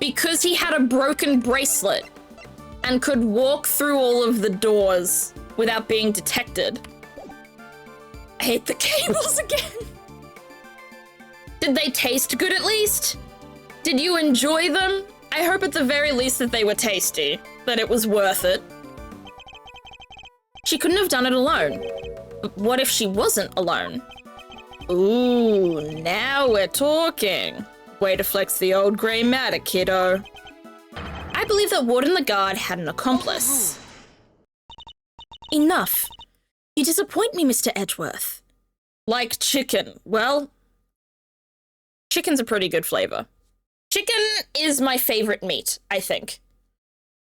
because he had a broken bracelet and could walk through all of the doors without being detected. I hate the cables again. Did they taste good at least? Did you enjoy them? I hope at the very least that they were tasty, that it was worth it. She couldn't have done it alone. But what if she wasn't alone? Ooh, now we're talking. Way to flex the old grey matter, kiddo. I believe that Warden the Guard had an accomplice. Enough. You disappoint me, Mr. Edgeworth. Like chicken. Well, chicken's a pretty good flavor. Chicken is my favorite meat, I think.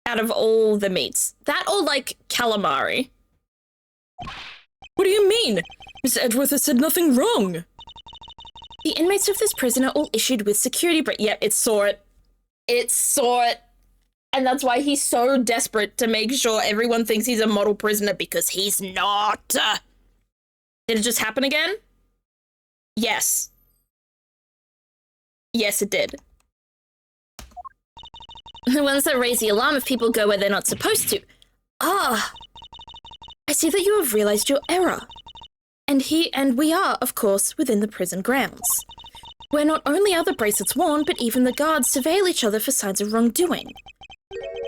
Out of all the meats. That or like calamari. What do you mean? Mr. Edgeworth has said nothing wrong. The inmates of this prison are all issued with security Yep, it saw it. It saw it. And that's why he's so desperate to make sure everyone thinks he's a model prisoner, because he's not. Did it just happen again? Yes. Yes, it did. The ones that raise the alarm if people go where they're not supposed to. Ah. I see that you have realized your error. And we are, of course, within the prison grounds, where not only are the bracelets worn, but even the guards surveil each other for signs of wrongdoing.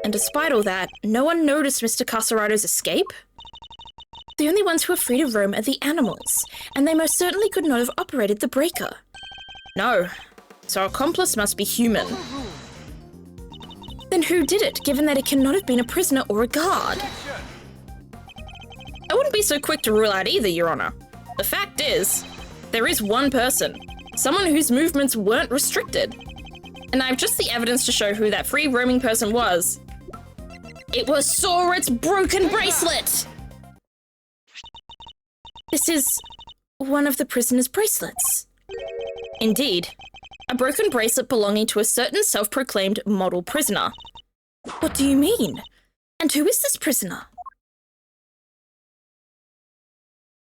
And despite all that, no one noticed Mr. Caserado's escape? The only ones who are free to roam are the animals, and they most certainly could not have operated the breaker. No, so our accomplice must be human. Then who did it, given that it cannot have been a prisoner or a guard? I wouldn't be so quick to rule out either, Your Honor. The fact is, there is one person, someone whose movements weren't restricted. And I have just the evidence to show who that free roaming person was. It was Sorit's broken bracelet! This is one of the prisoner's bracelets. Indeed, a broken bracelet belonging to a certain self-proclaimed model prisoner. What do you mean? And who is this prisoner?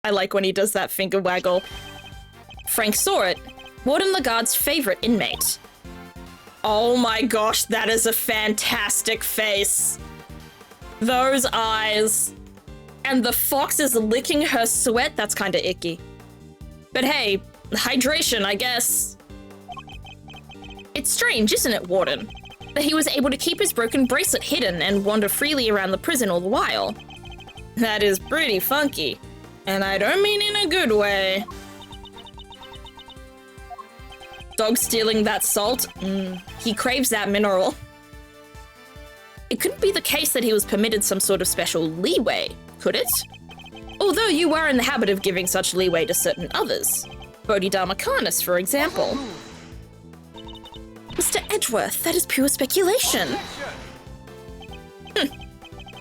I like when he does that finger waggle. Frank Sorit, Warden Lagarde's favorite inmate. Oh my gosh, that is a fantastic face. Those eyes. And the fox is licking her sweat. That's kind of icky. But hey, hydration, I guess. It's strange, isn't it, Warden? That he was able to keep his broken bracelet hidden and wander freely around the prison all the while. That is pretty funky. And I don't mean in a good way. Dog stealing that salt? He craves that mineral. It couldn't be the case that he was permitted some sort of special leeway, could it? Although you are in the habit of giving such leeway to certain others. Bodhidharma Carnus, for example. Mr. Edgeworth, that is pure speculation.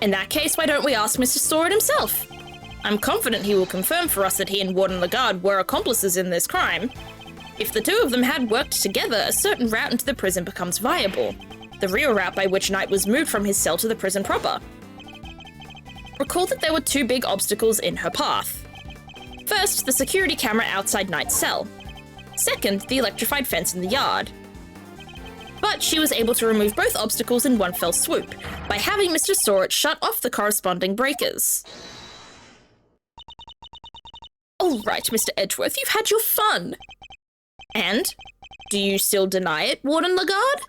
In that case, why don't we ask Mr. Sorit himself? I'm confident he will confirm for us that he and Warden Lagarde were accomplices in this crime. If the two of them had worked together, a certain route into the prison becomes viable. The real route by which Knight was moved from his cell to the prison proper. Recall that there were two big obstacles in her path. First, the security camera outside Knight's cell. Second, the electrified fence in the yard. But she was able to remove both obstacles in one fell swoop, by having Mr. Sorit shut off the corresponding breakers. All right, Mr. Edgeworth, you've had your fun. And? Do you still deny it, Warden Lagarde?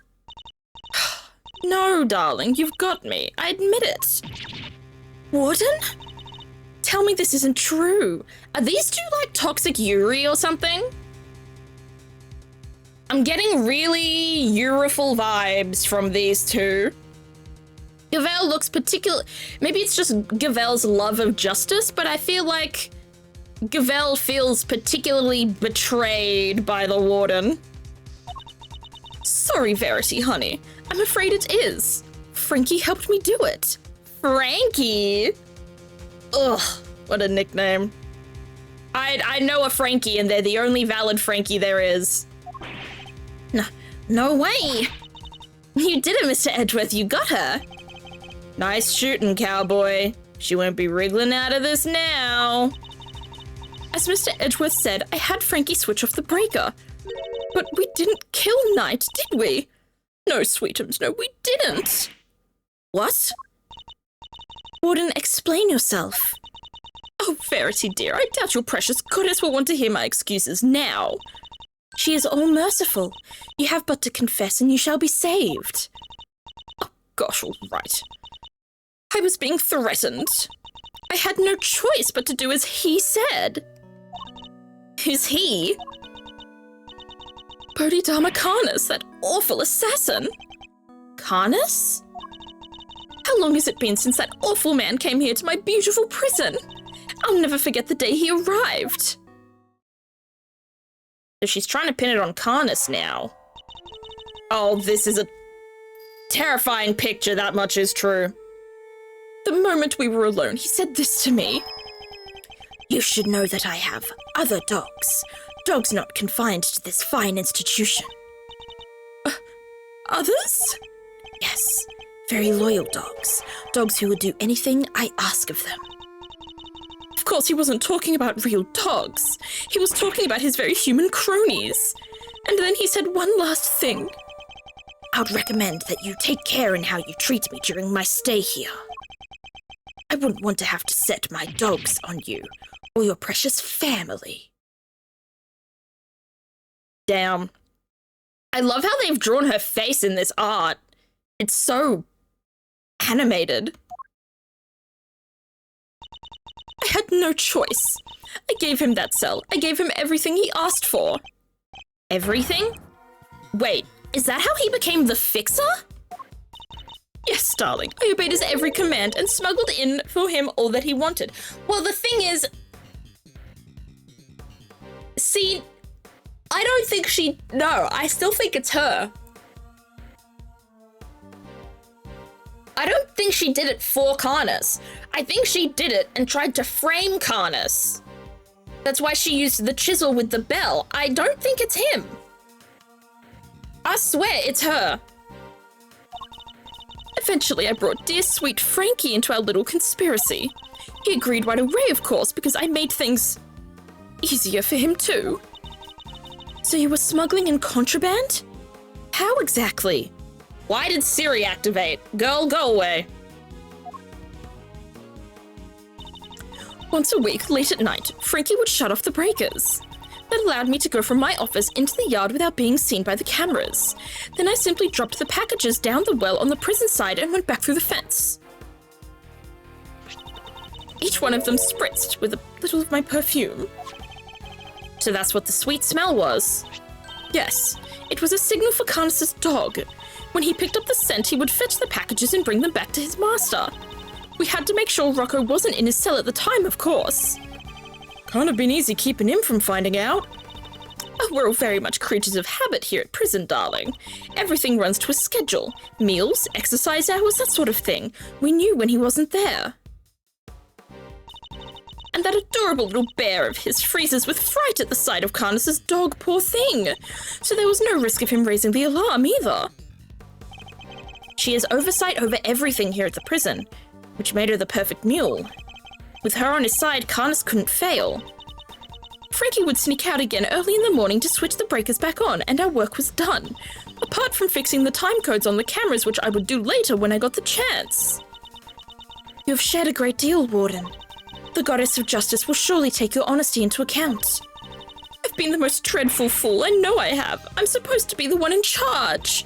No, darling, you've got me. I admit it. Warden? Tell me this isn't true. Are these two like toxic Yuri or something? I'm getting really Euriful vibes from these two. Gavel looks maybe it's just Gavel's love of justice, but I feel like Gavel feels particularly betrayed by the warden. Sorry, Verity, honey. I'm afraid it is. Frankie helped me do it. Frankie? Ugh, what a nickname. I know a Frankie, and they're the only valid Frankie there is. No way. You did it, Mr. Edgeworth. You got her. Nice shooting, cowboy. She won't be wriggling out of this now. As Mr. Edgeworth said, I had Frankie switch off the breaker. But we didn't kill Knight, did we? No, Sweetums, no, we didn't. What? Warden, explain yourself. Oh, Verity dear, I doubt your precious goddess will want to hear my excuses now. She is all merciful. You have but to confess and you shall be saved. Oh, gosh, all right. I was being threatened. I had no choice but to do as he said. Who's he? Bodhidharma Karnas, that awful assassin. Karnas? How long has it been since that awful man came here to my beautiful prison? I'll never forget the day he arrived. So she's trying to pin it on Karnas now. Oh, this is a terrifying picture, that much is true. The moment we were alone, he said this to me. You should know that I have other dogs. Dogs not confined to this fine institution. Others? Yes, very loyal dogs. Dogs who will do anything I ask of them. Of course, he wasn't talking about real dogs. He was talking about his very human cronies. And then he said one last thing. I would recommend that you take care in how you treat me during my stay here. I wouldn't want to have to set my dogs on you or your precious family. Damn. I love how they've drawn her face in this art. It's so animated. I had no choice. I gave him that cell. I gave him everything he asked for. Everything? Wait, is that how he became the fixer? Yes, darling. I obeyed his every command and smuggled in for him all that he wanted. Well, the thing is... See, I don't think she... No, I still think it's her. I don't think she did it for Karnas. I think she did it and tried to frame Karnas. That's why she used the chisel with the bell. I don't think it's him. I swear it's her. Eventually, I brought dear sweet Frankie into our little conspiracy. He agreed right away, of course, because I made things easier for him too. So you were smuggling in contraband? How exactly? Why did Siri activate? Girl, go away. Once a week, late at night, Frankie would shut off the breakers. That allowed me to go from my office into the yard without being seen by the cameras. Then I simply dropped the packages down the well on the prison side and went back through the fence. Each one of them spritzed with a little of my perfume. So that's what the sweet smell was. Yes, it was a signal for Karnas' dog. When he picked up the scent, he would fetch the packages and bring them back to his master. We had to make sure Rocco wasn't in his cell at the time, of course. Can't have been easy keeping him from finding out. Oh, we're all very much creatures of habit here at prison, darling. Everything runs to a schedule. Meals, exercise hours, that sort of thing. We knew when he wasn't there. And that adorable little bear of his freezes with fright at the sight of Karnas' dog, poor thing. So there was no risk of him raising the alarm either. She has oversight over everything here at the prison, which made her the perfect mule. With her on his side, Karnas couldn't fail. Frankie would sneak out again early in the morning to switch the breakers back on, and our work was done. Apart from fixing the time codes on the cameras, which I would do later when I got the chance. You have shared a great deal, Warden. The goddess of justice will surely take your honesty into account. I've been the most dreadful fool, I know I have. I'm supposed to be the one in charge.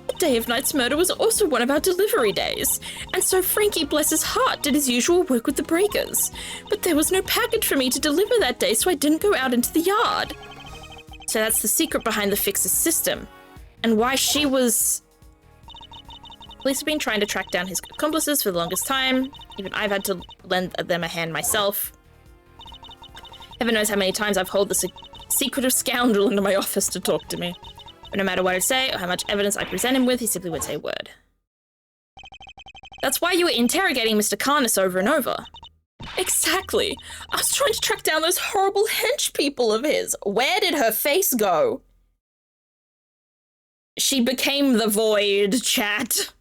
The day of Night's murder was also one of our delivery days, and so Frankie, bless his heart, did his usual work with the breakers. But there was no package for me to deliver that day, so I didn't go out into the yard. So that's the secret behind the fixer's system, and why she was... Police have been trying to track down his accomplices for the longest time. Even I've had to lend them a hand myself. Heaven knows how many times I've hauled the secretive scoundrel into my office to talk to me. But no matter what I say or how much evidence I present him with, he simply won't say a word. That's why you were interrogating Mr. Karnas over and over. Exactly. I was trying to track down those horrible hench people of his. Where did her face go? She became the void, chat.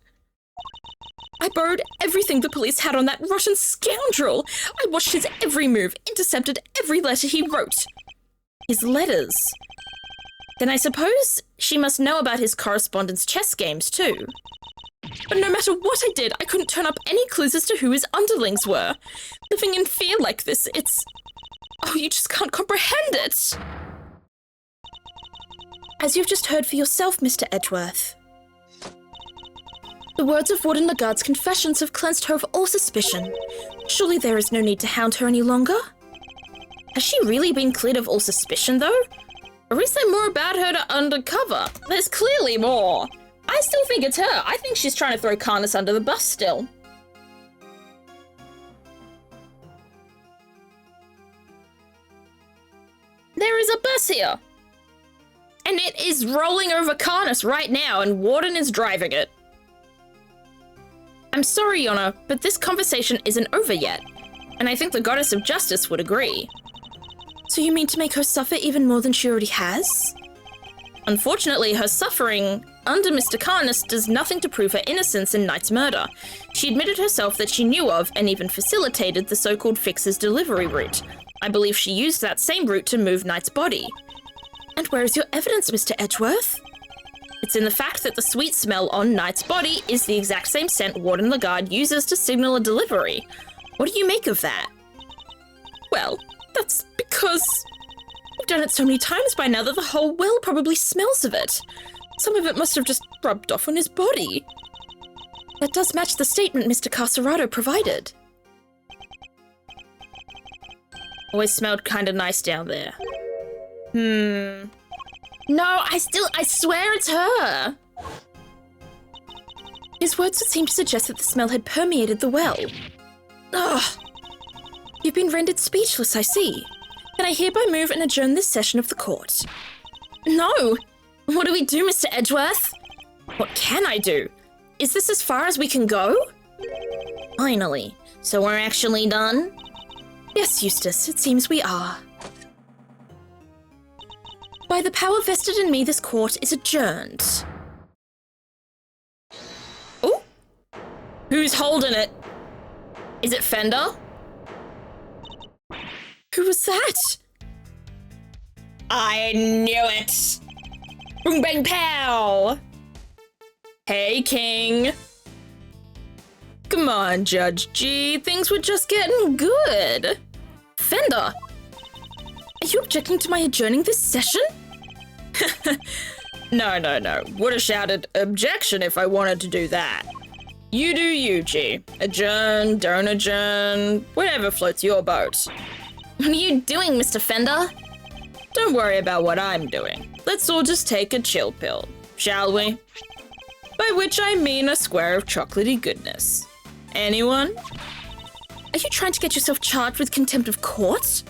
I borrowed everything the police had on that Russian scoundrel. I watched his every move, intercepted every letter he wrote. His letters. Then I suppose she must know about his correspondence chess games too. But no matter what I did, I couldn't turn up any clues as to who his underlings were. Living in fear like this, it's... Oh, you just can't comprehend it! As you've just heard for yourself, Mr. Edgeworth. The words of Warden Lagarde's confessions have cleansed her of all suspicion. Surely there is no need to hound her any longer? Has she really been cleared of all suspicion, though? Or is there more about her to undercover? There's clearly more. I still think it's her. I think she's trying to throw Karnas under the bus still. There is a bus here. And it is rolling over Karnas right now, and Warden is driving it. I'm sorry, Yona, but this conversation isn't over yet. And I think the Goddess of Justice would agree. So you mean to make her suffer even more than she already has? Unfortunately, her suffering under Mr. Karnas does nothing to prove her innocence in Knight's murder. She admitted herself that she knew of and even facilitated the so-called Fixer's delivery route. I believe she used that same route to move Knight's body. And where is your evidence, Mr. Edgeworth? It's in the fact that the sweet smell on Knight's body is the exact same scent Warden Lagarde uses to signal a delivery. What do you make of that? Well, that's because we've done it so many times by now that the whole well probably smells of it. Some of it must have just rubbed off on his body. That does match the statement Mr. Carcerado provided. Always smelled kinda nice down there. No, I swear it's her! His words would seem to suggest that the smell had permeated the well. Ugh! You've been rendered speechless, I see. Can I hereby move and adjourn this session of the court? No! What do we do, Mr. Edgeworth? What can I do? Is this as far as we can go? Finally. So we're actually done? Yes, Eustace, it seems we are. By the power vested in me, this court is adjourned. Ooh! Who's holding it? Is it Fender? Who was that? I knew it! Boom bang pow! Hey, King. Come on, Judge G, things were just getting good. Fender! Are you objecting to my adjourning this session? No. Would've shouted objection if I wanted to do that. You do you, G. Adjourn, don't adjourn, whatever floats your boat. What are you doing, Mr. Fender? Don't worry about what I'm doing. Let's all just take a chill pill, shall we? By which I mean a square of chocolatey goodness. Anyone? Are you trying to get yourself charged with contempt of court?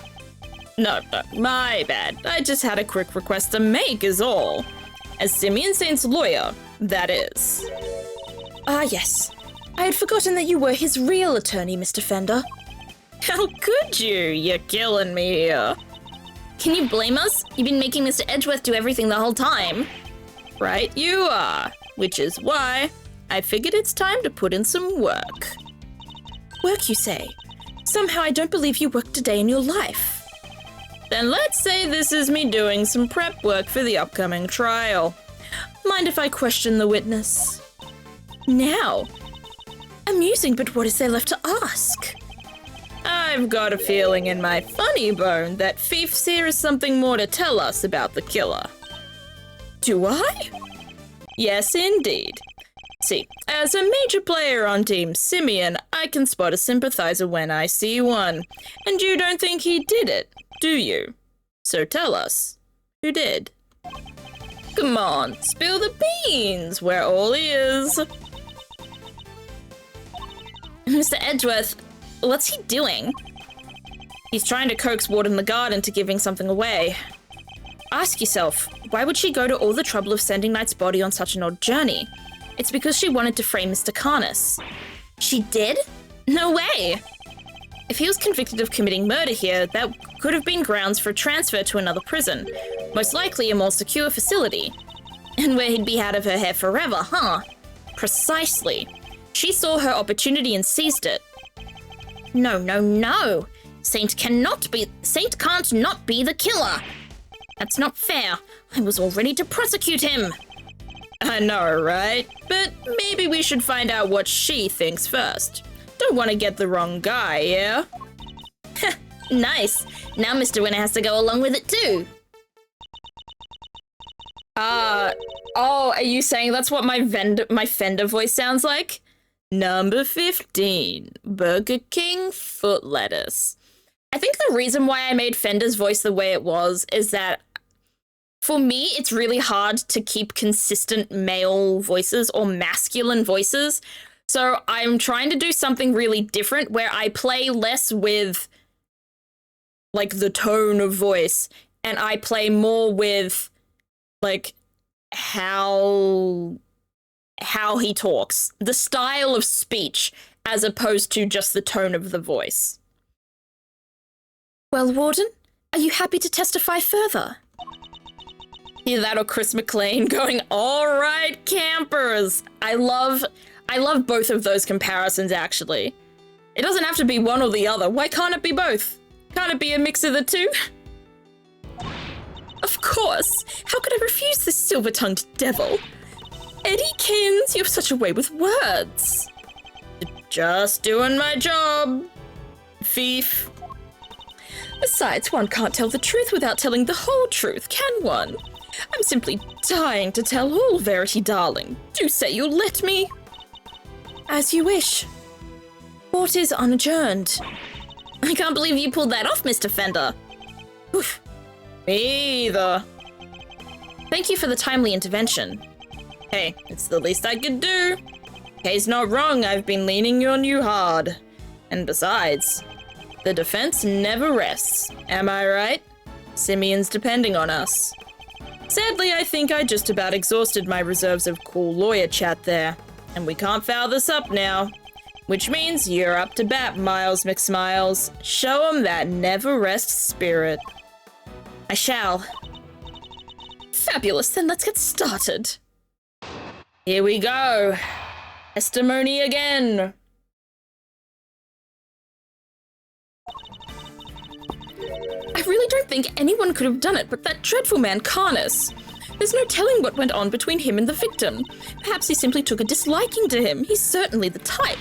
No, my bad. I just had a quick request to make is all. As Simeon Saint's lawyer, that is. Ah, yes. I had forgotten that you were his real attorney, Mr. Fender. How could you? You're killing me here. Can you blame us? You've been making Mr. Edgeworth do everything the whole time. Right you are. Which is why I figured it's time to put in some work. Work, you say? Somehow I don't believe you worked a day in your life. Then let's say this is me doing some prep work for the upcoming trial. Mind if I question the witness? Now? Amusing, but what is there left to ask? I've got a feeling in my funny bone that Fief's here is something more to tell us about the killer. Do I? Yes, indeed. See, as a major player on Team Simeon, I can spot a sympathizer when I see one. And you don't think he did it, do you? So tell us, who did? Come on, spill the beans, we're all ears. Mr. Edgeworth, what's he doing? He's trying to coax Warden Lagarde into giving something away. Ask yourself, why would she go to all the trouble of sending Knight's body on such an odd journey? It's because she wanted to frame Mr. Karnas. She did? No way! If he was convicted of committing murder here, that could have been grounds for a transfer to another prison, most likely a more secure facility. And where he'd be out of her hair forever, huh? Precisely. She saw her opportunity and seized it. No. Saint can't not be the killer. That's not fair. I was all ready to prosecute him. I know, right? But maybe we should find out what she thinks first. Don't want to get the wrong guy, yeah? Nice. Now Mr. Winner has to go along with it too. Oh, are you saying that's what my Fender voice sounds like? Number 15, Burger King foot lettuce. I think the reason why I made Fender's voice the way it was is that for me, it's really hard to keep consistent male voices or masculine voices. So I'm trying to do something really different where I play less with like the tone of voice and I play more with like how he talks, the style of speech, as opposed to just the tone of the voice. Well, Warden, are you happy to testify further? Either that or Chris McLean going, all right, campers. I love both of those comparisons, actually. It doesn't have to be one or the other. Why can't it be both? Can't it be a mix of the two? Of course. How could I refuse this silver-tongued devil? Eddykins, you have such a way with words. Just doing my job, thief. Besides, one can't tell the truth without telling the whole truth, can one? I'm simply dying to tell all verity, darling. Do say you'll let me. As you wish. Court is adjourned. I can't believe you pulled that off, Mr. Fender. Oof. Me either. Thank you for the timely intervention. Hey, it's the least I could do. Kay's not wrong, I've been leaning on you hard. And besides, the defense never rests, am I right? Simeon's depending on us. Sadly, I think I just about exhausted my reserves of cool lawyer chat there, and we can't foul this up now. Which means you're up to bat, Miles McSmiles. Show 'em that never rest spirit. I shall. Fabulous, then let's get started. Here we go. Testimony again. I really don't think anyone could have done it but that dreadful man, Carnus. There's no telling what went on between him and the victim. Perhaps he simply took a disliking to him. He's certainly the type.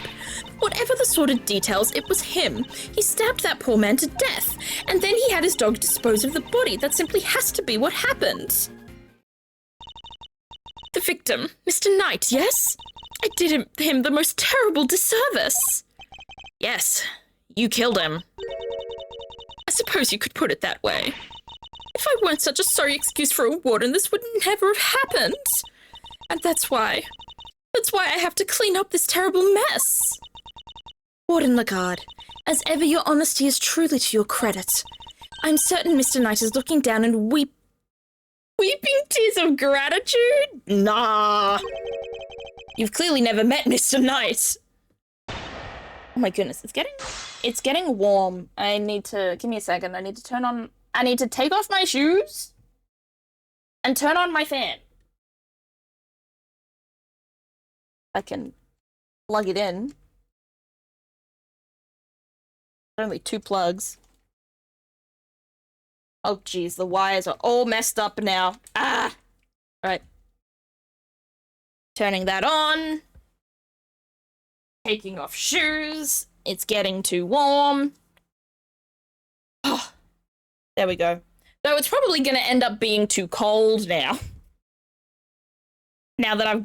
Whatever the sordid details, it was him. He stabbed that poor man to death, and then he had his dog dispose of the body. That simply has to be what happened. The victim, Mr. Knight, yes? I did him the most terrible disservice. Yes, you killed him. I suppose you could put it that way. If I weren't such a sorry excuse for a warden, this would never have happened. And that's why I have to clean up this terrible mess. Warden Lagarde, as ever your honesty is truly to your credit. I'm certain Mr. Knight is looking down and weeping tears of gratitude? Nah. You've clearly never met Mr. Knight. Oh my goodness, it's getting warm. I need to, give me a second. I need to take off my shoes and turn on my fan. I can plug it in. Only 2 plugs. Oh geez, the wires are all messed up now. Ah! Right. Turning that on. Taking off shoes. It's getting too warm. Oh, there we go. Though it's probably gonna end up being too cold now. Now that I've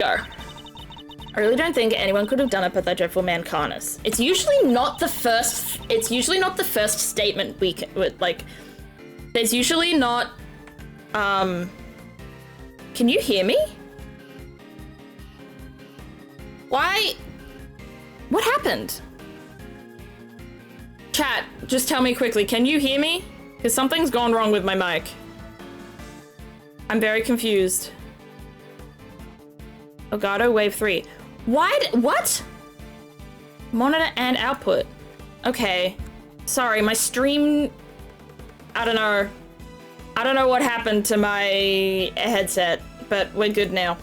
go. I really don't think anyone could have done it but that dreadful man Carnus. It's usually not the first statement we can, like, there's usually not, can you hear me? Why? What happened? Chat, just tell me quickly, can you hear me? Because something's gone wrong with my mic. I'm very confused. Elgato Wave 3. What? Monitor and output. Okay. Sorry, my stream... I don't know what happened to my headset, but we're good now.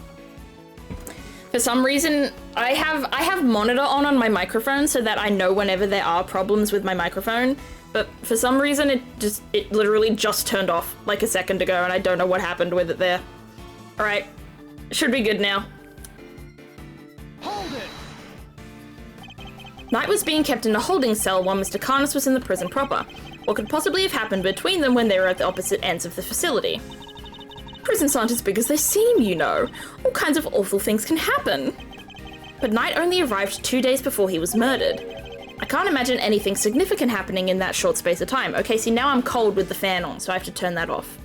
For some reason, I have monitor on my microphone so that I know whenever there are problems with my microphone. but for some reason it literally just turned off like a second ago, and I don't know what happened with it there. All right, should be good now. Hold it. Knight was being kept in a holding cell while Mr. Carnus was in the prison proper. What could possibly have happened between them when they were at the opposite ends of the facility? Prisons aren't as big as they seem, you know. All kinds of awful things can happen. But Knight only arrived 2 days before he was murdered. I can't imagine anything significant happening in that short space of time. Okay, see, now I'm cold with the fan on, so I have to turn that off.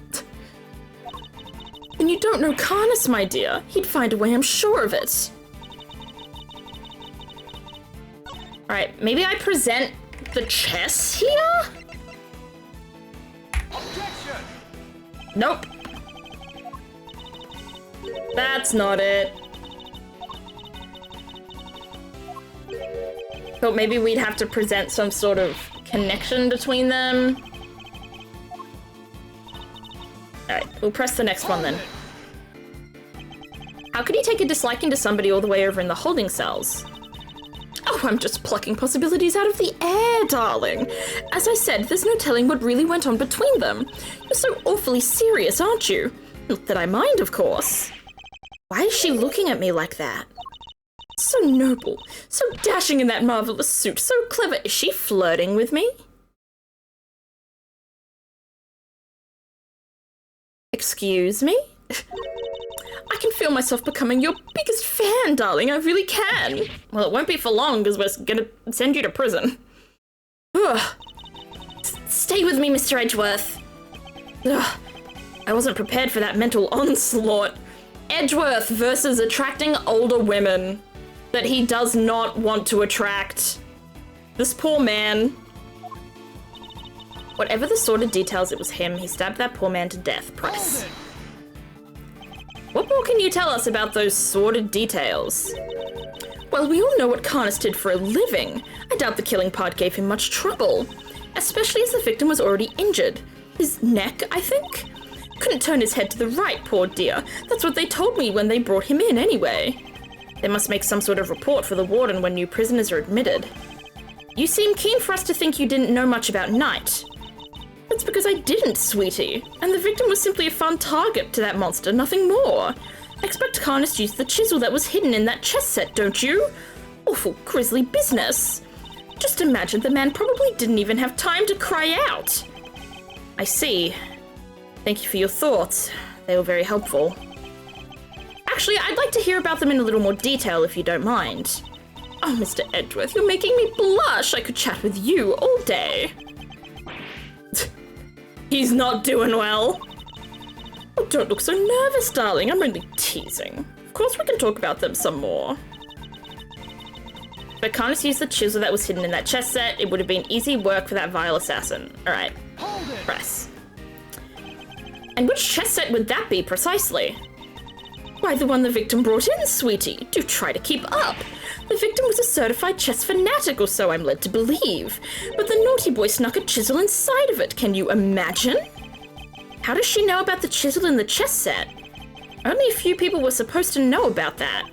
And you don't know Carnus, my dear. He'd find a way, I'm sure of it. Alright, maybe I present the chess here? Objection. Nope. That's not it. Thought maybe we'd have to present some sort of connection between them. Alright, we'll press the next one then. How could he take a disliking to somebody all the way over in the holding cells? Oh, I'm just plucking possibilities out of the air, darling. As I said, there's no telling what really went on between them. You're so awfully serious, aren't you? Not that I mind, of course. Why is she looking at me like that? So noble, so dashing in that marvelous suit, so clever. Is she flirting with me? Excuse me? I can feel myself becoming your biggest fan, darling. I really can. Well, it won't be for long, because we're gonna send you to prison. Ugh. Stay with me, Mr. Edgeworth. Ugh. I wasn't prepared for that mental onslaught. Edgeworth versus attracting older women that he does not want to attract. This poor man. Whatever the sordid details, it was him. He stabbed that poor man to death. Press. What more can you tell us about those sordid details? Well, we all know what Carnus did for a living. I doubt the killing part gave him much trouble, especially as the victim was already injured. His neck, I think? Couldn't turn his head to the right, poor dear. That's what they told me when they brought him in, anyway. They must make some sort of report for the warden when new prisoners are admitted. You seem keen for us to think you didn't know much about Knight. That's because I didn't, sweetie. And the victim was simply a fun target to that monster, nothing more. I expect Carnus used the chisel that was hidden in that chess set, don't you? Awful grisly business. Just imagine, the man probably didn't even have time to cry out. I see. Thank you for your thoughts. They were very helpful. Actually, I'd like to hear about them in a little more detail, if you don't mind. Oh, Mr. Edgeworth, you're making me blush. I could chat with you all day. He's not doing well. Oh, don't look so nervous, darling. I'm only teasing. Of course we can talk about them some more. But Carnus used the chisel that was hidden in that chess set. It would have been easy work for that vile assassin. All right, press. And which chess set would that be precisely? Why, the one the victim brought in, sweetie. Do try to keep up. The victim was a certified chess fanatic, or so I'm led to believe. But the naughty boy snuck a chisel inside of it. Can you imagine? How does she know about the chisel in the chess set? Only a few people were supposed to know about that.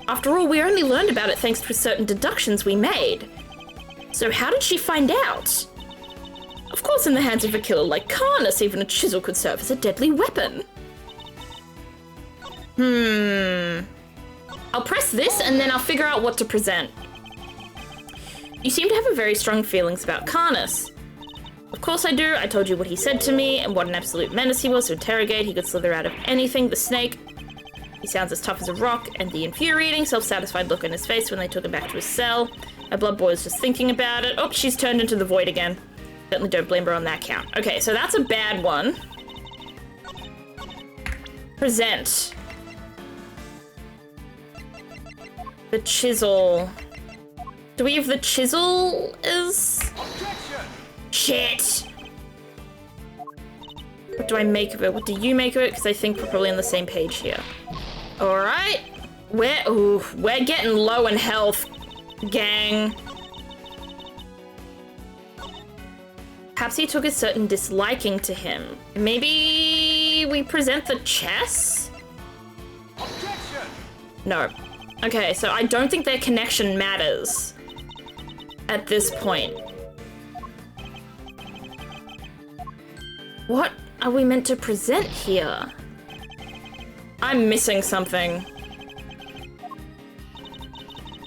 After all, we only learned about it thanks to certain deductions we made. So how did she find out? Of course, in the hands of a killer like Carnus, even a chisel could serve as a deadly weapon. I'll press this and then I'll figure out what to present. You seem to have very strong feelings about Carnus. Of course I do. I told you what he said to me and what an absolute menace he was to interrogate. He could slither out of anything. The snake. He sounds as tough as a rock, and the infuriating, self-satisfied look on his face when they took him back to his cell. My blood boils just thinking about it. Oh, she's turned into the void again. Certainly don't blame her on that count. Okay, so that's a bad one. Present. The chisel. Do we have the chisel is... Objection. Shit! What do I make of it? What do you make of it? Because I think we're probably on the same page here. Alright. We're getting low in health, gang. Perhaps he took a certain disliking to him. Maybe we present the chess? Objection. No. Okay, so I don't think their connection matters at this point. What are we meant to present here? I'm missing something.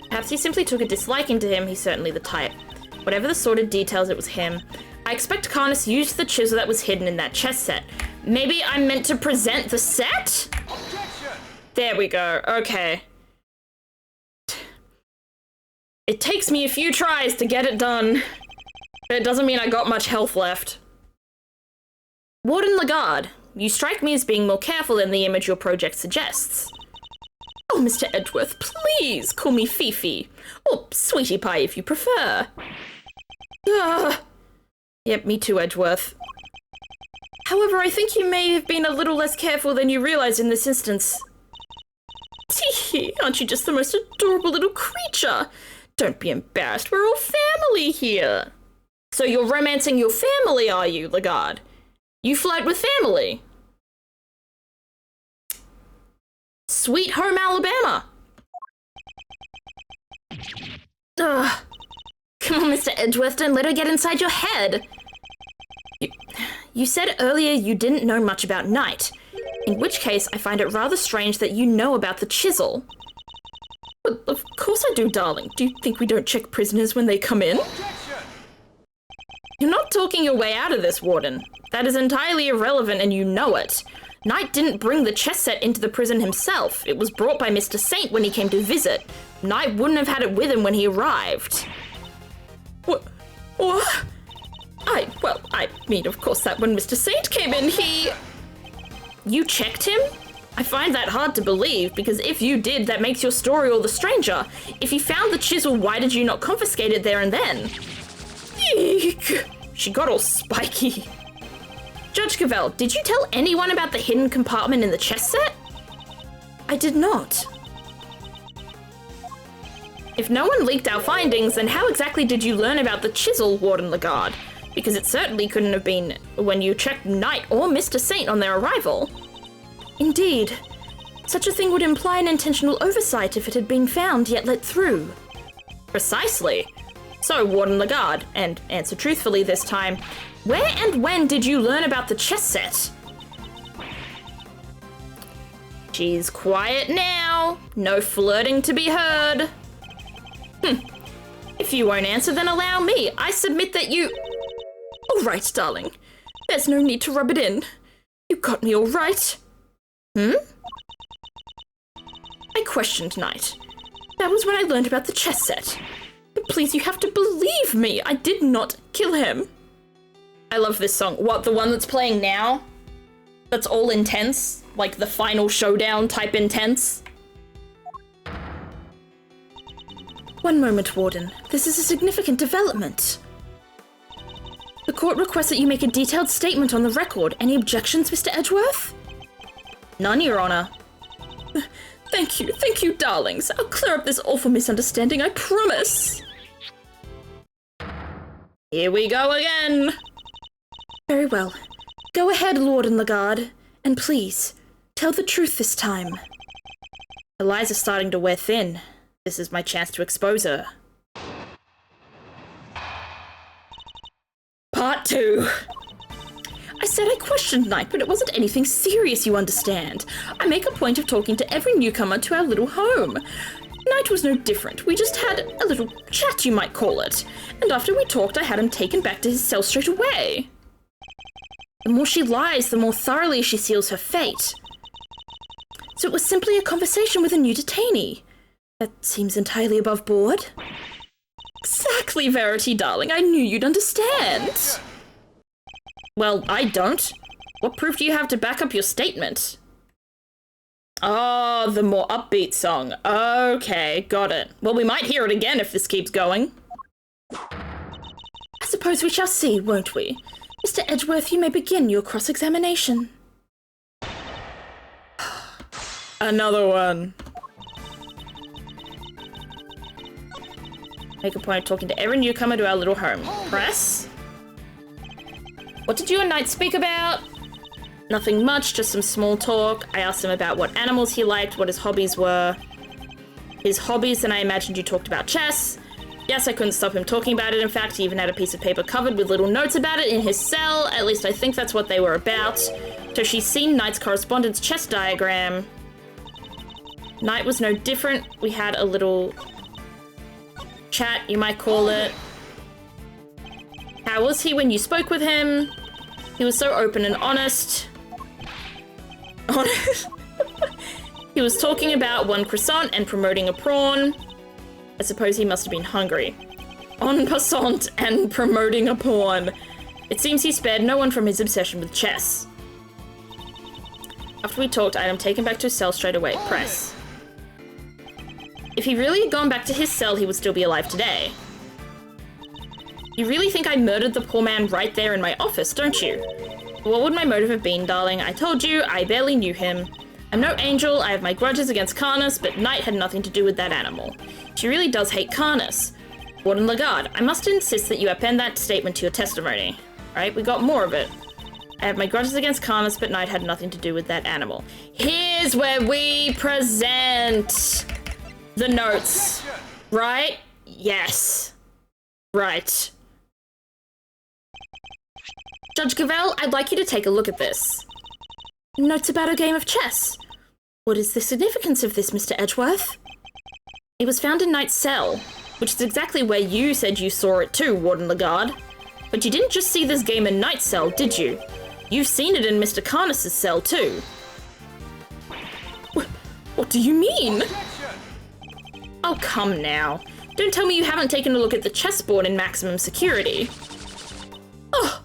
Perhaps he simply took a disliking to him. He's certainly the type. Whatever the sordid details, it was him. I expect Carnus used the chisel that was hidden in that chess set. Maybe I'm meant to present the set? Objection! There we go. Okay. It takes me a few tries to get it done. But it doesn't mean I got much health left. Warden Lagarde, you strike me as being more careful than the image your project suggests. Oh, Mr. Edgeworth, please call me Fifi. Or Sweetie Pie if you prefer. Yep, me too, Edgeworth. However, I think you may have been a little less careful than you realized in this instance. Tee, aren't you just the most adorable little creature? Don't be embarrassed, we're all family here. So you're romancing your family, are you, Lagarde? You flirt with family. Sweet home Alabama. Ugh. Come on, Mr. Edgeworth, don't let her get inside your head. You said earlier you didn't know much about Knight, in which case I find it rather strange that you know about the chisel. Well, of course I do, darling. Do you think we don't check prisoners when they come in? Objection! You're not talking your way out of this, Warden. That is entirely irrelevant and you know it. Knight didn't bring the chess set into the prison himself. It was brought by Mr. Saint when he came to visit. Knight wouldn't have had it with him when he arrived. What? I mean, of course, that when Mr. Saint came in, he... You checked him? I find that hard to believe, because if you did, that makes your story all the stranger. If you found the chisel, why did you not confiscate it there and then? Eek! She got all spiky. Judge Cavell, did you tell anyone about the hidden compartment in the chess set? I did not. If no one leaked our findings, then how exactly did you learn about the chisel, Warden Lagarde? Because it certainly couldn't have been when you checked Knight or Mr. Saint on their arrival. Indeed. Such a thing would imply an intentional oversight if it had been found yet let through. Precisely. So, Warden Lagarde, and answer truthfully this time, where and when did you learn about the chess set? She's quiet now. No flirting to be heard. If you won't answer, then allow me. I submit that you... All right, darling. There's no need to rub it in. You got me all right. I questioned Knight. That was when I learned about the chess set. But please, you have to believe me. I did not kill him. I love this song. What, the one that's playing now? That's all intense? Like the final showdown type intense? One moment, Warden. This is a significant development. The court requests that you make a detailed statement on the record. Any objections, Mr. Edgeworth? None, Your Honor. Thank you, darlings. I'll clear up this awful misunderstanding, I promise. Here we go again. Very well. Go ahead, Lord and Lagarde. And please, tell the truth this time. Her lies are starting to wear thin. This is my chance to expose her. Part 2. I said I questioned Knight, but it wasn't anything serious, you understand. I make a point of talking to every newcomer to our little home. Knight was no different. We just had a little chat, you might call it. And after we talked, I had him taken back to his cell straight away. The more she lies, the more thoroughly she seals her fate. So it was simply a conversation with a new detainee. That seems entirely above board. Exactly, Verity, darling. I knew you'd understand. Well, I don't. What proof do you have to back up your statement? Oh, the more upbeat song. Okay, got it. Well, we might hear it again if this keeps going. I suppose we shall see, won't we? Mr. Edgeworth, you may begin your cross-examination. Another one. Make a point of talking to every newcomer to our little home. Press. What did you and Knight speak about? Nothing much, just some small talk. I asked him about what animals he liked, what his hobbies were. His hobbies, and I imagined you talked about chess. Yes, I couldn't stop him talking about it. In fact, he even had a piece of paper covered with little notes about it in his cell. At least I think that's what they were about. So she's seen Knight's correspondence chess diagram. Knight was no different. We had a little chat, you might call it. How was he when you spoke with him? He was so open and honest. Honest? He was talking about one croissant and promoting a prawn. I suppose he must have been hungry. En passant and promoting a pawn. It seems he spared no one from his obsession with chess. After we talked, item taken back to his cell straight away. Press. If he really had gone back to his cell, he would still be alive today. You really think I murdered the poor man right there in my office, don't you? What would my motive have been, darling? I told you, I barely knew him. I'm no angel, I have my grudges against Carnus, but Knight had nothing to do with that animal. She really does hate Carnus. Warden Lagarde, I must insist that you append that statement to your testimony. Right, we got more of it. I have my grudges against Carnus, but Knight had nothing to do with that animal. Here's where we present the notes. Right? Yes. Right. Judge Cavell, I'd like you to take a look at this. Notes about a game of chess. What is the significance of this, Mr. Edgeworth? It was found in Knight's cell, which is exactly where you said you saw it too, Warden Lagarde. But you didn't just see this game in Knight's cell, did you? You've seen it in Mr. Carnus's cell too. What do you mean? Oh, come now. Don't tell me you haven't taken a look at the chessboard in maximum security. Oh.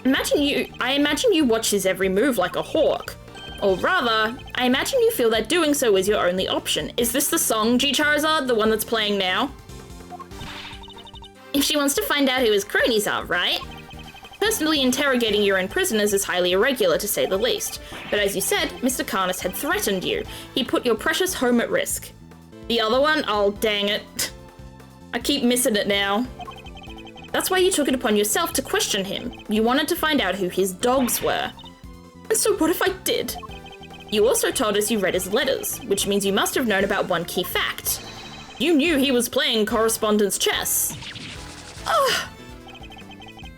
I imagine you watch his every move like a hawk. Or rather, I imagine you feel that doing so is your only option. Is this the song, G Charizard, the one that's playing now? If she wants to find out who his cronies are, right? Personally, interrogating your own prisoners is highly irregular, to say the least. But as you said, Mr. Carnus had threatened you. He put your precious home at risk. The other one? Oh, dang it. I keep missing it now. That's why you took it upon yourself to question him. You wanted to find out who his dogs were. And so what if I did? You also told us you read his letters, which means you must have known about one key fact. You knew he was playing correspondence chess. Ah!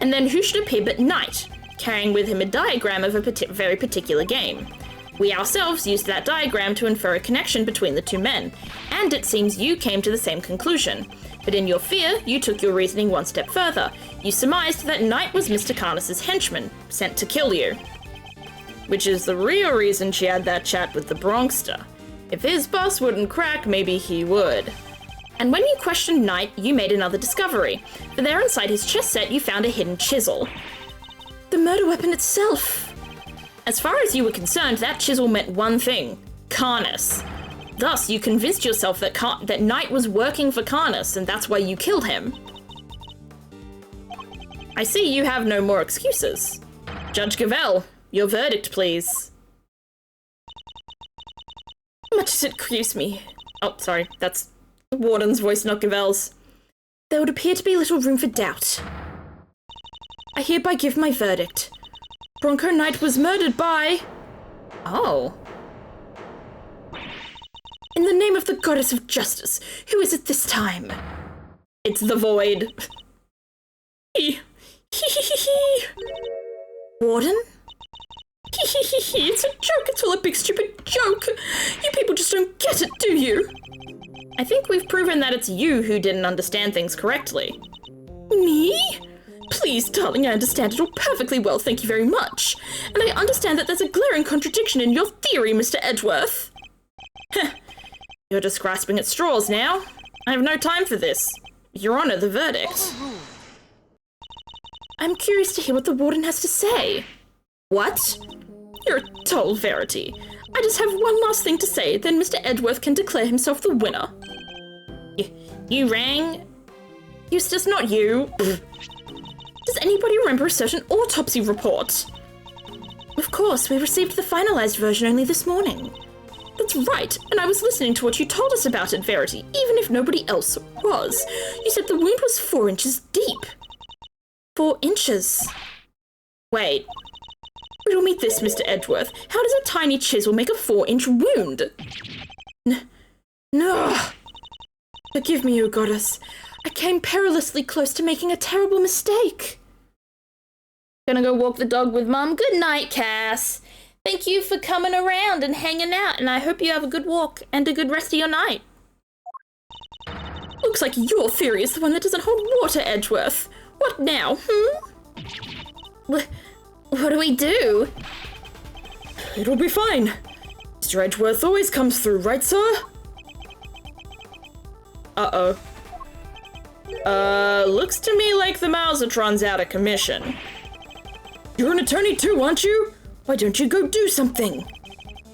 And then who should appear but Knight, carrying with him a diagram of a very particular game. We ourselves used that diagram to infer a connection between the two men, and it seems you came to the same conclusion. But in your fear, you took your reasoning one step further. You surmised that Knight was Mr. Carnus's henchman, sent to kill you. Which is the real reason she had that chat with the Bronxster. If his boss wouldn't crack, maybe he would. And when you questioned Knight, you made another discovery. For there inside his chess set, you found a hidden chisel. The murder weapon itself. As far as you were concerned, that chisel meant one thing: Carnus. Thus, you convinced yourself that Knight was working for Carnus, and that's why you killed him. I see you have no more excuses. Judge Cavell, your verdict, please. Much as it grieves me. Oh, sorry, that's the Warden's voice, not Cavell's. There would appear to be little room for doubt. I hereby give my verdict. Bronco Knight was murdered by... Oh. In the name of the goddess of justice, who is it this time? It's the Void. Warden? It's a joke, it's all a big stupid joke. You people just don't get it, do you? I think we've proven that it's you who didn't understand things correctly. Me? Please, darling, I understand it all perfectly well, thank you very much. And I understand that there's a glaring contradiction in your theory, Mr. Edgeworth. You're just grasping at straws now. I have no time for this. Your Honor, the verdict. I'm curious to hear what the Warden has to say. What? You're a total verity. I just have one last thing to say, then Mr. Edgeworth can declare himself the winner. You rang? Eustace, not you. Does anybody remember a certain autopsy report? Of course, we received the finalized version only this morning. That's right, and I was listening to what you told us about it, Verity, even if nobody else was. You said the wound was 4 inches deep. 4 inches? Wait. Riddle me this, Mr. Edgeworth. How does a tiny chisel make a 4-inch wound? No. Forgive me, O goddess. I came perilously close to making a terrible mistake. Gonna go walk the dog with Mum. Good night, Cass. Thank you for coming around and hanging out, and I hope you have a good walk and a good rest of your night. Looks like your theory is the one that doesn't hold water, Edgeworth. What now, What do we do? It'll be fine. Mr. Edgeworth always comes through, right, sir? Uh-oh. Looks to me like the Mousertron's out of commission. You're an attorney too, aren't you? Why don't you go do something?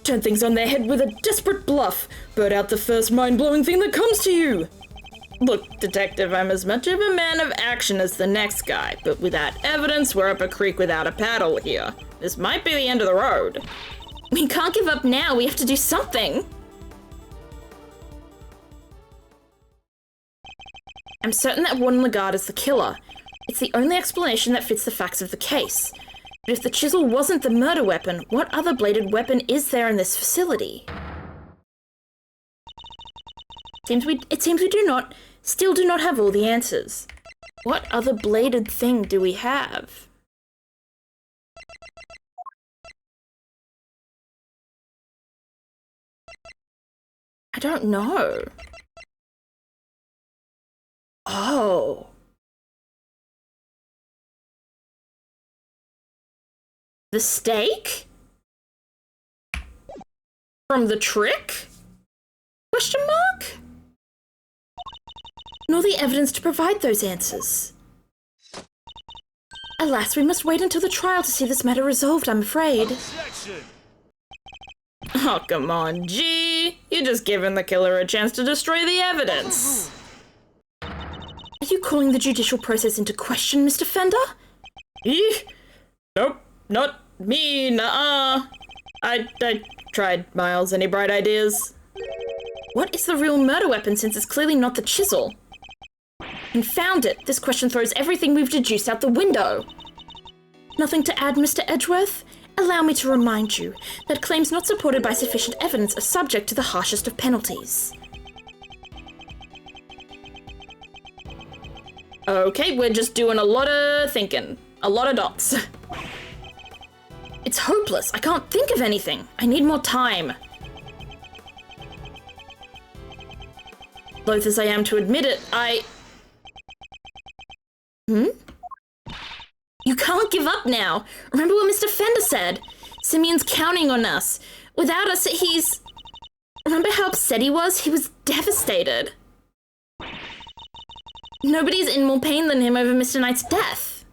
Turn things on their head with a desperate bluff. Bird out the first mind-blowing thing that comes to you. Look, Detective, I'm as much of a man of action as the next guy, but without evidence, we're up a creek without a paddle here. This might be the end of the road. We can't give up now. We have to do something. I'm certain that Warden Lagarde is the killer. It's the only explanation that fits the facts of the case. But if the chisel wasn't the murder weapon, what other bladed weapon is there in this facility? It seems we still do not have all the answers. What other bladed thing do we have? I don't know. Oh. The stake? From the trick? Question mark? Nor the evidence to provide those answers. Alas, we must wait until the trial to see this matter resolved, I'm afraid. Objection! Oh, come on, G. You're just giving the killer a chance to destroy the evidence. Are you calling the judicial process into question, Mr. Fender? Eek. Nope, not me, nuh-uh. I tried, Miles. Any bright ideas? What is the real murder weapon, since it's clearly not the chisel? Confound it! This question throws everything we've deduced out the window. Nothing to add, Mr. Edgeworth? Allow me to remind you that claims not supported by sufficient evidence are subject to the harshest of penalties. Okay, we're just doing a lot of thinking. A lot of dots. It's hopeless. I can't think of anything. I need more time. Loath as I am to admit it, You can't give up now. Remember what Mr. Fender said. Simeon's counting on us. Without us, Remember how upset he was? He was devastated. Nobody's in more pain than him over Mr. Knight's death.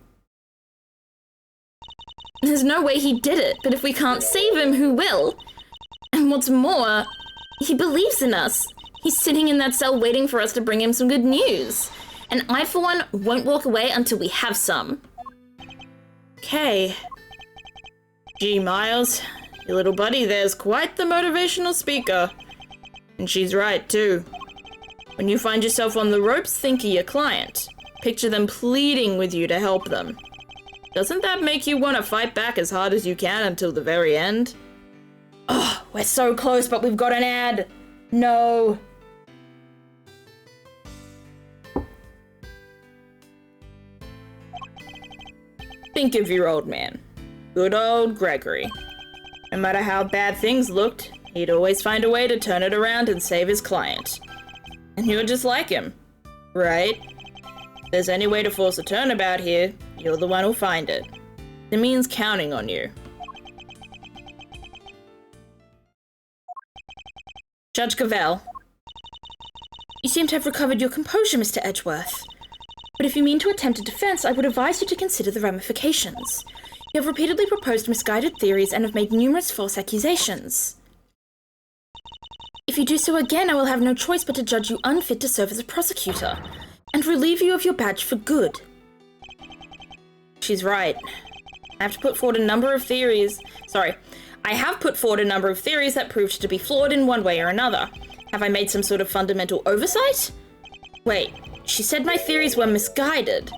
There's no way he did it, but if we can't save him, who will? And what's more, he believes in us. He's sitting in that cell waiting for us to bring him some good news. And I, for one, won't walk away until we have some. Okay. Gee, Miles, your little buddy there's quite the motivational speaker. And she's right, too. When you find yourself on the ropes, think of your client. Picture them pleading with you to help them. Doesn't that make you want to fight back as hard as you can until the very end? Oh, we're so close, but we've got an ad. No. Think of your old man. Good old Gregory. No matter how bad things looked, he'd always find a way to turn it around and save his client. And you're just like him, right? If there's any way to force a turnabout here, you're the one who'll find it. It means counting on you. Judge Cavell. You seem to have recovered your composure, Mr. Edgeworth. But if you mean to attempt a defense, I would advise you to consider the ramifications. You have repeatedly proposed misguided theories and have made numerous false accusations. If you do so again, I will have no choice but to judge you unfit to serve as a prosecutor, and relieve you of your badge for good. She's right. I have put forward a number of theories that proved to be flawed in one way or another. Have I made some sort of fundamental oversight? Wait, she said my theories were misguided.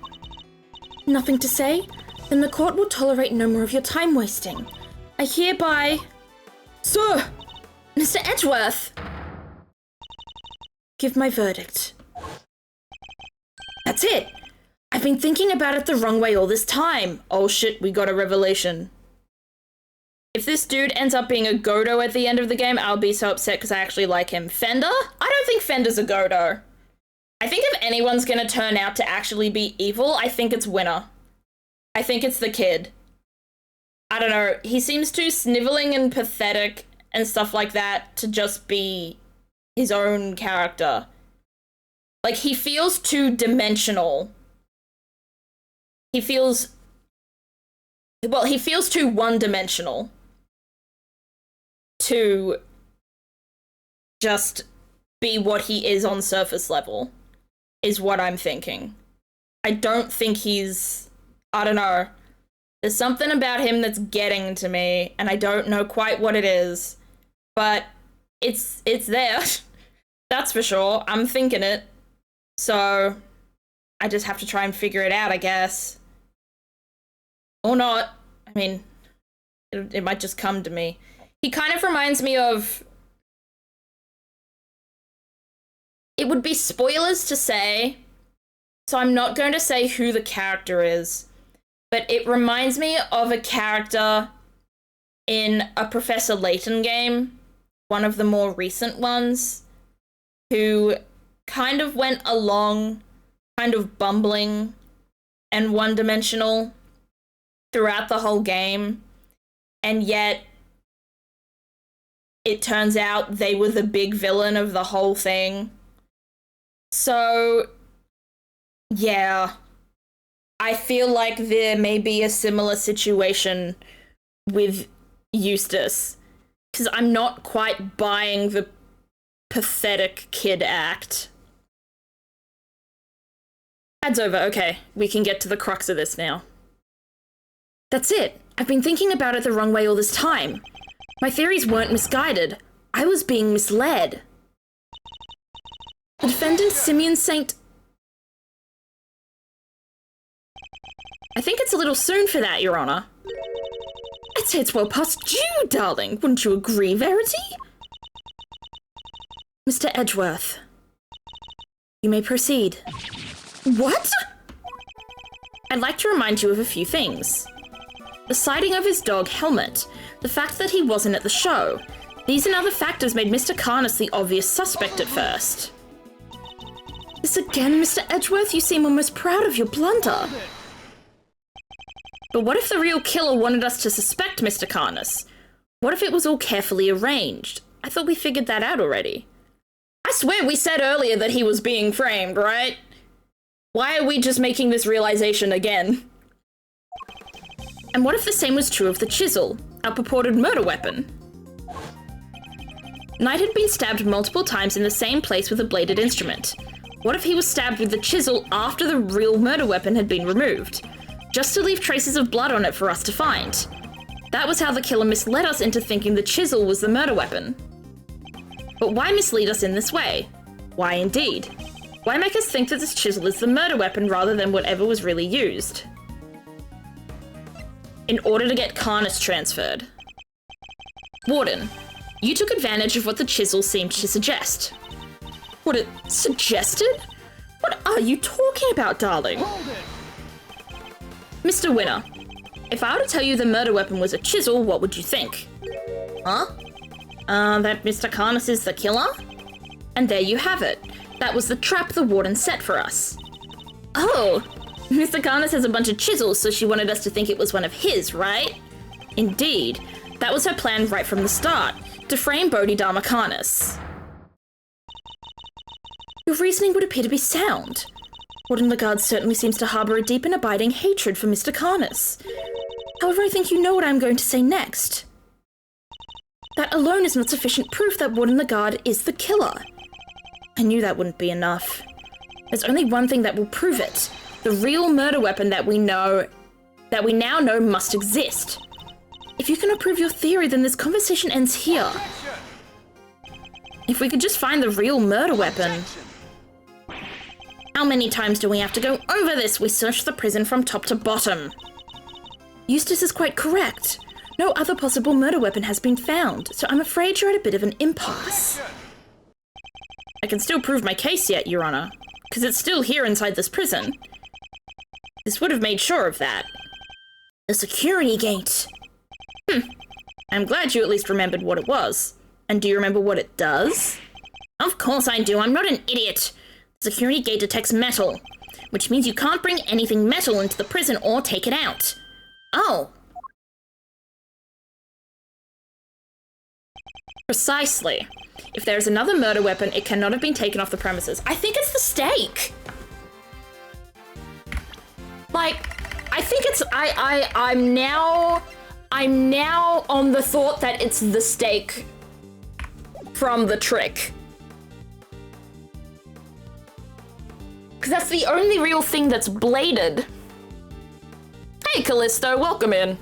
Nothing to say? Then the court will tolerate no more of your time wasting. I hereby... Sir! Mr. Edgeworth! Give my verdict. That's it. I've been thinking about it the wrong way all this time. Oh shit, we got a revelation. If this dude ends up being a Godo at the end of the game, I'll be so upset because I actually like him. Fender? I don't think Fender's a Godo. I think if anyone's gonna turn out to actually be evil, I think it's Winner. I think it's the kid. I don't know. He seems too sniveling and pathetic and stuff like that to just be his own character. Like, he feels too dimensional. He feels too one-dimensional to just be what he is on surface level, is what I'm thinking. I don't think I don't know. There's something about him that's getting to me, and I don't know quite what it is, but it's there. That's for sure. I'm thinking it. So I just have to try and figure it out, I guess. Or not. I mean, it might just come to me. He kind of reminds me of... It would be spoilers to say, so I'm not going to say who the character is, but it reminds me of a character in a Professor Layton game, one of the more recent ones, who kind of went along, kind of bumbling and one-dimensional throughout the whole game, and yet it turns out they were the big villain of the whole thing. So, yeah, I feel like there may be a similar situation with Eustace, because I'm not quite buying the pathetic kid act. Ad's over. Okay, we can get to the crux of this now. That's it. I've been thinking about it the wrong way all this time. My theories weren't misguided. I was being misled. The defendant, Simeon Saint... I think it's a little soon for that, Your Honor. I'd say it's well past due, darling. Wouldn't you agree, Verity? Mr. Edgeworth, you may proceed. What? I'd like to remind you of a few things. The sighting of his dog, Helmet, the fact that he wasn't at the show. These and other factors made Mr. Carnus the obvious suspect at first. This again, Mr. Edgeworth? You seem almost proud of your blunder. But what if the real killer wanted us to suspect Mr. Carnus? What if it was all carefully arranged? I thought we figured that out already. I swear we said earlier that he was being framed, right? Why are we just making this realization again? And what if the same was true of the chisel, our purported murder weapon? Knight had been stabbed multiple times in the same place with a bladed instrument. What if he was stabbed with the chisel after the real murder weapon had been removed, just to leave traces of blood on it for us to find? That was how the killer misled us into thinking the chisel was the murder weapon. But why mislead us in this way? Why indeed? Why make us think that this chisel is the murder weapon rather than whatever was really used? In order to get Carnus transferred. Warden, you took advantage of what the chisel seemed to suggest. What it suggested? What are you talking about, darling? Hold it! Mr. Winner, if I were to tell you the murder weapon was a chisel, what would you think? Huh? That Mr. Carnus is the killer? And there you have it. That was the trap the warden set for us. Oh, Mr. Carnus has a bunch of chisels, so she wanted us to think it was one of his, right? Indeed. That was her plan right from the start, to frame Bodhidharma Carnus. Your reasoning would appear to be sound. Warden Lagarde certainly seems to harbour a deep and abiding hatred for Mr. Carnus. However, I think you know what I'm going to say next. That alone is not sufficient proof that Warden Lagarde is the killer. I knew that wouldn't be enough. There's only one thing that will prove it. The real murder weapon that we now know must exist. If you cannot prove your theory, then this conversation ends here. If we could just find the real murder weapon. How many times do we have to go over this? We searched the prison from top to bottom. Eustace is quite correct. No other possible murder weapon has been found, so I'm afraid you're at a bit of an impasse. I can still prove my case yet, Your Honor. because it's still here inside this prison. This would have made sure of that. The security gate. I'm glad you at least remembered what it was. And do you remember what it does? Of course I do, I'm not an idiot. The security gate detects metal, which means you can't bring anything metal into the prison or take it out. Oh. Precisely. If there is another murder weapon, it cannot have been taken off the premises. I think it's the stake. Like, I think it's, I'm now on the thought that it's the stake from the trick. Because that's the only real thing that's bladed. Hey, Callisto, welcome in.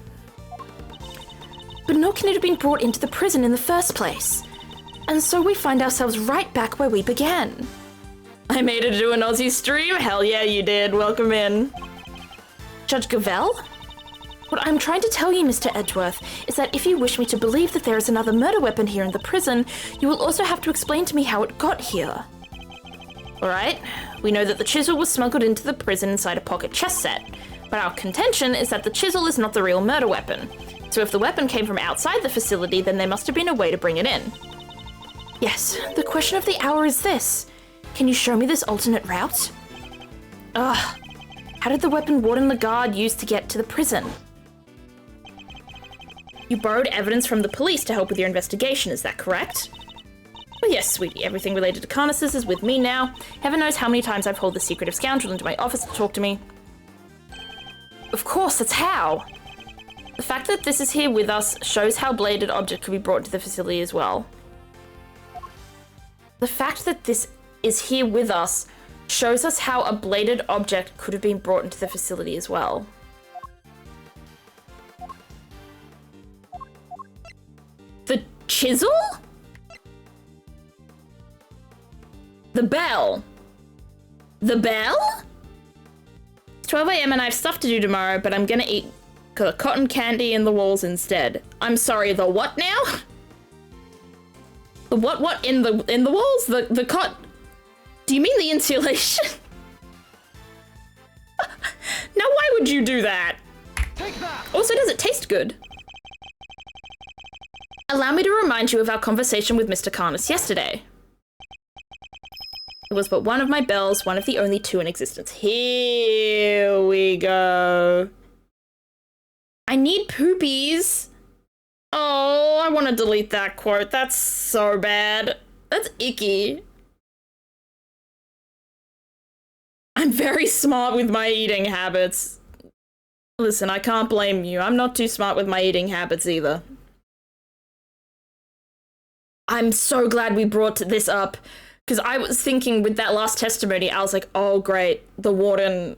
But nor can it have been brought into the prison in the first place. And so we find ourselves right back where we began. I made it to an Aussie stream? Hell yeah, you did. Welcome in. Judge Gavell? What I'm trying to tell you, Mr. Edgeworth, is that if you wish me to believe that there is another murder weapon here in the prison, you will also have to explain to me how it got here. Alright, we know that the chisel was smuggled into the prison inside a pocket chess set, but our contention is that the chisel is not the real murder weapon. So if the weapon came from outside the facility, then there must have been a way to bring it in. Yes, the question of the hour is this. Can you show me this alternate route? Ugh. How did the weapon Warden Lagarde use to get to the prison? You borrowed evidence from the police to help with your investigation, is that correct? Oh yes, sweetie, everything related to Carnassus is with me now. Heaven knows how many times I've hauled the secretive scoundrel into my office to talk to me. Of course, that's how. The fact that this is here with us shows how bladed object could be brought to the facility as well. The fact that this is here with us shows us how a bladed object could have been brought into the facility as well. The chisel? The bell? The bell? It's 12 AM and I have stuff to do tomorrow, but I'm gonna eat the cotton candy in the walls instead. I'm sorry, the what now? The what in the walls? The cot... Do you mean the insulation? Now why would you do that? Take that. Also, does it taste good? Allow me to remind you of our conversation with Mr. Carnus yesterday. It was but one of my bells, one of the only two in existence. Here we go. I need poopies. Oh, I want to delete that quote. That's so bad. That's icky. I'm very smart with my eating habits. Listen, I can't blame you. I'm not too smart with my eating habits either. I'm so glad we brought this up, because I was thinking with that last testimony, I was like, oh great, the warden,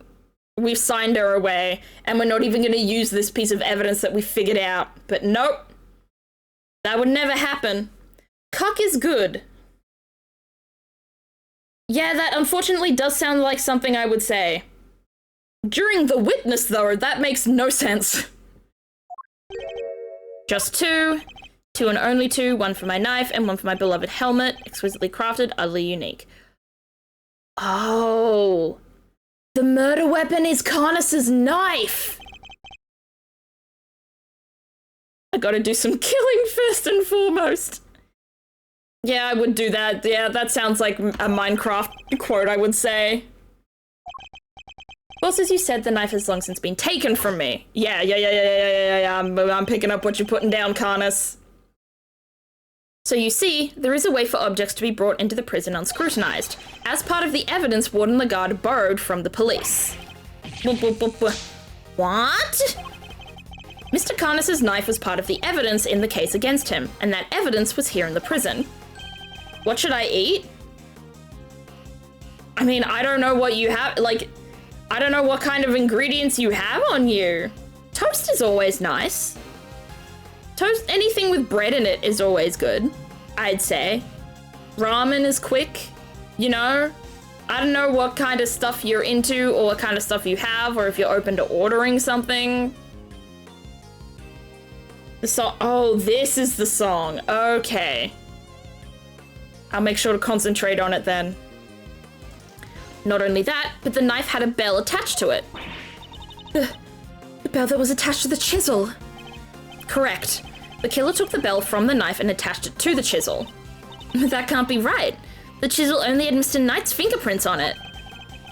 we've signed her away, and we're not even going to use this piece of evidence that we figured out. But nope, that would never happen. Cuck is good. Yeah, that unfortunately does sound like something I would say. During the witness, though, that makes no sense. Just two. Two and only two. One for my knife and one for my beloved helmet. Exquisitely crafted, utterly unique. Oh. The murder weapon is Carnus's knife. I gotta do some killing first and foremost. Yeah, I would do that. Yeah, that sounds like a Minecraft quote, I would say. Well, as you said, the knife has long since been taken from me. Yeah. I'm picking up what you're putting down, Carnus. So you see, there is a way for objects to be brought into the prison unscrutinized, as part of the evidence Warden Lagarde borrowed from the police. What? Mr. Carnus's knife was part of the evidence in the case against him, and that evidence was here in the prison. What should I eat? I mean, I don't know what you have, like, I don't know what kind of ingredients you have on you. Toast is always nice. Toast, anything with bread in it is always good, I'd say. Ramen is quick, you know? I don't know what kind of stuff you're into or what kind of stuff you have, or if you're open to ordering something. Oh, this is the song. Okay. I'll make sure to concentrate on it then. Not only that, but the knife had a bell attached to it. The bell that was attached to the chisel. Correct. The killer took the bell from the knife and attached it to the chisel. That can't be right. The chisel only had Mr. Knight's fingerprints on it.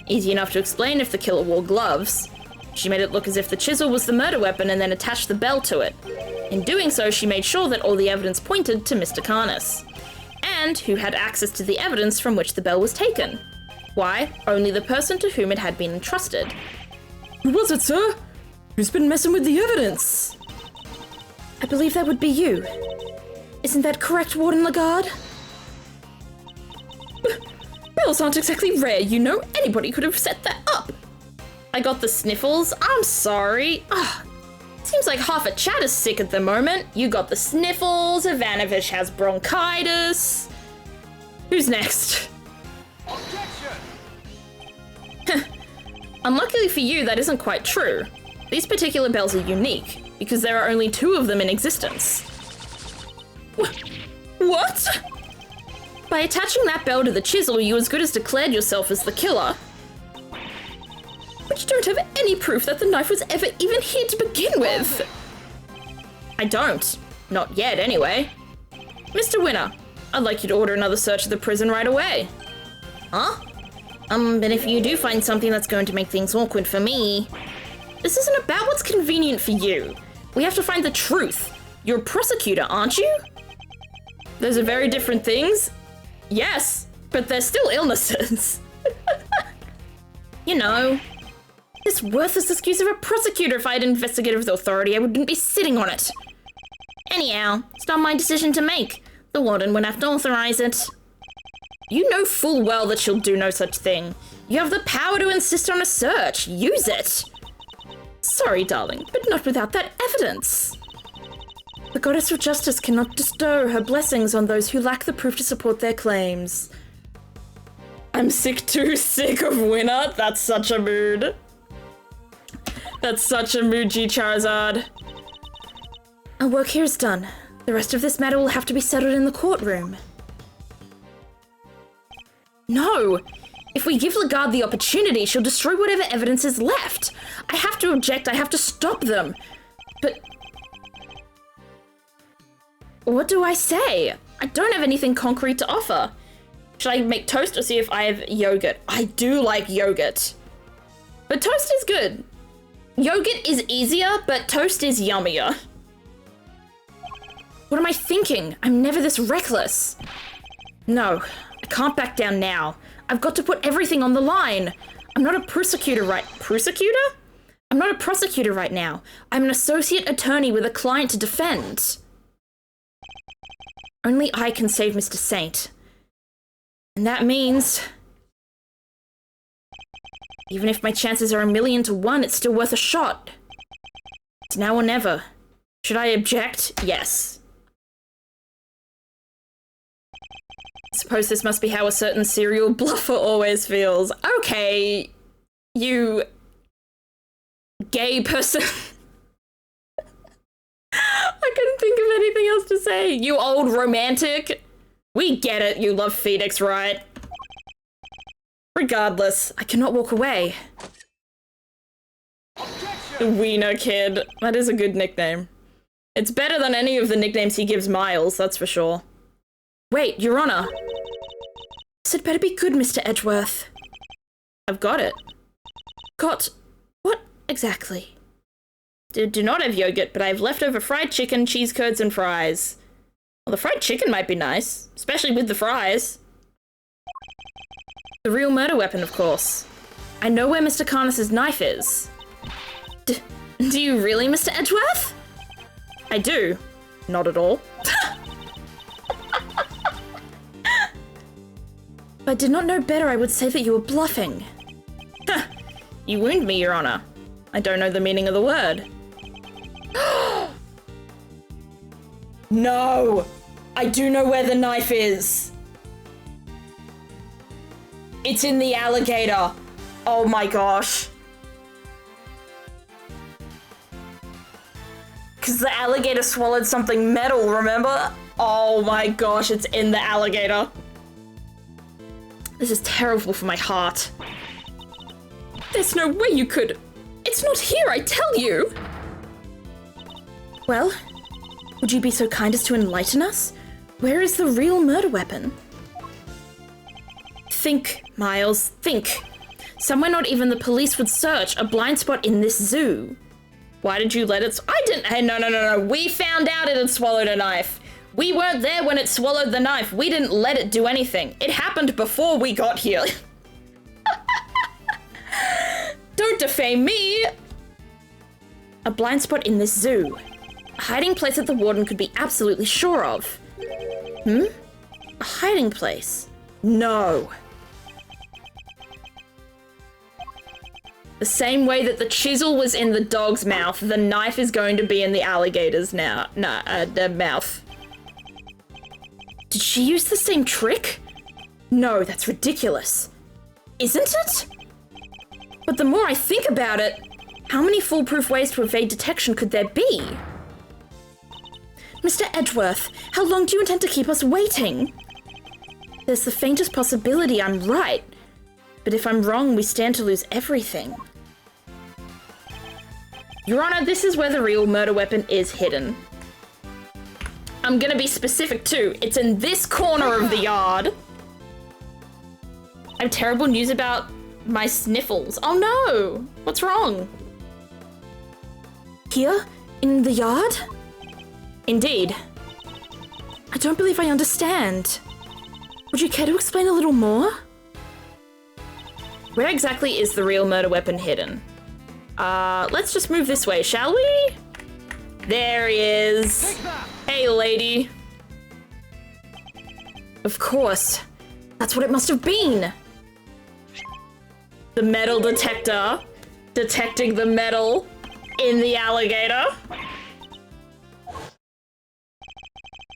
Easy enough to explain if the killer wore gloves. She made it look as if the chisel was the murder weapon and then attached the bell to it. In doing so, she made sure that all the evidence pointed to Mr. Carnus, and who had access to the evidence from which the bell was taken. Why? Only the person to whom it had been entrusted. Who was it, sir? Who's been messing with the evidence? I believe that would be you. Isn't that correct, Warden Lagarde? Bells aren't exactly rare, you know. Anybody could have set that up. I got the sniffles. I'm sorry. Seems like half a chat is sick at the moment. You got the sniffles. Ivanovich has bronchitis. Who's next? Objection! Unluckily for you, that isn't quite true. These particular bells are unique, because there are only 2 of them in existence. What? By attaching that bell to the chisel, you as good as declared yourself as the killer. But you don't have any proof that the knife was ever even here to begin with. I don't. Not yet, anyway. Mr. Winner, I'd like you to order another search of the prison right away. Huh? But if you do find something that's going to make things awkward for me... This isn't about what's convenient for you. We have to find the truth. You're a prosecutor, aren't you? Those are very different things. Yes, but they're still illnesses. You know, this worthless excuse of a prosecutor. If I had investigative authority, I wouldn't be sitting on it. Anyhow, it's not my decision to make. The warden would have to authorize it. You know full well that she'll do no such thing. You have the power to insist on a search. Use it. Sorry, darling, but not without that evidence. The goddess of justice cannot bestow her blessings on those who lack the proof to support their claims. I'm too sick of Winner. That's such a mood. That's such a mood, G Charizard. Our work here is done. The rest of this matter will have to be settled in the courtroom. No! If we give Lagarde the opportunity, she'll destroy whatever evidence is left. I have to object, I have to stop them. But... what do I say? I don't have anything concrete to offer. Should I make toast or see if I have yogurt? I do like yogurt. But toast is good. Yogurt is easier, but toast is yummier. What am I thinking? I'm never this reckless. No, I can't back down now. I've got to put everything on the line. I'm not a prosecutor Prosecutor? I'm not a prosecutor right now. I'm an associate attorney with a client to defend. Only I can save Mr. Saint. And that means... even if my chances are 1,000,000 to 1, it's still worth a shot. It's now or never. Should I object? Yes. I suppose this must be how a certain serial bluffer always feels. Okay, you... gay person. I couldn't think of anything else to say. You old romantic. We get it, you love Phoenix, right? Regardless, I cannot walk away. Objection! Wiener Kid. That is a good nickname. It's better than any of the nicknames he gives Miles, that's for sure. Wait, Your Honor. This had better be good, Mr. Edgeworth. I've got it. Got... what exactly? Do not have yogurt, but I have leftover fried chicken, cheese curds, and fries. Well, the fried chicken might be nice, especially with the fries. The real murder weapon, of course. I know where Mr. Carnus's knife is. Do you really, Mr. Edgeworth? I do. Not at all. If I did not know better, I would say that you were bluffing. You wound me, Your Honor. I don't know the meaning of the word. No! I do know where the knife is. It's in the alligator. Oh my gosh. Because the alligator swallowed something metal, remember? Oh my gosh, it's in the alligator. This is terrible for my heart. There's no way you could. It's not here, I tell you. Well, would you be so kind as to enlighten us? Where is the real murder weapon? Think, Miles, think. Somewhere not even the police would search, a blind spot in this zoo. Why did you let it? I didn't. Hey, no. We found out it had swallowed a knife. We weren't there when it swallowed the knife. We didn't let it do anything. It happened before we got here. Don't defame me. A blind spot in this zoo. A hiding place that the warden could be absolutely sure of. A hiding place? No. The same way that the chisel was in the dog's mouth, the knife is going to be in the alligator's mouth. Did she use the same trick? No, that's ridiculous. Isn't it? But the more I think about it, how many foolproof ways to evade detection could there be? Mr. Edgeworth, how long do you intend to keep us waiting? There's the faintest possibility I'm right, but if I'm wrong, we stand to lose everything. Your Honor, this is where the real murder weapon is hidden. I'm gonna be specific too. It's in this corner of the yard. I have terrible news about my sniffles. Oh no! What's wrong? Here? In the yard? Indeed. I don't believe I understand. Would you care to explain a little more? Where exactly is the real murder weapon hidden? Let's just move this way, shall we? There he is. Hey, lady. Of course. That's what it must have been. The metal detector. Detecting the metal in the alligator.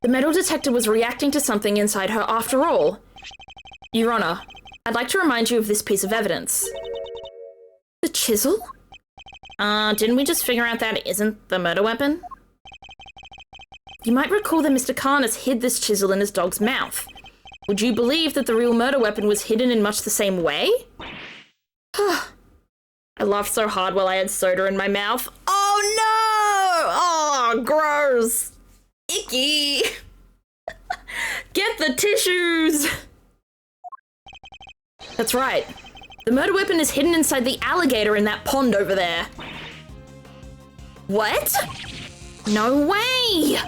The metal detector was reacting to something inside her after all. Your Honor, I'd like to remind you of this piece of evidence. The chisel? Didn't we just figure out that it isn't the murder weapon? You might recall that Mr. Karnas hid this chisel in his dog's mouth. Would you believe that the real murder weapon was hidden in much the same way? I laughed so hard while I had soda in my mouth. Oh no! Oh, gross! Icky! Get the tissues! That's right. The murder weapon is hidden inside the alligator in that pond over there. What? No way!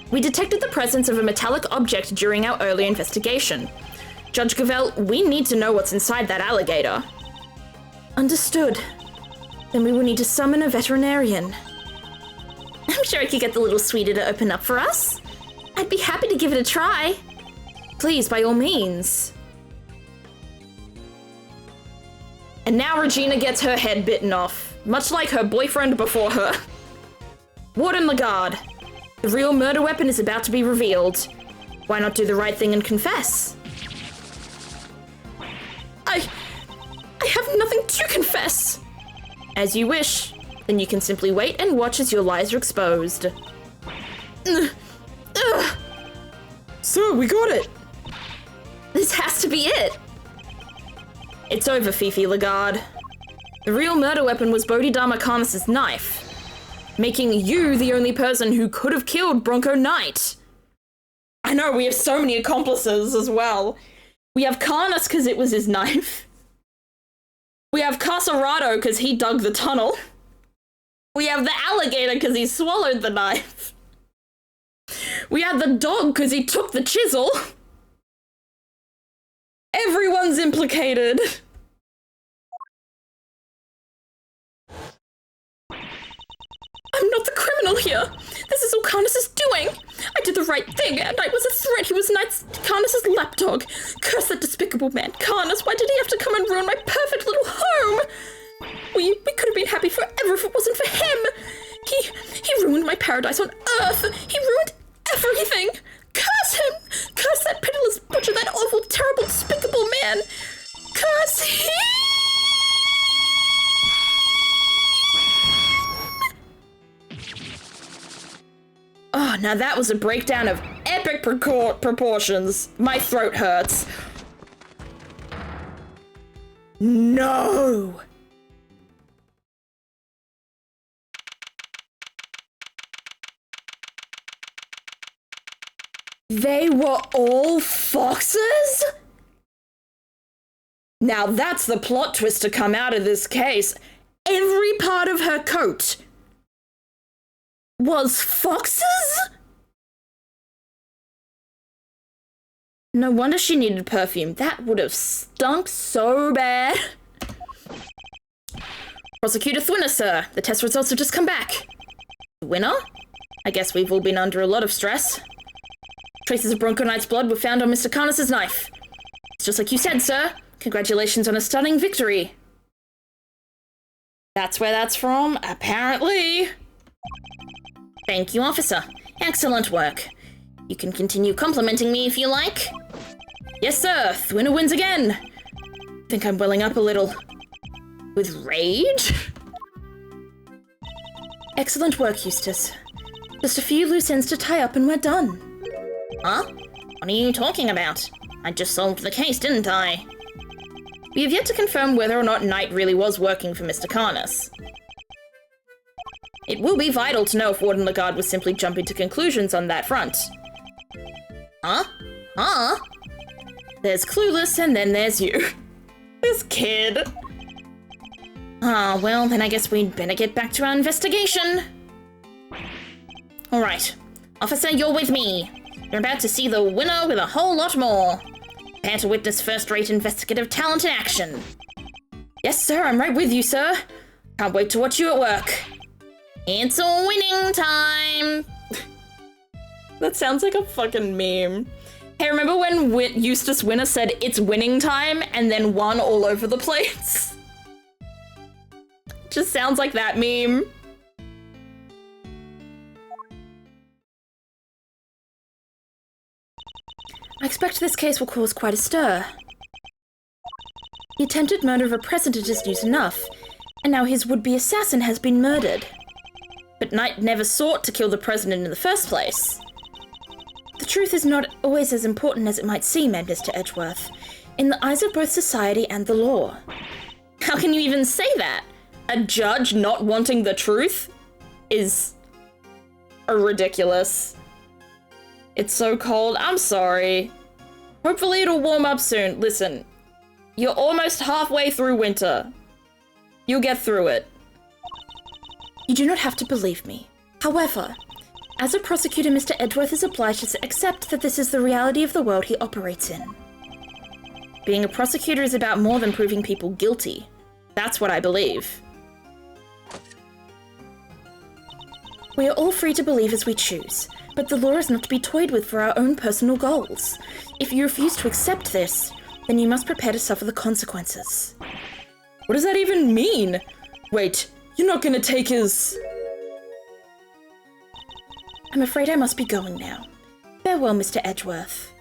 We detected the presence of a metallic object during our earlier investigation. Judge Gavell, we need to know what's inside that alligator. Understood. Then we will need to summon a veterinarian. I'm sure I could get the little sweetie to open up for us. I'd be happy to give it a try. Please, by all means. And now Regina gets her head bitten off, much like her boyfriend before her. Warden Lagarde, the real murder weapon is about to be revealed. Why not do the right thing and confess? I have nothing to confess. As you wish. Then you can simply wait and watch as your lies are exposed. So, we got it. This has to be it. It's over, Fifi Lagarde. The real murder weapon was Bodhidharma Karnas' knife, making you the only person who could have killed Bronco Knight. I know, we have so many accomplices as well. We have Karnas because it was his knife. We have Casarado because he dug the tunnel. We have the alligator because he swallowed the knife. We have the dog because he took the chisel. Everyone's implicated. I'm not the criminal here. This is all Karnas is doing. I did the right thing, and I was a threat. He was Karnas' lapdog. Curse that despicable man. Karnas, why did he have to come and ruin my perfect little home? We could have been happy forever if it wasn't for him. He ruined my paradise on Earth. He ruined everything. Curse him. Curse that pitiless butcher, that awful, terrible, despicable man. Curse him. Oh, now that was a breakdown of epic proportions. My throat hurts. No! They were all foxes? Now that's the plot twist to come out of this case. Every part of her coat was foxes? No wonder she needed perfume. That would have stunk so bad. Prosecutor Thwinner, sir. The test results have just come back. Winner? I guess we've all been under a lot of stress. Traces of Bronco Knight's blood were found on Mr. Carnus's knife. It's just like you said, sir. Congratulations on a stunning victory. That's where that's from, apparently. Thank you, officer. Excellent work. You can continue complimenting me if you like. Yes, sir. Thwinner wins again. Think I'm welling up a little. With rage? Excellent work, Eustace. Just a few loose ends to tie up and we're done. Huh? What are you talking about? I just solved the case, didn't I? We have yet to confirm whether or not Knight really was working for Mr. Carnus. It will be vital to know if Warden Lagarde was simply jumping to conclusions on that front. Huh? Huh? There's Clueless, and then there's you. This kid. Ah, well, then I guess we'd better get back to our investigation. Alright. Officer, you're with me. You're about to see the winner with a whole lot more. Prepare to witness first-rate investigative talent in action. Yes, sir, I'm right with you, sir. Can't wait to watch you at work. It's winning time! That sounds like a fucking meme. Hey, remember when Eustace Winner said, it's winning time, and then won all over the place? Just sounds like that meme. I expect this case will cause quite a stir. The attempted murder of a president is news enough, and now his would-be assassin has been murdered. But Knight never sought to kill the president in the first place. The truth is not always as important as it might seem, Mr. Edgeworth, in the eyes of both society and the law. How can you even say that? A judge not wanting the truth is ridiculous. It's so cold. I'm sorry. Hopefully it'll warm up soon. Listen, you're almost halfway through winter. You'll get through it. You do not have to believe me. However, as a prosecutor, Mr. Edgeworth is obliged to accept that this is the reality of the world he operates in. Being a prosecutor is about more than proving people guilty. That's what I believe. We are all free to believe as we choose, but the law is not to be toyed with for our own personal goals. If you refuse to accept this, then you must prepare to suffer the consequences. What does that even mean? Wait, you're not gonna take his... I'm afraid I must be going now. Farewell, Mr. Edgeworth.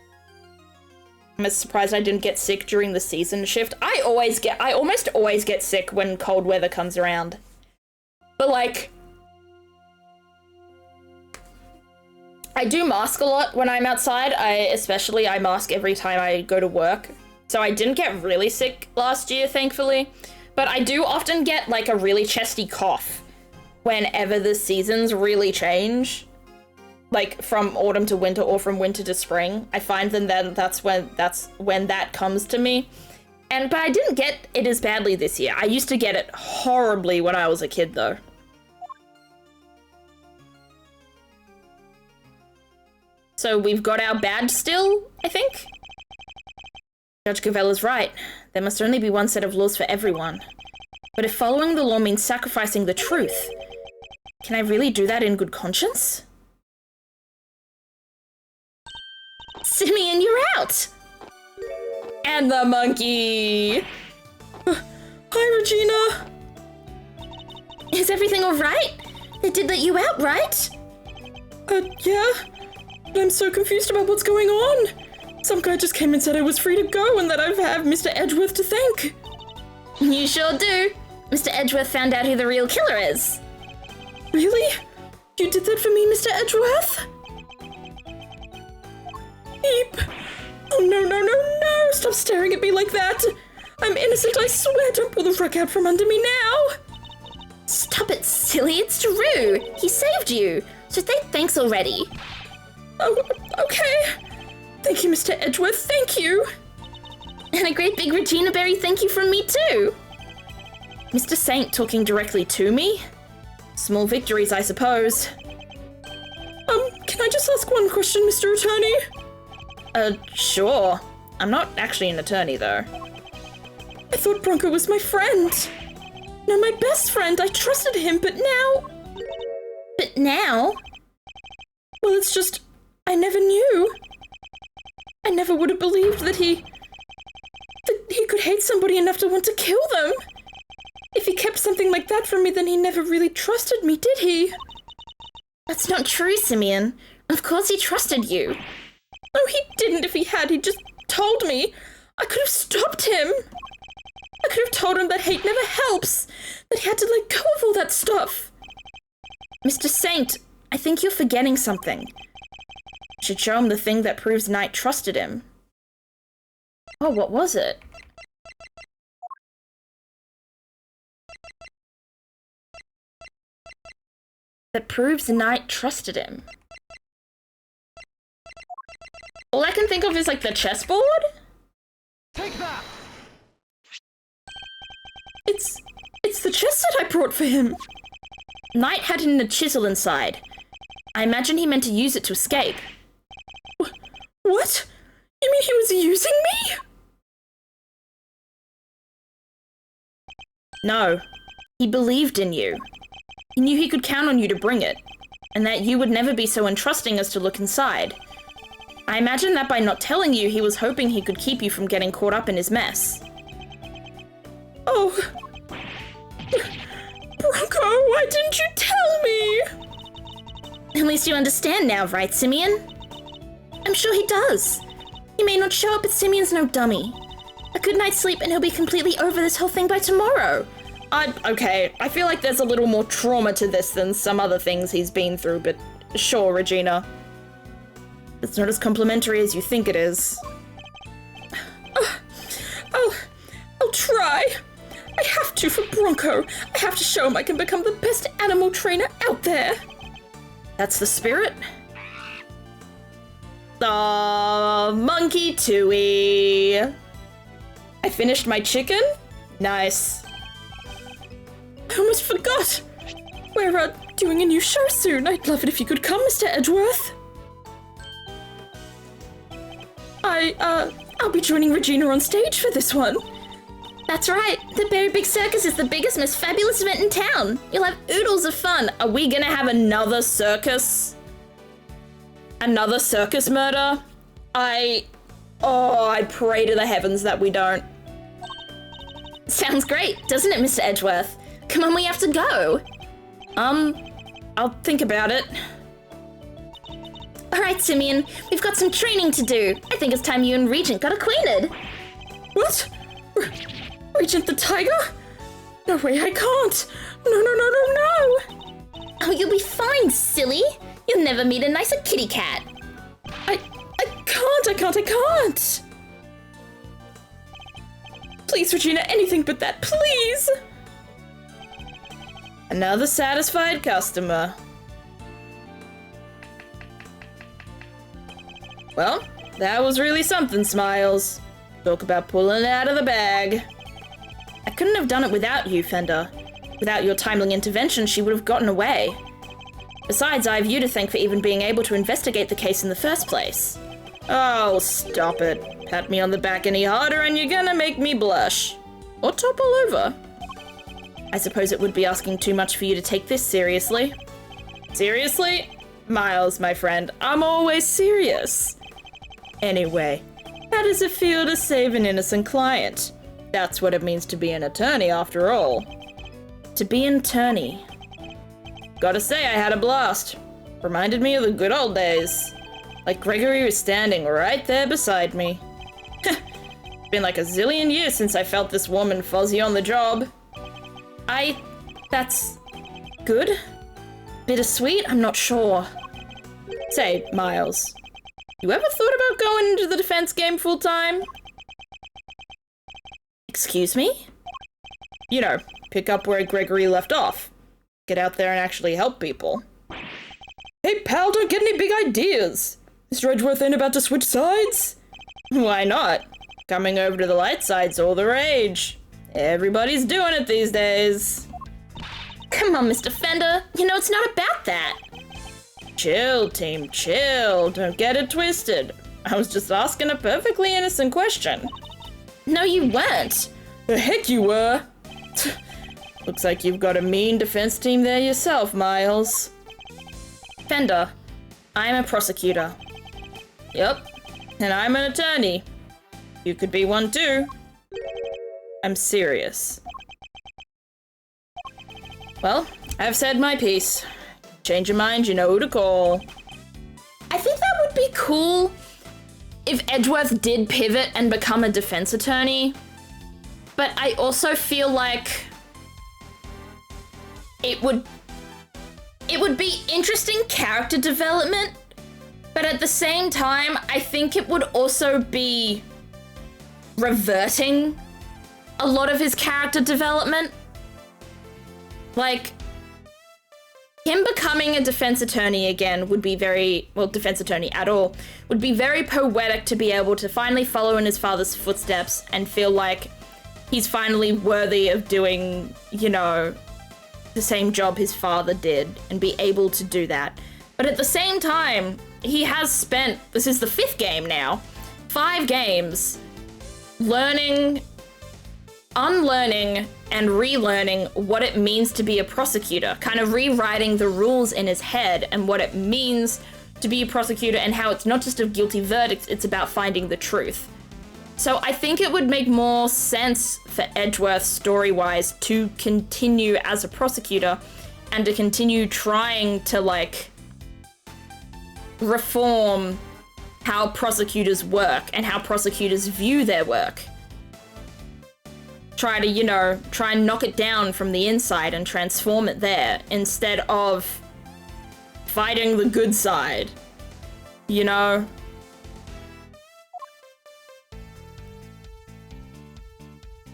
I'm surprised I didn't get sick during the season shift. I almost always get sick when cold weather comes around. But like, I do mask a lot when I'm outside. I mask every time I go to work. So I didn't get really sick last year, thankfully. But I do often get like a really chesty cough whenever the seasons really change. Like from autumn to winter or from winter to spring. I find then that's when that comes to me. But I didn't get it as badly this year. I used to get it horribly when I was a kid though. So we've got our badge still, I think? Judge Gavella's right. There must only be one set of laws for everyone. But if following the law means sacrificing the truth, can I really do that in good conscience? Simeon, you're out! And the monkey! Hi, Regina! Is everything alright? They did let you out, right? Yeah. But I'm so confused about what's going on. Some guy just came and said I was free to go and that I have Mr. Edgeworth to thank. You sure do. Mr. Edgeworth found out who the real killer is. Really? You did that for me, Mr. Edgeworth? Beep. Oh, no. Stop staring at me like that. I'm innocent, I swear. Don't pull the rug out from under me now. Stop it, silly. It's true. He saved you. So say thanks already. Oh, okay. Thank you, Mr. Edgeworth. Thank you. And a great big Regina Berry thank you from me too. Mr. Saint talking directly to me? Small victories, I suppose. Can I just ask one question, Mr. Attorney? Sure. I'm not actually an attorney, though. I thought Bronco was my friend. No, my best friend. I trusted him, but now... But now? Well, it's just... I never knew. I never would have believed that he could hate somebody enough to want to kill them. If he kept something like that from me, then he never really trusted me, did he? That's not true, Simeon. Of course he trusted you. No, he didn't. If he had, he just told me. I could have stopped him. I could have told him that hate never helps, that he had to let go of all that stuff. Mr. Saint, I think you're forgetting something. I should show him the thing that proves Knight trusted him. Oh, what was it? That proves Knight trusted him. All I can think of is like the chessboard? Take that! It's the chess set I brought for him. Knight had a chisel inside. I imagine he meant to use it to escape. What? You mean he was using me? No. He believed in you. He knew he could count on you to bring it, and that you would never be so untrusting as to look inside. I imagine that by not telling you, he was hoping he could keep you from getting caught up in his mess. Oh. Bronco, why didn't you tell me? At least you understand now, right, Simeon? I'm sure he does. He may not show up, but Simeon's no dummy. A good night's sleep and he'll be completely over this whole thing by tomorrow. Okay, I feel like there's a little more trauma to this than some other things he's been through, but sure, Regina. It's not as complimentary as you think it is. I'll try. I have to for Bronco. I have to show him I can become the best animal trainer out there. That's the spirit. Aw, monkey tooey. I finished my chicken? Nice. I almost forgot. We're doing a new show soon. I'd love it if you could come, Mr. Edgeworth. I'll be joining Regina on stage for this one. That's right. The Berry Big Circus is the biggest, most fabulous event in town. You'll have oodles of fun. Are we gonna have another circus? Another circus murder? I pray to the heavens that we don't. Sounds great, doesn't it, Mr. Edgeworth? Come on, we have to go. I'll think about it. All right, Simeon, we've got some training to do. I think it's time you and Regent got acquainted. What? Regent the Tiger? No way, I can't. No. Oh, you'll be fine, silly. You'll never meet a nicer kitty cat. I can't. Please, Regina, anything but that, please. Another satisfied customer. Well, that was really something, Smiles. Talk about pulling it out of the bag. I couldn't have done it without you, Fender. Without your timely intervention, she would have gotten away. Besides, I have you to thank for even being able to investigate the case in the first place. Oh, stop it. Pat me on the back any harder and you're gonna make me blush. Or topple over. I suppose it would be asking too much for you to take this seriously. Seriously? Miles, my friend, I'm always serious. Anyway, how does it feel to save an innocent client? That's what it means to be an attorney, after all. To be an attorney. Gotta say, I had a blast. Reminded me of the good old days. Like Gregory was standing right there beside me. It's been like a zillion years since I felt this warm and fuzzy on the job. That's good? Bittersweet? I'm not sure. Say, Miles, you ever thought about going into the defense game full time? Excuse me? You know, pick up where Gregory left off. Get out there and actually help people. Hey pal, don't get any big ideas. Mr. Edgeworth ain't about to switch sides? Why not? Coming over to the light side's all the rage. Everybody's doing it these days. Come on, Mr. Fender. You know, it's not about that. Chill, team, chill. Don't get it twisted. I was just asking a perfectly innocent question. No, you weren't. The heck you were. Looks like you've got a mean defense team there yourself, Miles. Fender, I'm a prosecutor. Yep, and I'm an attorney. You could be one too. I'm serious. Well, I've said my piece. Change your mind, you know who to call. I think that would be cool if Edgeworth did pivot and become a defense attorney. But I also feel like it would be interesting character development, but at the same time, I think it would also be reverting a lot of his character development. Like, him becoming a defense attorney again would be defense attorney at all, would be very poetic to be able to finally follow in his father's footsteps and feel like he's finally worthy of doing, you know, the same job his father did and be able to do that. But at the same time, he has spent, this is the 5th game now, 5 games learning, unlearning, and relearning what it means to be a prosecutor, kind of rewriting the rules in his head and what it means to be a prosecutor and how it's not just a guilty verdict, it's about finding the truth. So I think it would make more sense for Edgeworth story-wise to continue as a prosecutor and to continue trying to, like, reform how prosecutors work and how prosecutors view their work. Try to, you know, try and knock it down from the inside and transform it there instead of fighting the good side, you know?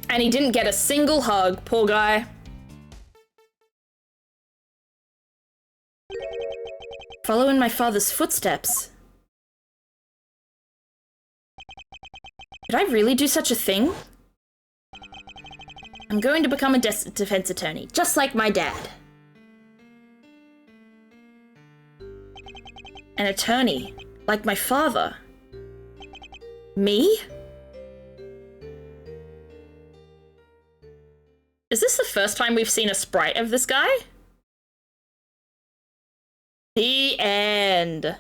And he didn't get a single hug, poor guy. Follow in my father's footsteps. Did I really do such a thing? I'm going to become a defense attorney, just like my dad. An attorney, like my father. Me? Is this the first time we've seen a sprite of this guy? The end.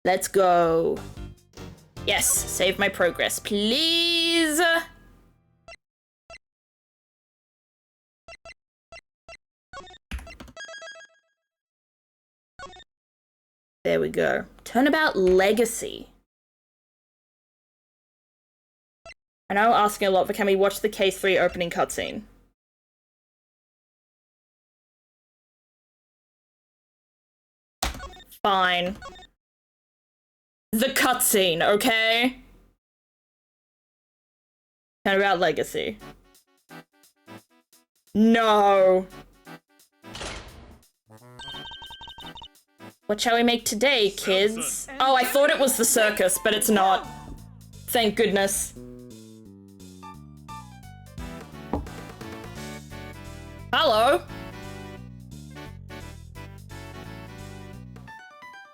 Let's go. Yes, save my progress, please. There we go. Turnabout Legacy. I know I'm asking a lot, but can we watch the Case 3 opening cutscene? Fine. The cutscene, okay? Turnabout Legacy. No. What shall we make today, kids? Oh, I thought it was the circus, but it's not. Thank goodness. Hello?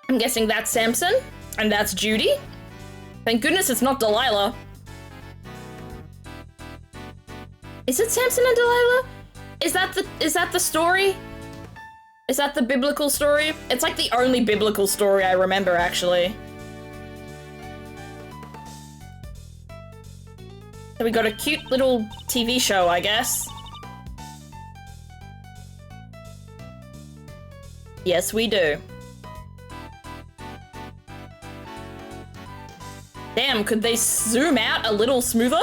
I'm guessing that's Samson, and that's Judy. Thank goodness it's not Delilah. Is it Samson and Delilah? Is that the story? Is that the biblical story? It's like the only biblical story I remember, actually. So we got a cute little TV show, I guess. Yes, we do. Damn, could they zoom out a little smoother?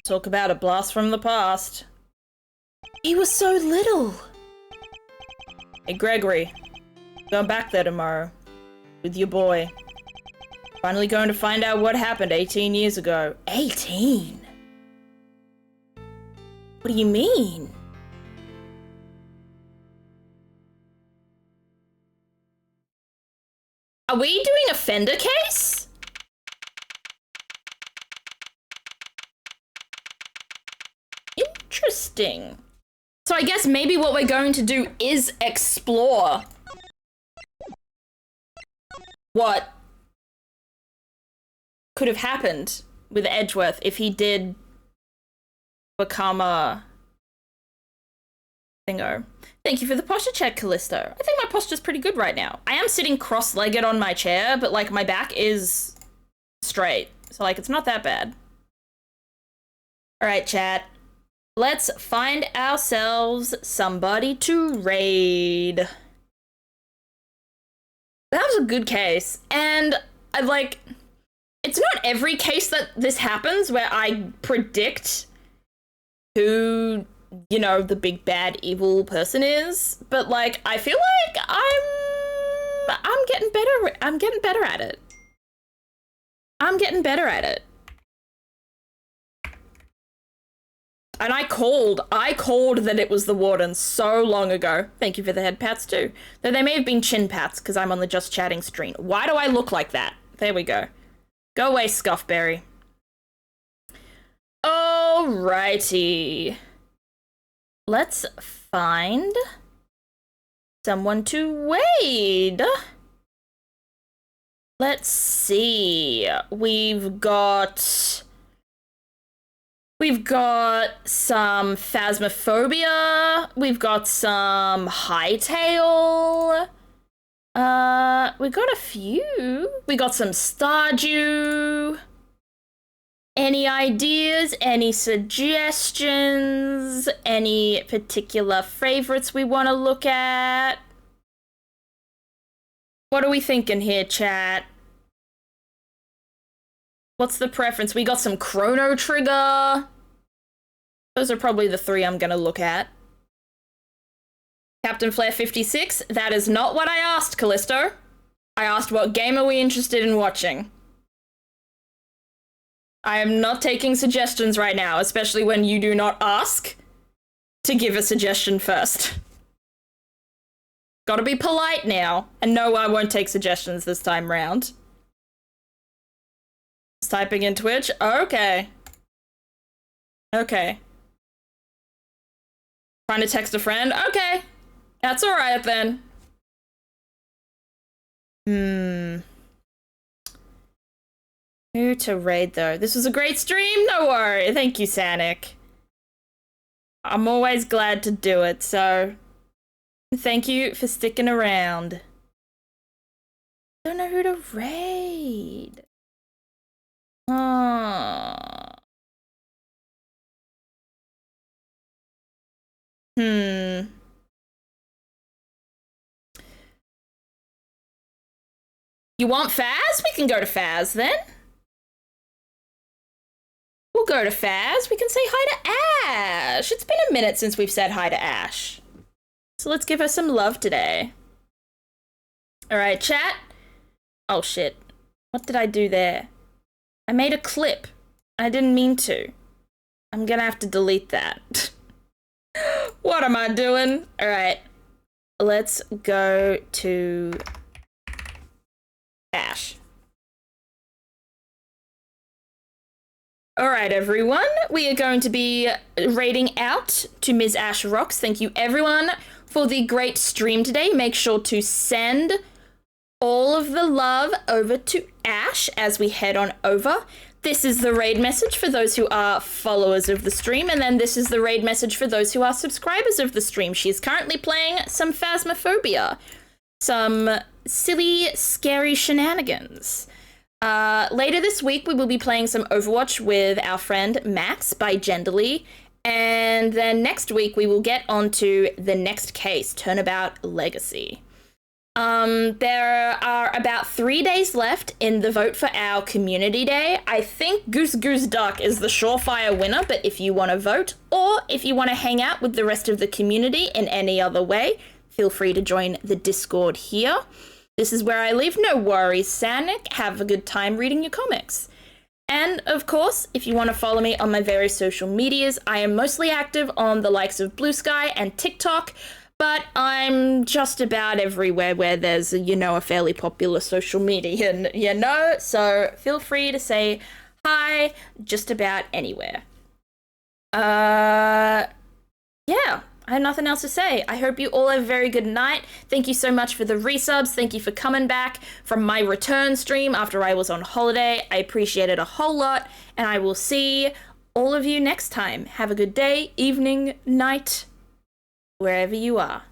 Talk about a blast from the past. He was so little. Hey, Gregory. Go back there tomorrow. With your boy. Finally going to find out what happened 18 years ago. 18? What do you mean? Are we doing a Fender case? Interesting. So I guess maybe what we're going to do is explore what could have happened with Edgeworth if he did become a thingo. Thank you for the posture check, Callisto. I think my posture's pretty good right now. I am sitting cross-legged on my chair, but like my back is straight. So like it's not that bad. All right, chat. Let's find ourselves somebody to raid. That was a good case. And I like, it's not every case that this happens where I predict who, you know, the big bad evil person is, but like I feel like I'm getting better. I'm getting better at it. I'm getting better at it. And I called that it was the warden so long ago. Thank you for the head pats too. Though they may have been chin pats because I'm on the Just Chatting screen. Why do I look like that? There we go. Go away, Scuffberry. Alrighty. Let's find someone to raid. Let's see. We've got some Phasmophobia. We've got some Hightail. We got a few. We got some Stardew. Any ideas? Any suggestions? Any particular favorites we want to look at? What are we thinking here, chat? What's the preference? We got some Chrono Trigger. Those are probably the three I'm gonna look at. Captain Flare 56, that is not what I asked, Callisto. I asked what game are we interested in watching. I am not taking suggestions right now, especially when you do not ask to give a suggestion first. Gotta be polite now. And no, I won't take suggestions this time round. Just typing in Twitch. Okay. Okay. Trying to text a friend. Okay. That's alright then. Who to raid though? This was a great stream. No worry. Thank you, Sanic. I'm always glad to do it, so thank you for sticking around. Don't know who to raid. You want Faz? We can go to Faz then. We'll go to Faz. We can say hi to Ash. It's been a minute since we've said hi to Ash. So let's give her some love today. All right, chat. Oh shit. What did I do there? I made a clip. I didn't mean to. I'm gonna have to delete that. What am I doing? All right. Let's go to Ash. All right, everyone. We are going to be raiding out to Ms. Ash Rocks. Thank you, everyone, for the great stream today. Make sure to send all of the love over to Ash as we head on over. This is the raid message for those who are followers of the stream, and then this is the raid message for those who are subscribers of the stream. She is currently playing some Phasmophobia, some silly, scary shenanigans. Later this week, we will be playing some Overwatch with our friend Max by Genderly, and then next week we will get onto the next case, Turnabout Legacy. There are about 3 days left in the vote for our community day. I think Goose Goose Duck is the surefire winner, but if you want to vote, or if you want to hang out with the rest of the community in any other way, feel free to join the Discord here. This is where I live. No worries, Sanic. Have a good time reading your comics. And, of course, if you want to follow me on my various social medias, I am mostly active on the likes of Blue Sky and TikTok, but I'm just about everywhere where there's, a fairly popular social media, so feel free to say hi just about anywhere. Yeah, I have nothing else to say. I hope you all have a very good night. Thank you so much for the resubs. Thank you for coming back from my return stream after I was on holiday. I appreciate it a whole lot, and I will see all of you next time. Have a good day, evening, night, wherever you are.